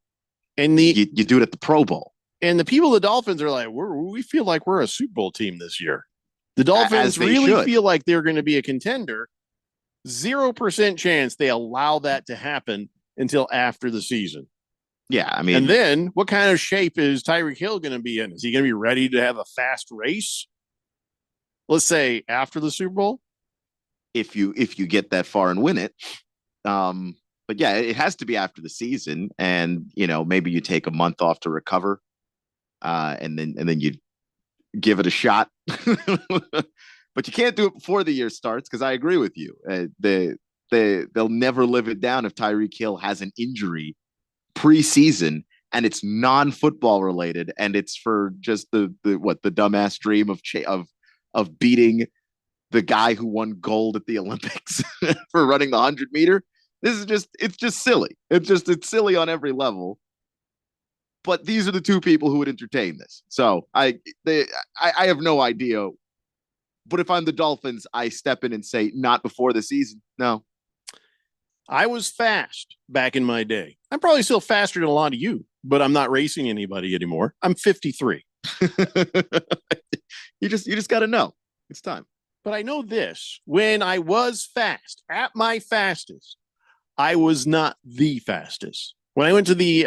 and
you do it at the Pro Bowl.
And the people of the Dolphins are like, we feel like we're a Super Bowl team this year. The Dolphins really feel like they're going to be a contender. 0% chance they allow that to happen until after the season.
Yeah, I mean,
and then what kind of shape is Tyreek Hill going to be in? Is he going to be ready to have a fast race? Let's say after the Super Bowl.
If you get that far and win it. But yeah, it has to be after the season, and maybe you take a month off to recover, and then you give it a shot. But you can't do it before the year starts, because I agree with you. They'll never live it down if Tyreek Hill has an injury preseason and it's non-football related, and it's for just the dumbass dream of beating the guy who won gold at the Olympics for running the 100-meter. It's just silly. It's silly on every level. But these are the two people who would entertain this. So I have no idea. But if I'm the Dolphins, I step in and say, not before the season. No.
I was fast back in my day. I'm probably still faster than a lot of you, but I'm not racing anybody anymore. I'm 53.
You just got to know. It's time.
But I know this. When I was fast, at my fastest, I was not the fastest. When I went to the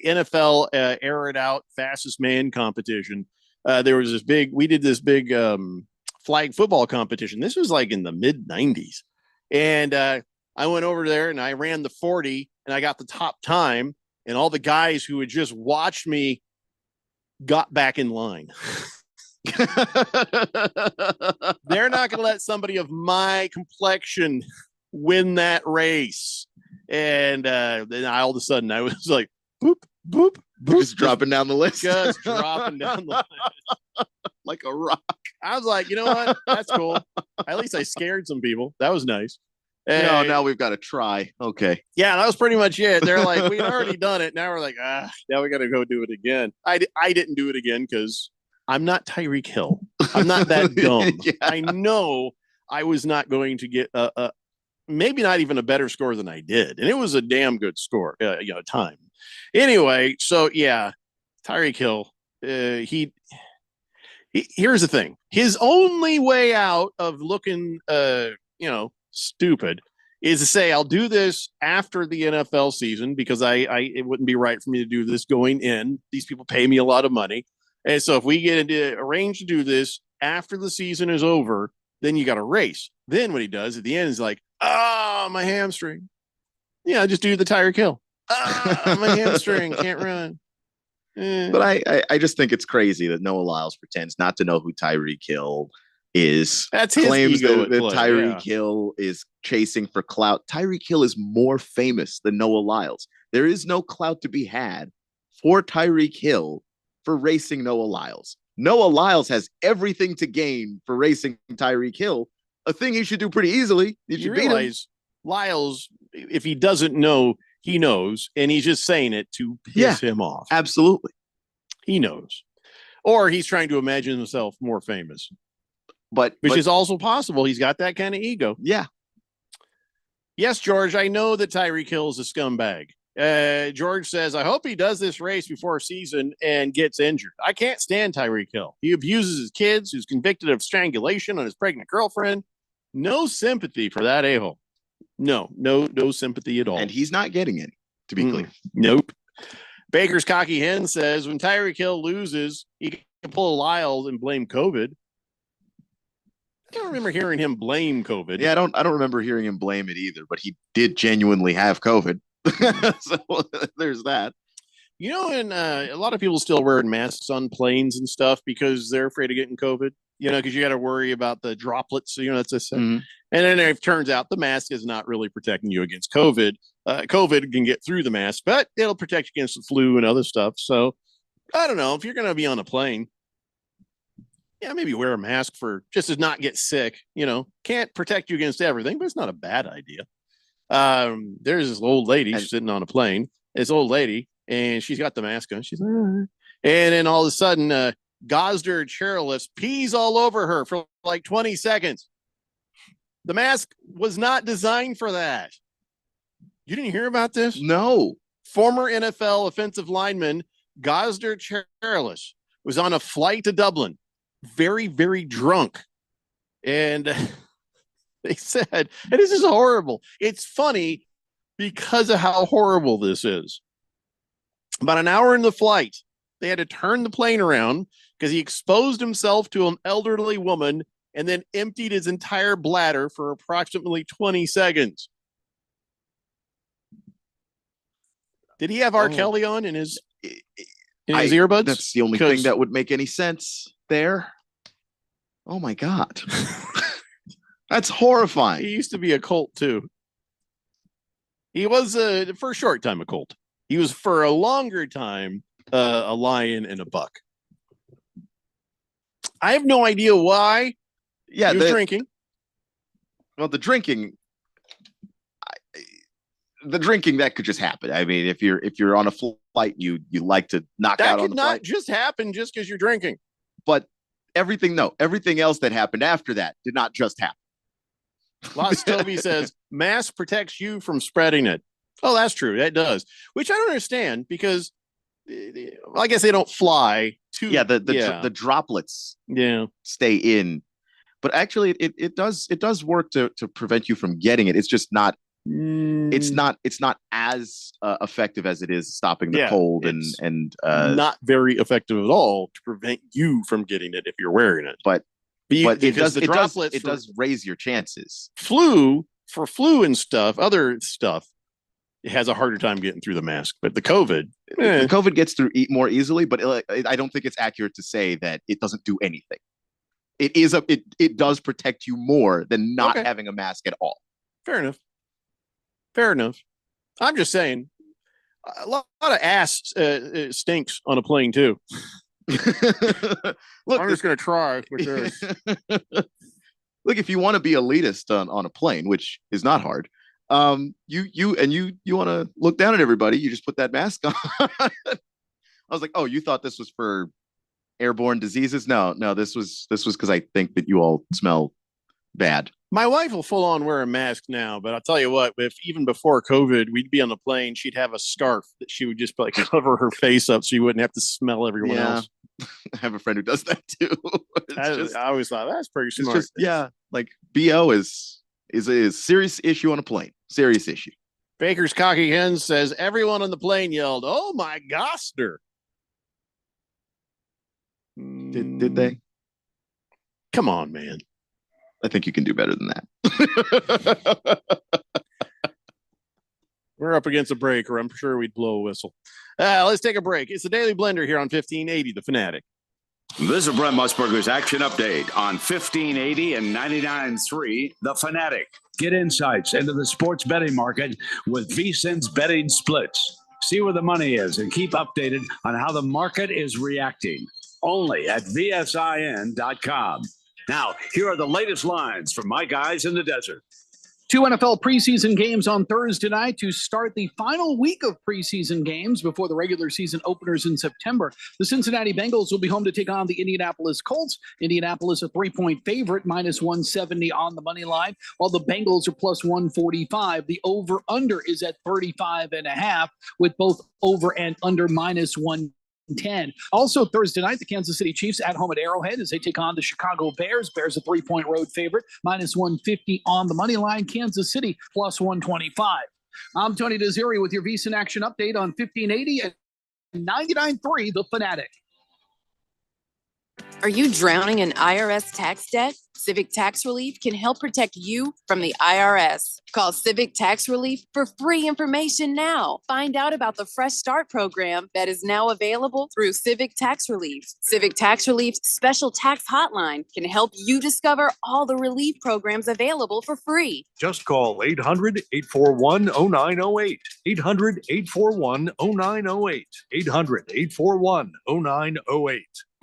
NFL Air It Out Fastest Man competition, there was we did this big flag football competition. This was like in the mid 90s. And I went over there and I ran the 40 and I got the top time, and all the guys who had just watched me got back in line. They're not going to let somebody of my complexion win that race. And then all of a sudden I was like, boop, boop, boop.
Just dropping down the list.
Just dropping down the list.
Like a rock.
I was like, you know what? That's cool. At least I scared some people. That was nice.
No, now we've got to try. Okay.
Yeah, that was pretty much it. They're like, we'd already done it. Now we're like, now we got to go do it again. I didn't do it again because I'm not Tyreek Hill. I'm not that dumb. Yeah. I know I was not going to get maybe not even a better score than I did. And it was a damn good score, time. Anyway, so yeah, Tyreek Hill, here's the thing. His only way out of looking, stupid is to say, I'll do this after the NFL season because it wouldn't be right for me to do this going in. These people pay me a lot of money. And so if we get arranged to do this after the season is over, then you got to race. Then what he does at the end is like, my hamstring. Yeah, just do the Tyreek Hill. My hamstring, can't run.
But I just think it's crazy that Noah Lyles pretends not to know who Tyreek Hill is.
That's his
claims
ego
that Tyreek Hill is chasing for clout. Tyreek Hill is more famous than Noah Lyles. There is no clout to be had for Tyreek Hill for racing Noah Lyles. Noah Lyles has everything to gain for racing Tyreek Hill, a thing he should do pretty easily. Did you realize
Lyles, if he doesn't know, he knows, and he's just saying it to piss him off.
Absolutely.
He knows. Or he's trying to imagine himself more famous.
Which
is also possible. He's got that kind of ego.
Yeah.
Yes, George, I know that Tyreek Hill is a scumbag. George says, I hope he does this race before season and gets injured. I can't stand Tyreek Hill. He abuses his kids, who's convicted of strangulation on his pregnant girlfriend. No sympathy for that a-hole. No sympathy at all.
And he's not getting any, to be clear.
Nope. Baker's Cocky Hen says, when Tyreek Hill loses, he can pull a Lyles and blame COVID. I don't remember hearing him blame COVID.
Yeah, I don't remember hearing him blame it either, but he did genuinely have COVID. So there's that.
And a lot of people still wearing masks on planes and stuff because they're afraid of getting COVID, because you got to worry about the droplets. That's a thing. Mm-hmm. And then it turns out the mask is not really protecting you against COVID. COVID can get through the mask, but it'll protect you against the flu and other stuff. So I don't know if you're going to be on a plane. Yeah, maybe wear a mask for just to not get sick. Can't protect you against everything, but it's not a bad idea. There's this old lady sitting on a plane. This old lady, and she's got the mask on. She's like, and then all of a sudden, Gosder chairlifts pees all over her for like 20 seconds. The mask was not designed for that. You didn't hear about this?
No.
Former NFL offensive lineman Gosder Cherilus was on a flight to Dublin, very, very drunk. And they said, and this is horrible. It's funny because of how horrible this is. About an hour in the flight, they had to turn the plane around because he exposed himself to an elderly woman and then emptied his entire bladder for approximately 20 seconds. Did he have R. Kelly on in his earbuds?
That's the only thing that would make any sense there. Oh my God. That's horrifying.
He used to be a cult too. He was for a short time a cult. He was for a longer time a lion and a buck. I have no idea why.
Yeah,
he was drinking.
Well, the drinking that could just happen. I mean, if you're on a flight, you like to knock out on the flight. That could
not just happen just because you're drinking.
But everything else that happened after that did not just happen.
Lost Toby says mask protects you from spreading it. Oh, that's true. That does. Which I don't understand because I guess they don't fly too.
Yeah, the droplets stay in. But actually it does work to prevent you from getting it. It's just not it's not as effective as it is stopping the cold and
not very effective at all to prevent you from getting it if you're wearing it.
But it does raise your chances.
Flu and stuff, other stuff, it has a harder time getting through the mask. But the COVID
gets through more easily. But I don't think it's accurate to say that it doesn't do anything. It does protect you more than not having a mask at all.
Fair enough. I'm just saying, a lot of ass stinks on a plane too. Look, I'm just going to try with this.
Look, if you want to be elitist on a plane, which is not hard, you want to look down at everybody, you just put that mask on. I was like, oh, you thought this was for airborne diseases? No, this was because I think that you all smell bad.
My wife will full on wear a mask now, but I'll tell you what, if even before COVID, we'd be on the plane, she'd have a scarf that she would just like cover her face up so you wouldn't have to smell everyone else.
I have a friend who does that too.
I always thought that's pretty smart.
Like BO is a serious issue on a plane. Serious issue.
Baker's Cocky Hen says everyone on the plane yelled, "Oh my Goster!"
Did they?
Come on, man.
I think you can do better than that.
We're up against a break, or I'm sure we'd blow a whistle. Let's take a break. It's the Daily Blender here on 1580 The Fanatic.
This is Brent Musburger's Action Update on 1580 and 99.3 The Fanatic.
Get insights into the sports betting market with VSiN's betting splits. See where the money is and keep updated on how the market is reacting. Only at VSIN.com. Now, here are the latest lines from my guys in the desert.
2 NFL preseason games on Thursday night to start the final week of preseason games before the regular season openers in September. The Cincinnati Bengals will be home to take on the Indianapolis Colts. Indianapolis a 3-point favorite, minus 170 on the money line, while the Bengals are plus 145. The over-under is at 35.5, with both over and under minus 110. Also Thursday night, the Kansas City Chiefs at home at Arrowhead as they take on the Chicago Bears. Bears a 3-point road favorite, minus 150 on the money line. Kansas City plus 125. I'm Tony Desiri with your VSiN Action Update on 1580 and 99.3 The Fanatic.
Are you drowning in IRS tax debt? Civic Tax Relief can help protect you from the IRS. Call Civic Tax Relief for free information now. Find out about the Fresh Start program that is now available through Civic Tax Relief. Civic Tax Relief's special tax hotline can help you discover all the relief programs available for free.
Just call 800-841-0908. 800-841-0908. 800-841-0908.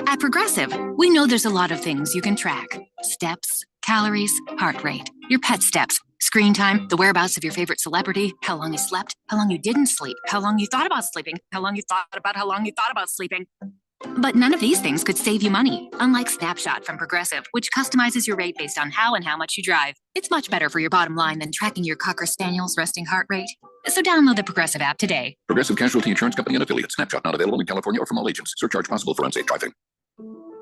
At Progressive, we know there's a lot of things you can track. Steps, calories, heart rate, your pet steps, screen time, the whereabouts of your favorite celebrity, how long you slept, how long you didn't sleep, how long you thought about sleeping, how long you thought about how long you thought about sleeping. But none of these things could save you money, unlike Snapshot from Progressive, which customizes your rate based on how and how much you drive. It's much better for your bottom line than tracking your Cocker Spaniel's resting heart rate. So download the Progressive app today.
Progressive Casualty Insurance Company and affiliates. Snapshot not available in California or from all agents. Surcharge possible for unsafe driving.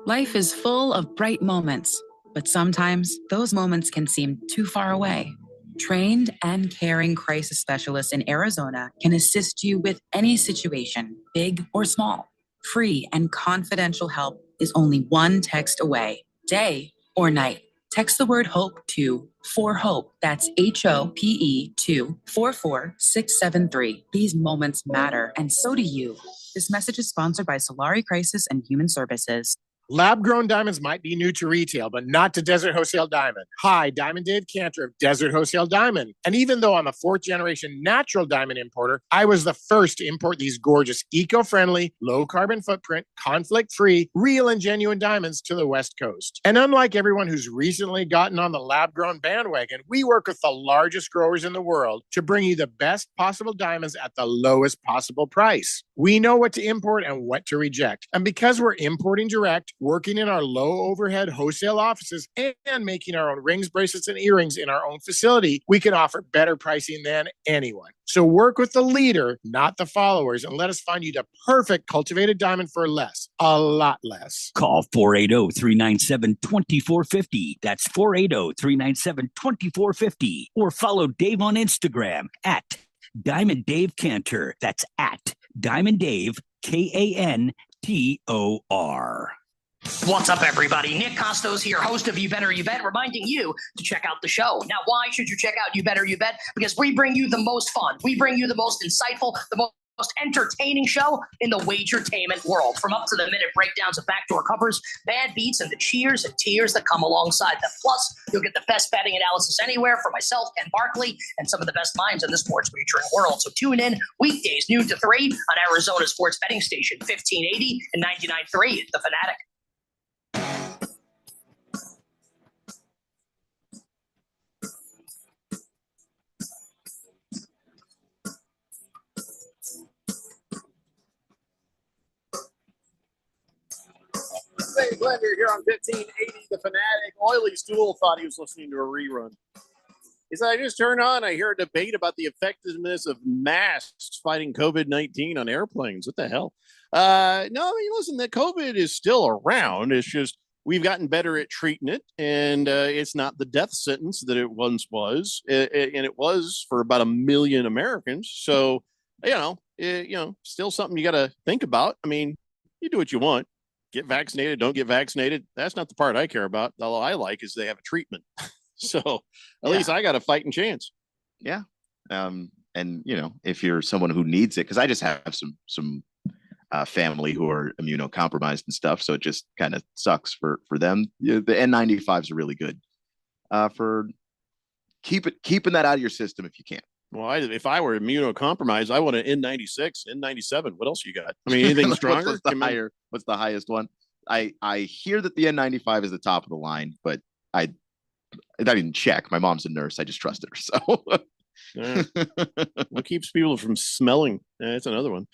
Life is full of bright moments, but sometimes those moments can seem too far away. Trained and caring crisis specialists in Arizona can assist you with any situation, big or small. Free and confidential help is only one text away, day or night. Text the word HOPE to 4HOPE. That's HOPE to 44673. These moments matter, and so do you. This message is sponsored by Solari Crisis and Human Services.
Lab-grown diamonds might be new to retail, but not to Desert Wholesale Diamond. Hi, Diamond Dave Cantor of Desert Wholesale Diamond. And even though I'm a fourth-generation natural diamond importer, I was the first to import these gorgeous, eco-friendly, low-carbon footprint, conflict-free, real and genuine diamonds to the West Coast. And unlike everyone who's recently gotten on the lab-grown bandwagon, we work with the largest growers in the world to bring you the best possible diamonds at the lowest possible price. We know what to import and what to reject. And because we're importing direct, working in our low overhead wholesale offices, and making our own rings, bracelets, and earrings in our own facility, we can offer better pricing than anyone. So work with the leader, not the followers, and let us find you the perfect cultivated diamond for less, a lot less.
Call 480-397-2450. That's 480-397-2450. Or follow Dave on Instagram at Diamond Dave Cantor. That's at Diamond Dave, Kantor.
What's up, everybody? Nick Costos here, host of You Better You Bet, reminding you to check out the show. Now, why should you check out You Better You Bet? Because we bring you the most fun. We bring you the most insightful, the most entertaining show in the wagertainment world. From up-to-the-minute breakdowns of backdoor covers, bad beats, and the cheers and tears that come alongside them. Plus, you'll get the best betting analysis anywhere from myself, Ken Barkley, and some of the best minds in the sports wagering world. So tune in weekdays, noon to 3 on Arizona sports betting station, 1580 and 99.3, The Fanatic.
Dave Blender here on 1580 The Fanatic. Oily Stool thought he was listening to a rerun. He said, I just turned on. I hear a debate about the effectiveness of masks fighting COVID-19 on airplanes. What the hell? No, I mean, listen, that COVID is still around. It's just we've gotten better at treating it, and it's not the death sentence that it once was, and it was for about 1 million Americans. So, still something you got to think about. I mean, you do what you want. Get vaccinated, don't get vaccinated. That's not the part I care about. All I like is they have a treatment. So at least I got a fighting chance.
Yeah. And if you're someone who needs it, because I just have some family who are immunocompromised and stuff. So it just kind of sucks for them. The N95s are really good for keeping that out of your system if you can.
Well, if I were immunocompromised, I want an N96, N97. What else you got? I mean, anything stronger?
What's the highest one? I hear that the N95 is the top of the line, but I didn't check. My mom's a nurse. I just trusted her. So
what keeps people from smelling? That's another one.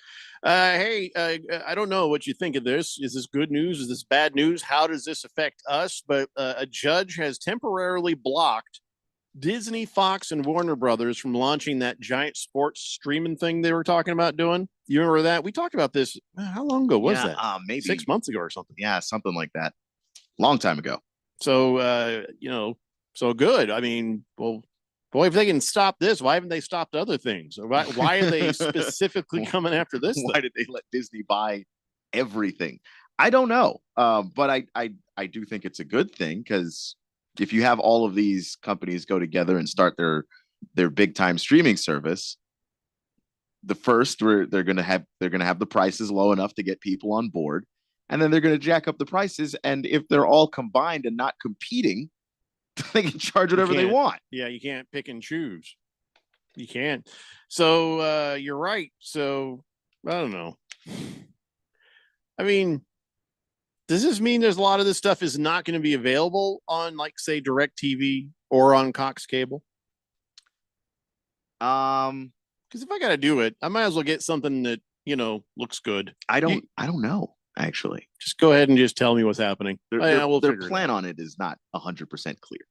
Hey, I don't know what you think of this. Is this good news? Is this bad news? How does this affect us? But a judge has temporarily blocked Disney, Fox, and Warner Brothers from launching that giant sports streaming thing they were talking about doing. You remember that? We talked about this. How long ago was that?
Maybe
6 months ago or something.
Yeah, something like that. Long time ago.
So, so good. I mean, well, boy, if they can stop this, why haven't they stopped other things? Why are they specifically coming after this?
Why did they let Disney buy everything? I don't know. But I do think it's a good thing, because if you have all of these companies go together and start their big time streaming service, the first they're going to have the prices low enough to get people on board, and then they're going to jack up the prices. And if they're all combined and not competing, they can charge whatever they want.
Yeah, you can't pick and choose. You can't. So you're right. So I don't know. I mean, does this mean there's a lot of this stuff is not going to be available on, like, say, DirecTV or on Cox Cable? Because if I got to do it, I might as well get something that looks good.
I don't know. actually.
Just go ahead and just tell me what's happening.
Their plan on it is not 100% clear.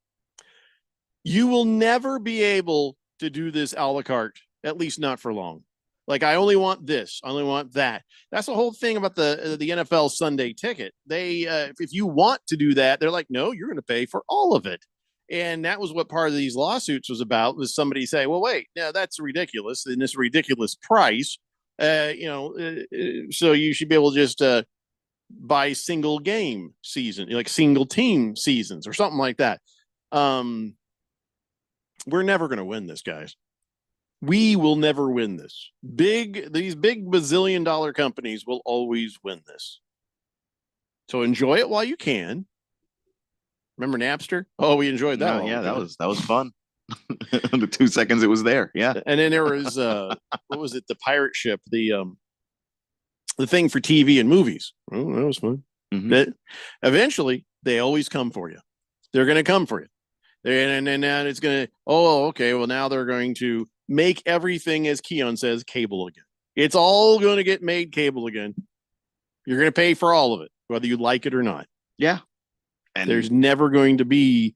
You will never be able to do this a la carte, at least not for long. Like, I only want this, I only want that. That's the whole thing about the NFL Sunday ticket. They, if you want to do that, they're like, no, you're going to pay for all of it. And that was what part of these lawsuits was about, was somebody say, well, wait, now that's ridiculous. And this ridiculous price, so you should be able to just buy single game season, like single team seasons or something like that. We're never going to win this, guys. We will never win this. These big bazillion-dollar companies will always win this. So enjoy it while you can. Remember Napster? Oh, we enjoyed that.
Yeah, that was fun. The 2 seconds it was there. Yeah.
And then there was what was it? The pirate ship, the thing for TV and movies. Oh, that was fun.
Mm-hmm.
That eventually they always come for you. They're going to come for you. And it's going to, okay. Well, now they're going to make everything, as Keon says, cable again. It's all going to get made cable again. You're going to pay for all of it, whether you like it or not.
Yeah.
And there's never going to be,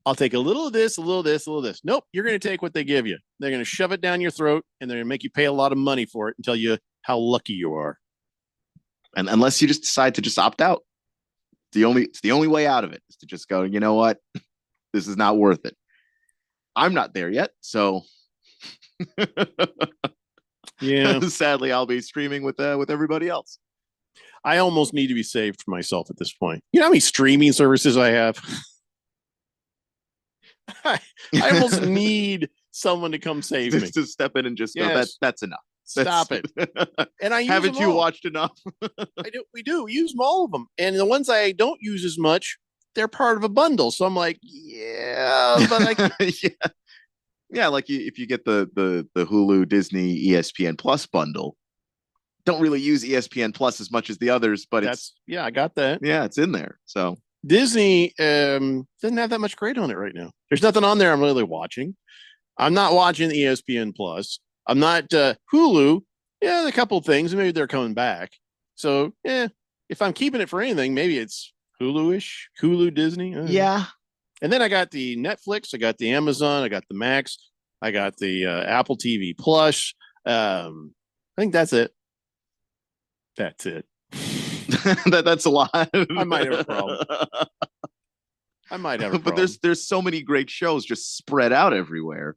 I'll take a little of this, a little of this, a little of this. Nope. You're going to take what they give you. They're going to shove it down your throat, and they're going to make you pay a lot of money for it and tell you how lucky you are.
And unless you just decide to just opt out, it's the only way out of it is to just go, you know what? This is not worth it. I'm not there yet. So
yeah,
sadly, I'll be streaming with everybody else.
I almost need to be saved for myself at this point. You know how many streaming services I have? I almost need someone to come save me.
To step in and just go, that's enough.
Stop it. And I use
haven't
them
you
all.
watched enough?
We do use them, all of them. And the ones I don't use as much, they're part of a bundle. So I'm like, yeah, but
yeah, like if you get the Hulu, Disney, ESPN Plus bundle, don't really use ESPN Plus as much as the others, but
I got that.
Yeah, it's in there. So
Disney doesn't have that much great on it right now. There's nothing on there I'm really watching. I'm not watching ESPN Plus. I'm not Hulu. Yeah, a couple of things. Maybe they're coming back. So if I'm keeping it for anything, maybe it's Hulu-ish, Hulu, Disney.
Yeah.
And then I got the Netflix, I got the Amazon, I got the Max, I got the Apple TV Plus. I think that's it. That's it.
That's a lot.
I might have a problem.
But there's so many great shows just spread out everywhere.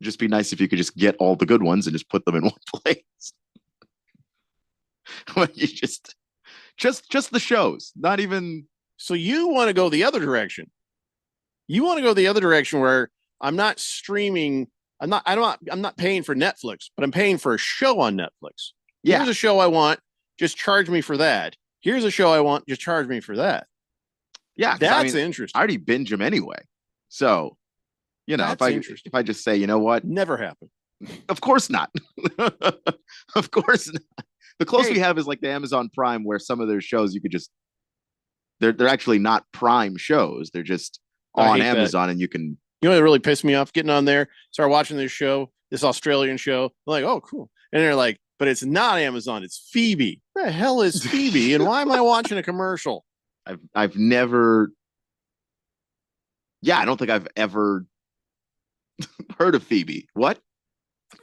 It'd just be nice if you could just get all the good ones and just put them in one place. You just the shows, not even.
So you want to go the other direction. You want to go the other direction where I'm not streaming. I'm not paying for Netflix, but I'm paying for a show on Netflix.
Yeah.
Here's a show I want. Just charge me for that. Here's a show I want. Just charge me for that.
Yeah.
That's interesting.
I already binge them anyway. So, if I just say, you know what?
Never happened.
Of course not. Of course not. The closest we have is like the Amazon Prime, where some of their shows you could just, they're actually not Prime shows. They're just on Amazon, and you can.
You know what really pissed me off? Getting on there, start watching this show, this Australian show. I'm like, oh, cool. And they're like, but it's not Amazon. It's Phoebe. Where the hell is Phoebe? And why am I watching a commercial?
I've never. Yeah, I don't think I've ever heard of Phoebe. What?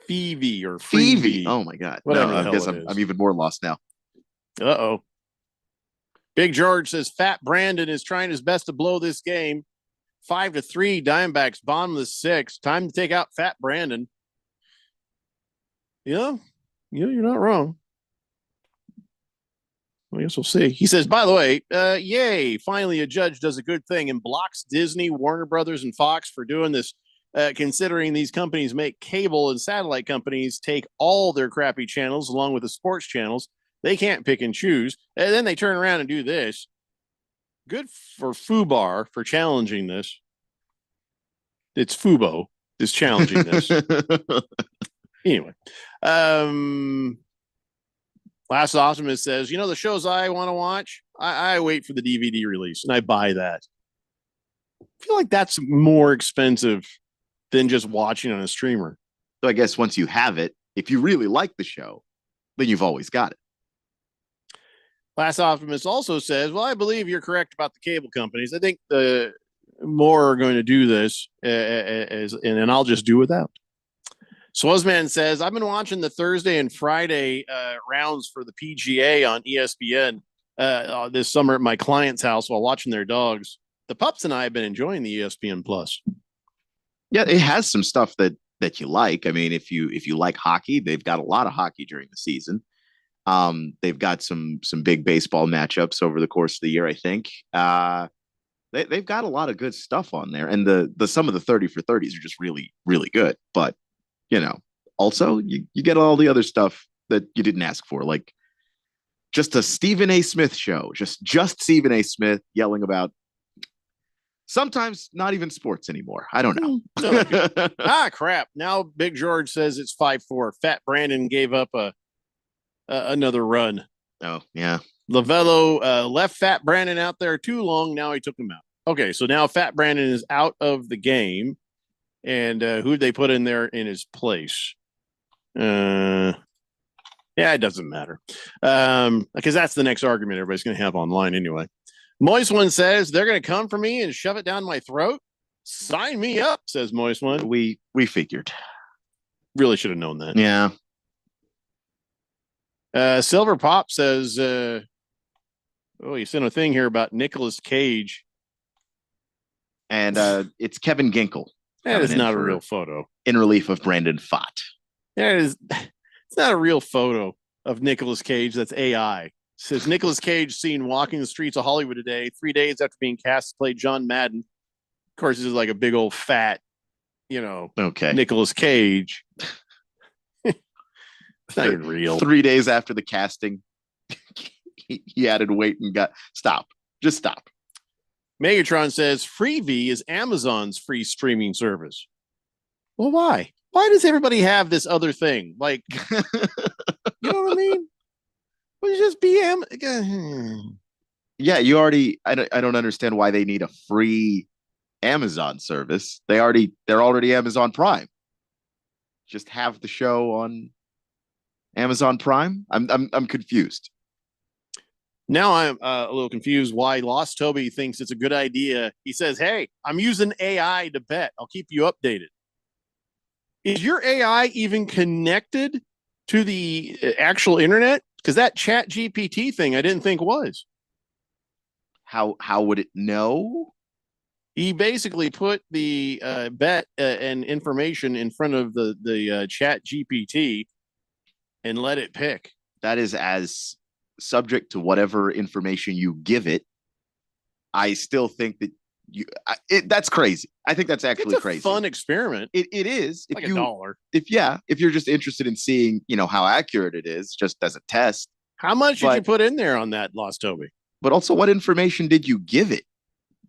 Phoebe or
Phoebe? Oh my God!
Whatever
No, I guess I'm even more lost now.
Uh-oh. Big George says Fat Brandon is trying his best to blow this game. 5-3, Diamondbacks, bottom of the 6th. Time to take out Fat Brandon. Yeah, you're not wrong. I guess we'll see. He says, by the way, yay, finally a judge does a good thing and blocks Disney, Warner Brothers, and Fox for doing this, considering these companies make cable and satellite companies take all their crappy channels along with the sports channels. They can't pick and choose. And then they turn around and do this. Good for Fubar for challenging this. It's Fubo is challenging this. Anyway, Last Optimist says, the shows I want to watch, I wait for the DVD release and I buy that. I feel like that's more expensive than just watching on a streamer.
So I guess once you have it, if you really like the show, then you've always got it.
Class Optimist also says, well, I believe you're correct about the cable companies. I think the more are going to do this, and I'll just do without. Swazman says, I've been watching the Thursday and Friday rounds for the PGA on ESPN this summer at my client's house while watching their dogs. The pups and I have been enjoying the ESPN Plus.
Yeah, it has some stuff that you like. I mean, if you like hockey, they've got a lot of hockey during the season. They've got some big baseball matchups over the course of the year, I think. They've got a lot of good stuff on there, and the some of the 30 for 30s are just really, really good. But also you get all the other stuff that you didn't ask for, like just a Stephen A. Smith show, just Stephen A. Smith yelling about sometimes not even sports anymore. I don't know.
Crap. Now Big George says it's 5-4. Fat Brandon gave up another run.
Oh, yeah.
Lavello left Fat Brandon out there too long. Now he took him out. Okay, so now Fat Brandon is out of the game. And who'd they put in there in his place? Yeah, it doesn't matter. Because that's the next argument everybody's going to have online anyway. Moist One says they're going to come for me and shove it down my throat. Sign me up, says Moist One.
We figured.
Really should have known that.
Yeah.
Silver Pop says, he sent a thing here about Nicolas Cage.
And it's Kevin Ginkle.
That is not a real photo.
In relief of Brandon Fott.
Yeah, it's not a real photo of Nicolas Cage. That's AI. It says Nicolas Cage seen walking the streets of Hollywood today, 3 days after being cast to play John Madden. Of course, this is like a big old fat, Nicolas Cage. It's not even real.
3 days after the casting, he added weight and just stop.
Megatron says Freevee is Amazon's free streaming service. Well, why? Why does everybody have this other thing? Like, you know what I mean? Would it just be
Yeah, I don't understand why they need a free Amazon service. They're already Amazon Prime. Just have the show on Amazon Prime. I'm confused.
Now I'm a little confused why Lost Toby thinks it's a good idea. He says, hey, I'm using AI to bet. I'll keep you updated. Is your AI even connected to the actual internet? Because that Chat GPT thing I didn't think was.
How would it know?
He basically put the bet and information in front of the Chat GPT and let it pick.
That is as subject to whatever information you give it. I still think that that's crazy. I think that's actually crazy.
Fun experiment.
It is.
Like $1.
If you're just interested in seeing, how accurate it is, just as a test.
How much did you put in there on that, Lost Toby?
But also, what information did you give it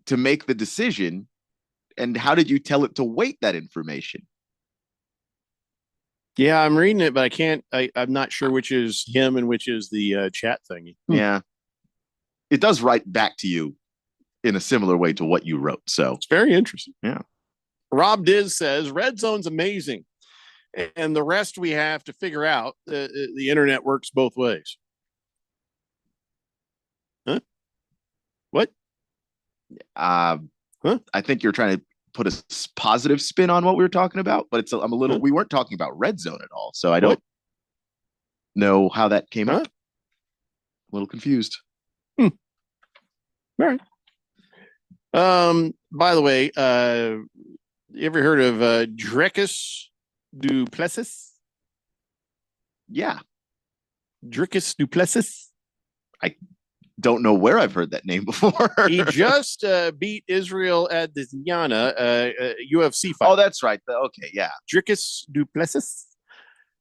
to make the decision, and how did you tell it to weight that information?
Yeah, I'm reading it, but I can't. I'm not sure which is him and which is the chat thingy.
Yeah, it does write back to you in a similar way to what you wrote. So
it's very interesting.
Yeah.
Rob Diz says Red Zone's amazing, and the rest we have to figure out. The internet works both ways. Huh? What?
I think you're trying to put a positive spin on what we were talking about, but we weren't talking about Red Zone at all. So I don't know how that came up. A little confused.
All right. By the way, you ever heard of Dricus du Plessis?
Yeah.
Dricus du Plessis?
I don't know where I've heard that name before.
He just beat Israel Adesanya, UFC fight.
Oh, that's right. Okay, yeah.
Dricus du Plessis.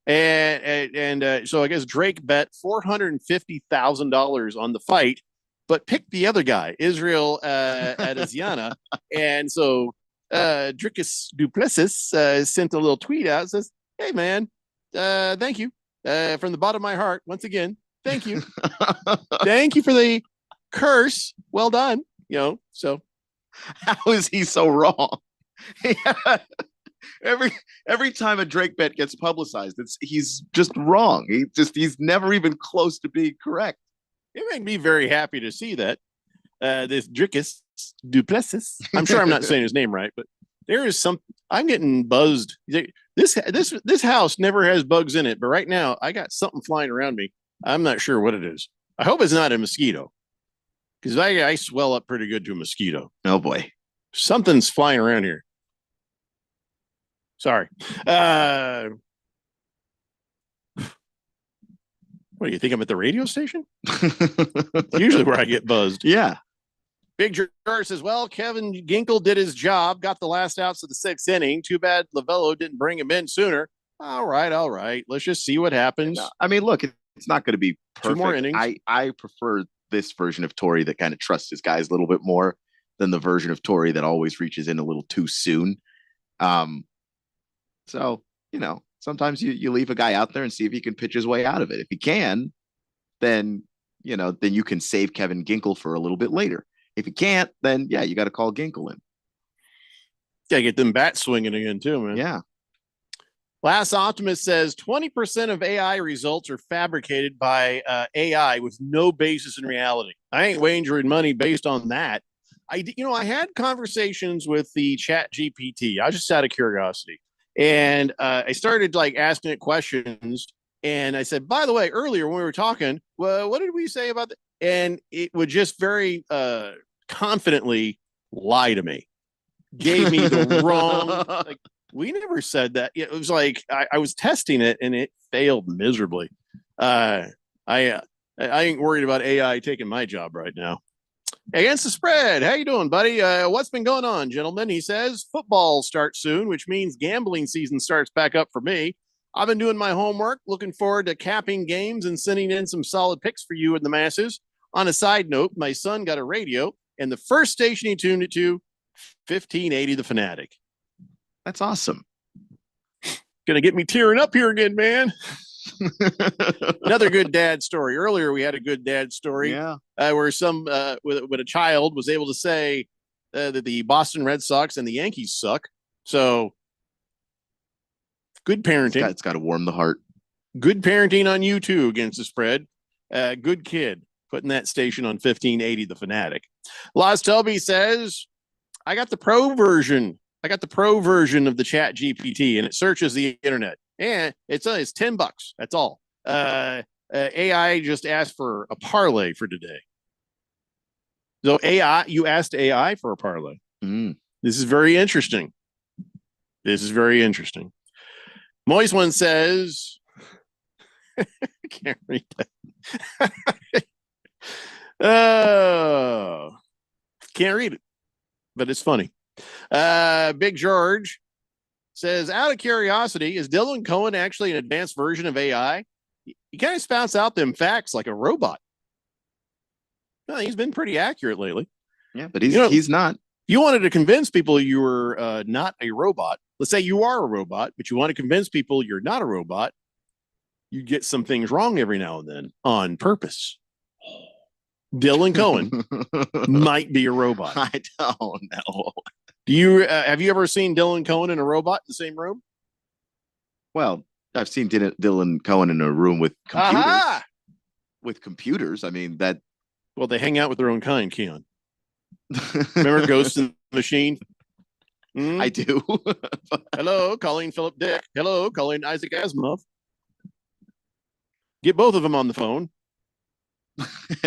And so I guess Drake bet $450,000 on the fight, but picked the other guy, Israel Adesanya. And so Dricus du Plessis sent a little tweet out, says, hey, man, thank you from the bottom of my heart. Once again, thank you. Thank you for the curse. Well done. So
how is he so wrong? Every time a Drake bet gets publicized, he's just wrong. He's never even close to being correct.
It made me very happy to see that. This Dricus Duplessis. I'm sure I'm not saying his name right, but there is some. I'm getting buzzed. This house never has bugs in it, but right now I got something flying around me. I'm not sure what it is. I hope it's not a mosquito, because I swell up pretty good to a mosquito.
Oh boy,
something's flying around here. Sorry. What do you think? I'm at the radio station? Usually where I get buzzed.
Yeah.
Big George says, well, Kevin Ginkel did his job, got the last outs of the 6th inning. Too bad Lavello didn't bring him in sooner. All right. Let's just see what happens.
I mean, look, it's not going to be perfect.
2 more innings.
I prefer this version of Torrey that kind of trusts his guys a little bit more than the version of Torrey that always reaches in a little too soon. So, sometimes you leave a guy out there and see if he can pitch his way out of it. If he can, then you can save Kevin Ginkel for a little bit later. If he can't, then you got to call Ginkel in.
Got to get them bats swinging again too, man.
Yeah.
Last Optimist says 20% of AI results are fabricated by AI with no basis in reality. I ain't wagering money based on that. I had conversations with the Chat GPT. I was just out of curiosity. And I started asking it questions. And I said, by the way, earlier when we were talking, well, what did we say about that? And it would just very confidently lie to me. Gave me the wrong. We never said that. It was I was testing it and it failed miserably. I ain't worried about AI taking my job right now. Against the spread. How you doing, buddy? What's been going on, gentlemen? He says football starts soon, which means gambling season starts back up for me. I've been doing my homework, looking forward to capping games and sending in some solid picks for you and the masses. On a side note, my son got a radio, and the first station he tuned it to, 1580 The Fanatic.
That's awesome.
Gonna get me tearing up here again, man. Another good dad story. Earlier, we had a good dad story where some with a child was able to say that the Boston Red Sox and the Yankees suck. So good parenting.
It's got to warm the heart.
Good parenting on you too against the spread. Good kid putting that station on 1580 The Fanatic. Lost Toby says, I got the pro version. I got the pro version of the Chat GPT, and it searches the internet. And it's $10. That's all. AI just asked for a parlay for today. So you asked AI for a parlay. This is very interesting. Moist one says, I can't read that. Can't read it, but it's funny. Big George says, out of curiosity, is Dylan Cohen actually an advanced version of AI? He kind of spouts out them facts like a robot. No, he's been pretty accurate lately.
Yeah, but he's not.
You wanted to convince people you were not a robot. Let's say you are a robot, but you want to convince people you're not a robot. You get some things wrong every now and then on purpose. Dylan Cohen might be a robot.
I don't know.
Do you have you ever seen Dylan Cohen and a robot in the same room?
Well, I've seen Dylan Cohen in a room with computers. Aha! With computers, I mean that.
Well, they hang out with their own kind, Keon. Remember Ghost in the Machine?
I do.
Hello, calling Philip Dick. Hello, calling Isaac Asimov. Get both of them on the phone.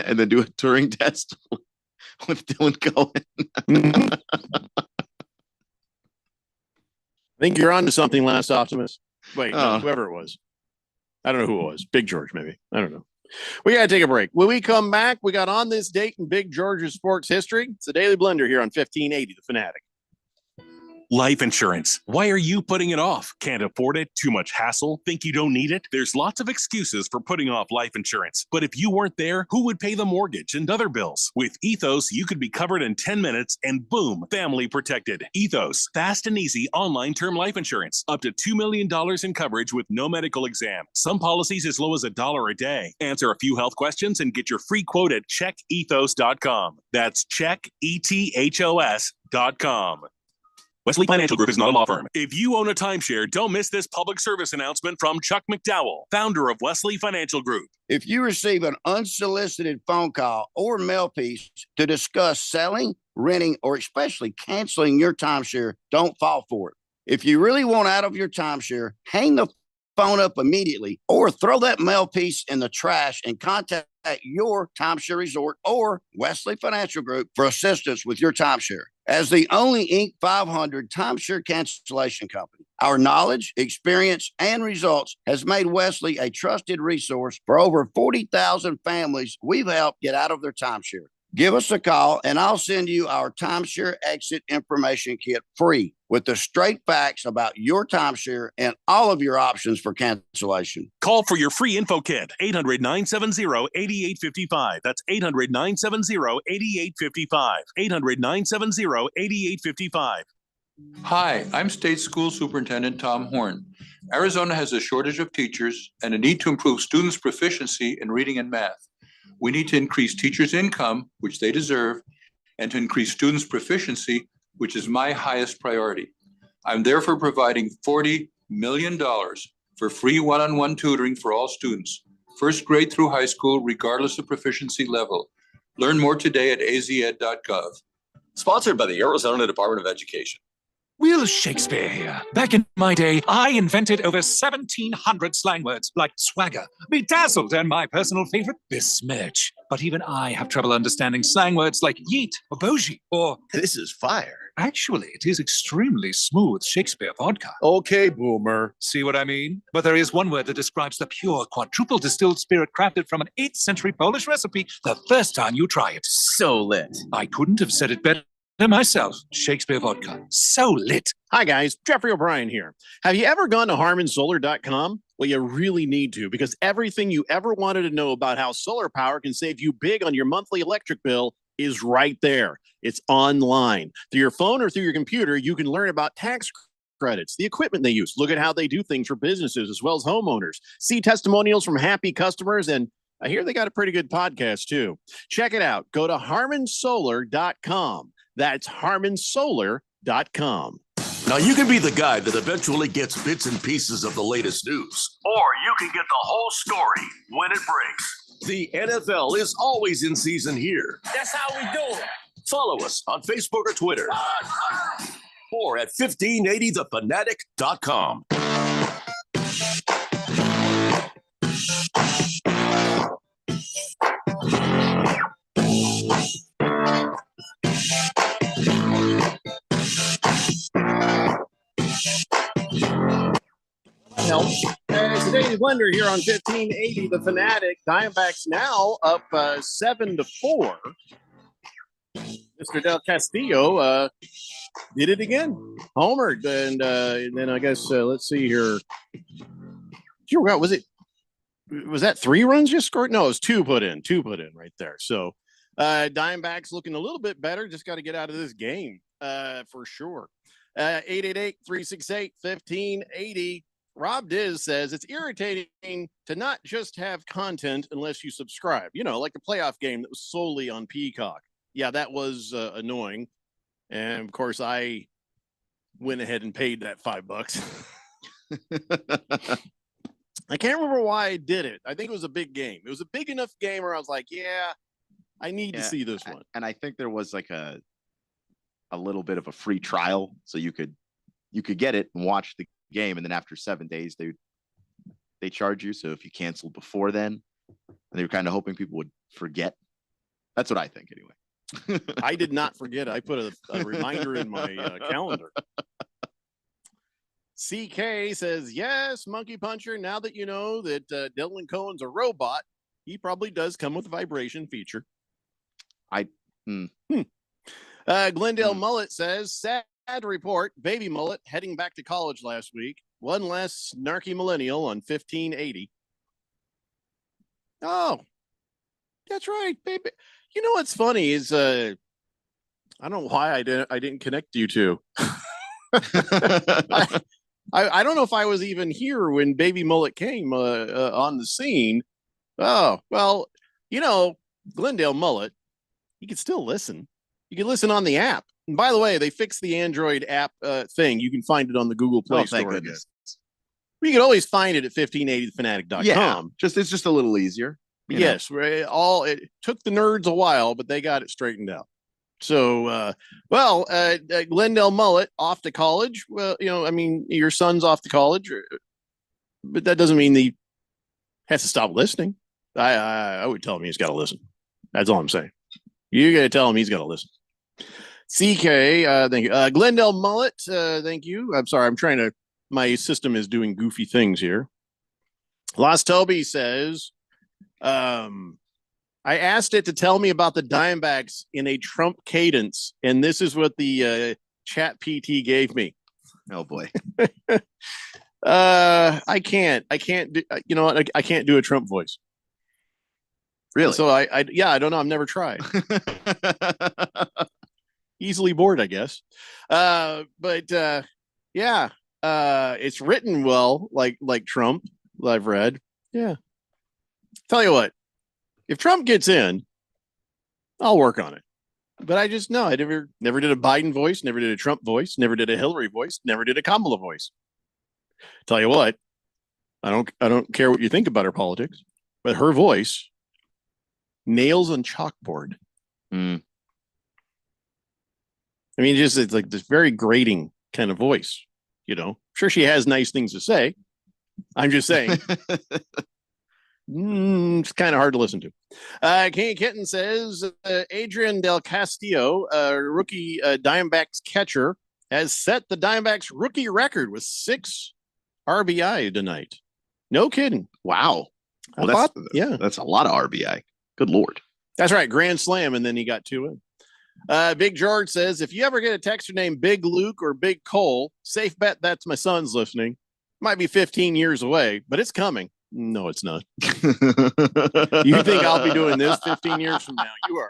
And then do a Turing test with Dylan Cohen.
I think you're on to something, Last Optimist. Wait, no, whoever it was. I don't know who it was. Big George, maybe. I don't know. We got to take a break. When we come back, we got on this date in Big George's sports history. It's the Daily Blender here on 1580 The Fanatic.
Life insurance. Why are you putting it off? Can't afford it? Too much hassle? Think you don't need it? There's lots of excuses for putting off life insurance. But if you weren't there, who would pay the mortgage and other bills? With Ethos, you could be covered in 10 minutes and boom, family protected. Ethos, fast and easy online term life insurance. Up to $2 million in coverage with no medical exam. Some policies as low as $1 a day. Answer a few health questions and get your free quote at checkethos.com. That's checkethos.com. Wesley Financial Group is not a law firm. If you own a timeshare, don't miss this public service announcement from Chuck McDowell, founder of Wesley Financial Group.
If you receive an unsolicited phone call or mail piece to discuss selling, renting, or especially canceling your timeshare, don't fall for it. If you really want out of your timeshare, hang the phone up immediately or throw that mail piece in the trash and contact your timeshare resort or Wesley Financial Group for assistance with your timeshare. As the only Inc. 500 timeshare cancellation company, our knowledge, experience, and results has made Wesley a trusted resource for over 40,000 families we've helped get out of their timeshare. Give us a call and I'll send you our timeshare exit information kit free with the straight facts about your timeshare and all of your options for cancellation.
Call for your free info kit, 800-970-8855. That's 800-970-8855. 800-970-8855.
Hi, I'm State School Superintendent Tom Horn. Arizona has a shortage of teachers and a need to improve students' proficiency in reading and math. We need to increase teachers' income, which they deserve, and to increase students' proficiency, which is my highest priority. I'm therefore providing $40 million for free one-on-one tutoring for all students, first grade through high school, regardless of proficiency level. Learn more today at azed.gov.
Sponsored by the Arizona Department of Education.
Will Shakespeare here. Back in my day, I invented over 1,700 slang words like swagger, bedazzled, and my personal favorite, besmirch. But even I have trouble understanding slang words like yeet or bougie or
this is fire.
Actually, it is extremely smooth Shakespeare vodka.
Okay, boomer.
See what I mean? But there is one word that describes the pure quadruple distilled spirit crafted from an 8th century Polish recipe the first time you try it.
So lit.
I couldn't have said it better myself. Shakespeare vodka. So lit.
Hi, guys. Jeffrey O'Brien here. Have you ever gone to harmonsolar.com? Well, you really need to, because everything you ever wanted to know about how solar power can save you big on your monthly electric bill is right there. It's online. Through your phone or through your computer, you can learn about tax credits, the equipment they use, look at how they do things for businesses as well as homeowners, see testimonials from happy customers, and I hear they got a pretty good podcast, too. Check it out. Go to harmonsolar.com. That's harmonsolar.com.
Now, you can be the guy that eventually gets bits and pieces of the latest news.
Or you can get the whole story when it breaks.
The NFL is always in season here.
That's how we do it.
Follow us on Facebook or Twitter. Or at 1580thefanatic.com.
It's Daily Blender here on 1580 The Fanatic. Diamondbacks now up 7-4. Mr. Del Castillo did it again. Homered. And then I guess, let's see here. Was that 3 runs you scored? No, it was 2 put in right there. So Diamondbacks looking a little bit better. Just got to get out of this game for sure. 888-368-1580. Rob Diz says it's irritating to not just have content unless you subscribe. You know, like the playoff game that was solely on Peacock. Yeah, that was annoying. And of course, I went ahead and paid that $5. I can't remember why I did it. I think it was a big game. It was a big enough game where I was like, yeah, I need to see this one.
And I think there was like a little bit of a free trial, so you could get it and watch the game, and then after 7 days they charge you. So if you canceled before then, they were kind of hoping people would forget. That's what I think anyway.
I did not forget. I put a reminder in my calendar. CK says, yes, Monkey Puncher, now that you know that Dylan Cohen's a robot, he probably does come with a vibration feature. Glendale Mullet says, sad to report, baby Mullet heading back to college last week. One less snarky millennial on 1580. Oh, that's right, baby. You know what's funny is I don't know why I didn't connect you two. I don't know if I was even here when Baby Mullet came on the scene. Oh, well, you know, Glendale Mullet, you can still listen. You can listen on the app.
And by the way, they fixed the Android app thing. You can find it on the Google Play
Oh,
Store.
thank
again.
goodness.
You can always find it at 1580thefanatic.com.
Yeah, it's just a little easier. you know.
Yes, it took the nerds a while, but they got it straightened out. So, Glendale Mullet off to college. Well, I mean, your son's off to college, but that doesn't mean he has to stop listening. I would tell him he's got to listen. That's all I'm saying. You got to tell him he's got to listen. CK, thank you. Glendale Mullet, thank you. I'm sorry, my system is doing goofy things here. Lost Toby says, I asked it to tell me about the Diamondbacks in a Trump cadence, and this is what the chat PT gave me.
Oh boy.
I can't do, you know what? I can't do a Trump voice.
Really?
So I don't know. I've never tried. Easily bored, I guess. It's written well, like Trump, I've read. Yeah. Tell you what, if Trump gets in, I'll work on it. But I just know I never did a Biden voice, never did a Trump voice, never did a Hillary voice, never did a Kamala voice. Tell you what, I don't care what you think about her politics, but her voice, nails on chalkboard.
Mm.
I mean, it's like this very grating kind of voice. Sure, she has nice things to say. I'm just saying. It's kind of hard to listen to. Kenny Kitten says Adrian Del Castillo, rookie Diamondbacks catcher, has set the Diamondbacks rookie record with 6 RBI tonight. No kidding.
Wow. Well, that's a lot of RBI. Good Lord.
That's right. Grand slam, and then he got 2 in. Big George says, if you ever get a texter named Big Luke or Big Cole, safe bet that's my son's listening. Might be 15 years away, but it's coming. No, it's not. You think I'll be doing this 15 years from now? You are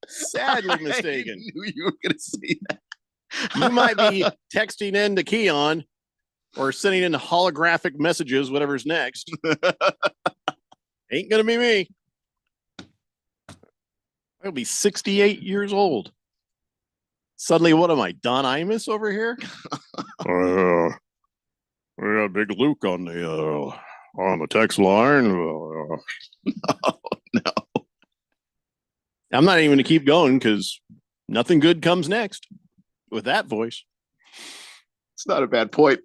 sadly mistaken.
I knew you were going to say that.
You might be texting into Keon or sending in holographic messages, whatever's next. Ain't going to be me. I'll be 68 years old. Suddenly, what am I, Don Imus over here? We got Big Luke on the text line.
No.
I'm not even going to keep going because nothing good comes next with that voice.
It's not a bad point.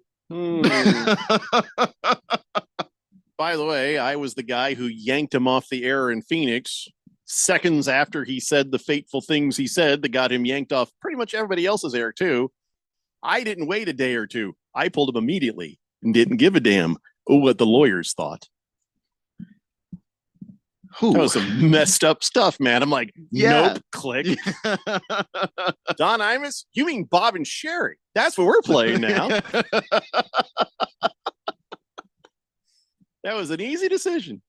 By the way, I was the guy who yanked him off the air in Phoenix seconds after he said the fateful things he said that got him yanked off pretty much everybody else's air too. I didn't wait a day or two. I pulled him immediately and didn't give a damn what the lawyers thought. That was some messed up stuff, man. I'm like, Nope, click. Don Imus? You mean Bob and Sherry? That's what we're playing now. That was an easy decision.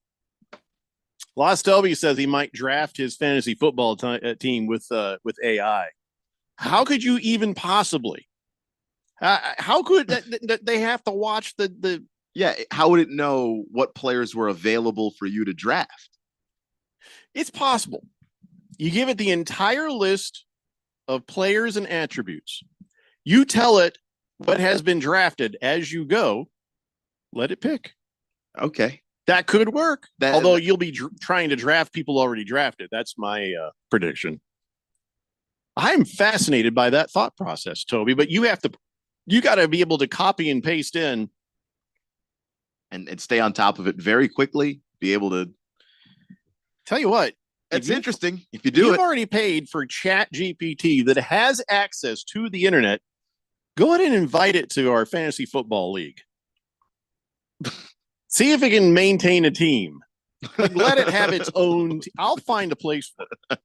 Lost Toby says he might draft his fantasy football team with AI. How could you even possibly? How could that they have to watch the?
Yeah, how would it know what players were available for you to draft?
It's possible. You give it the entire list of players and attributes. You tell it what has been drafted as you go. Let it pick.
Okay.
That could work. Although you'll be trying to draft people already drafted. That's my prediction. I'm fascinated by that thought process, Toby, but you got to be able to copy and paste in
and stay on top of it very quickly. Be able to
tell you what.
It's interesting if you do it.
You've already paid for Chat GPT that has access to the internet. Go ahead and invite it to our fantasy football league. See if it can maintain a team. Let it have its own. I'll find a place for it.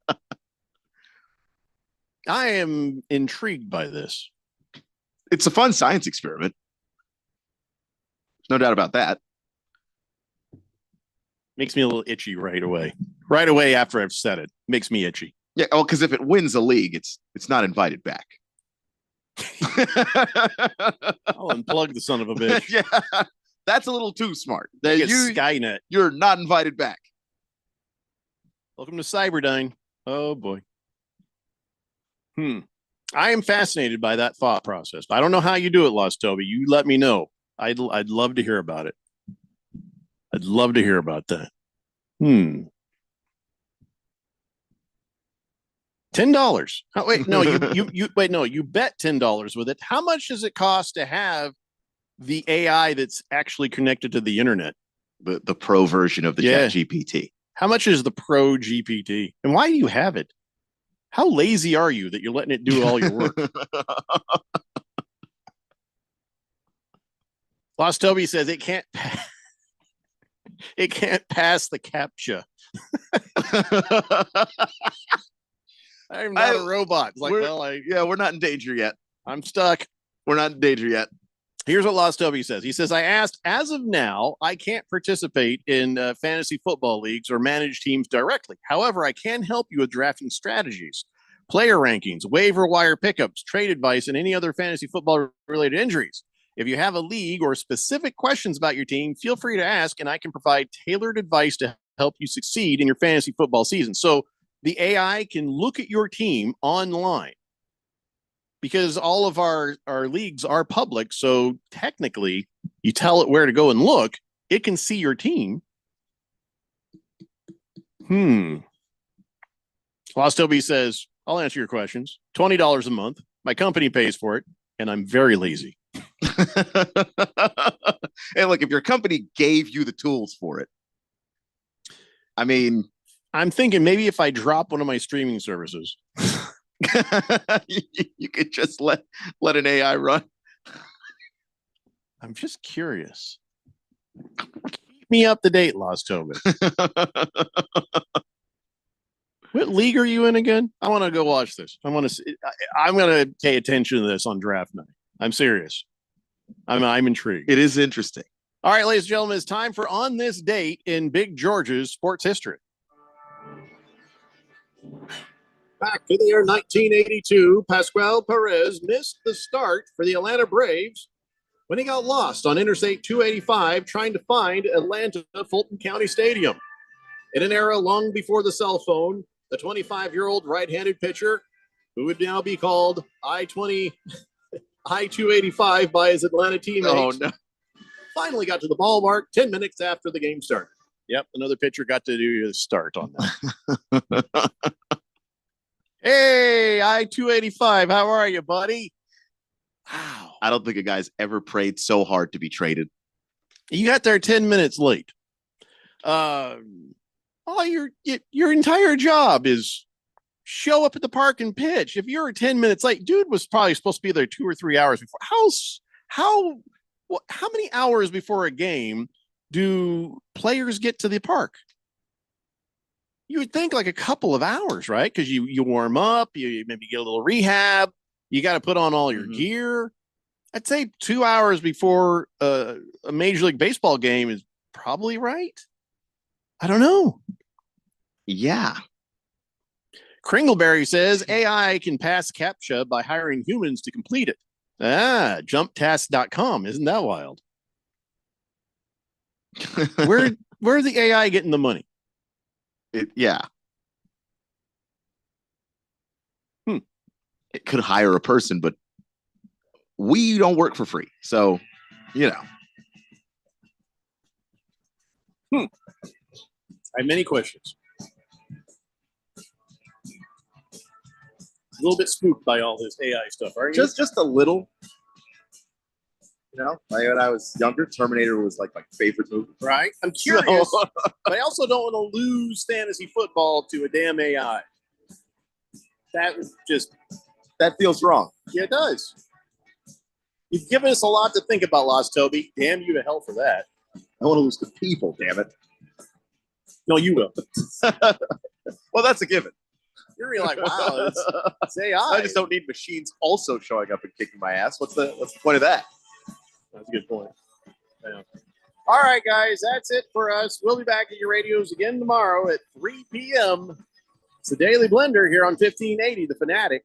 I am intrigued by this.
It's a fun science experiment. No doubt about that.
Makes me a little itchy right away. Right away after I've said it. Makes me itchy.
Yeah, because if it wins a league, it's not invited back.
I'll unplug the son of a bitch.
Yeah. That's a little too smart.
Skynet.
You're not invited back.
Welcome to Cyberdyne. Oh boy. I am fascinated by that thought process. I don't know how you do it, Lost Toby. You let me know. I'd love to hear about it. I'd love to hear about that. $10. Oh, wait, no, you wait, no, you bet $10 with it. How much does it cost to have the AI that's actually connected to the internet?
The pro version of the ChatGPT.
How much is the pro GPT? And why do you have it? How lazy are you that you're letting it do all your work? Lost Toby says it can't pass the CAPTCHA. I'm not a robot. It's like,
we're not in danger yet.
I'm stuck.
We're not in danger yet.
Here's what Lost Toby says. He says, I asked, as of now, I can't participate in fantasy football leagues or manage teams directly. However, I can help you with drafting strategies, player rankings, waiver wire pickups, trade advice, and any other fantasy football related injuries. If you have a league or specific questions about your team, feel free to ask, and I can provide tailored advice to help you succeed in your fantasy football season. So the AI can look at your team online, because all of our leagues are public. So technically, you tell it where to go and look, it can see your team. Lost Toby says, I'll answer your questions. $20 a month. My company pays for it, and I'm very lazy.
Hey, look, if your company gave you the tools for it, I mean,
I'm thinking maybe if I drop one of my streaming services,
you could just let an AI run.
I'm just curious. Keep me up to date, Lost Toby. What league are you in again? I want to go watch this. I'm going to pay attention to this on draft night. I'm serious. I'm intrigued.
It is interesting.
All right, ladies and gentlemen, it's time for On This Date in Big George's sports history. Back to the year 1982, Pascual Perez missed the start for the Atlanta Braves when he got lost on Interstate 285 trying to find Atlanta Fulton County Stadium. In an era long before the cell phone, the 25-year-old right-handed pitcher, who would now be called I-285 by his Atlanta teammates, finally got to the ballpark 10 minutes after the game started. Yep, another pitcher got to do his start on that. Hey, I-285, how are you, buddy?
Wow. I don't think a guy's ever prayed so hard to be traded.
You got there 10 minutes late. Your entire job is show up at the park and pitch. If you're 10 minutes late, dude was probably supposed to be there 2 or 3 hours before. How many hours before a game do players get to the park? You would think like a couple of hours, right? Because you warm up, you maybe get a little rehab, you got to put on all your gear. I'd say 2 hours before a Major League Baseball game is probably right. I don't know.
Yeah.
Kringleberry says AI can pass CAPTCHA by hiring humans to complete it. Jumptask.com. Isn't that wild? Where's the AI getting the money?
Yeah. It could hire a person, but we don't work for free. So, you know.
I have many questions. A little bit spooked by all this AI stuff, aren't you?
Just a little. You know, like when I was younger, Terminator was like my favorite movie.
Right? I'm curious, but I also don't want to lose fantasy football to a damn AI. That
feels wrong.
Yeah, it does. You've given us a lot to think about, Lost Toby. Damn you to hell for that.
I want to lose to people, damn it.
No, you will.
Well, that's a given.
You're really like, wow, it's AI.
I just don't need machines also showing up and kicking my ass. What's the point of that?
That's a good point. Yeah. All right, guys, that's it for us. We'll be back at your radios again tomorrow at 3 p.m. It's the Daily Blender here on 1580, The Fanatic.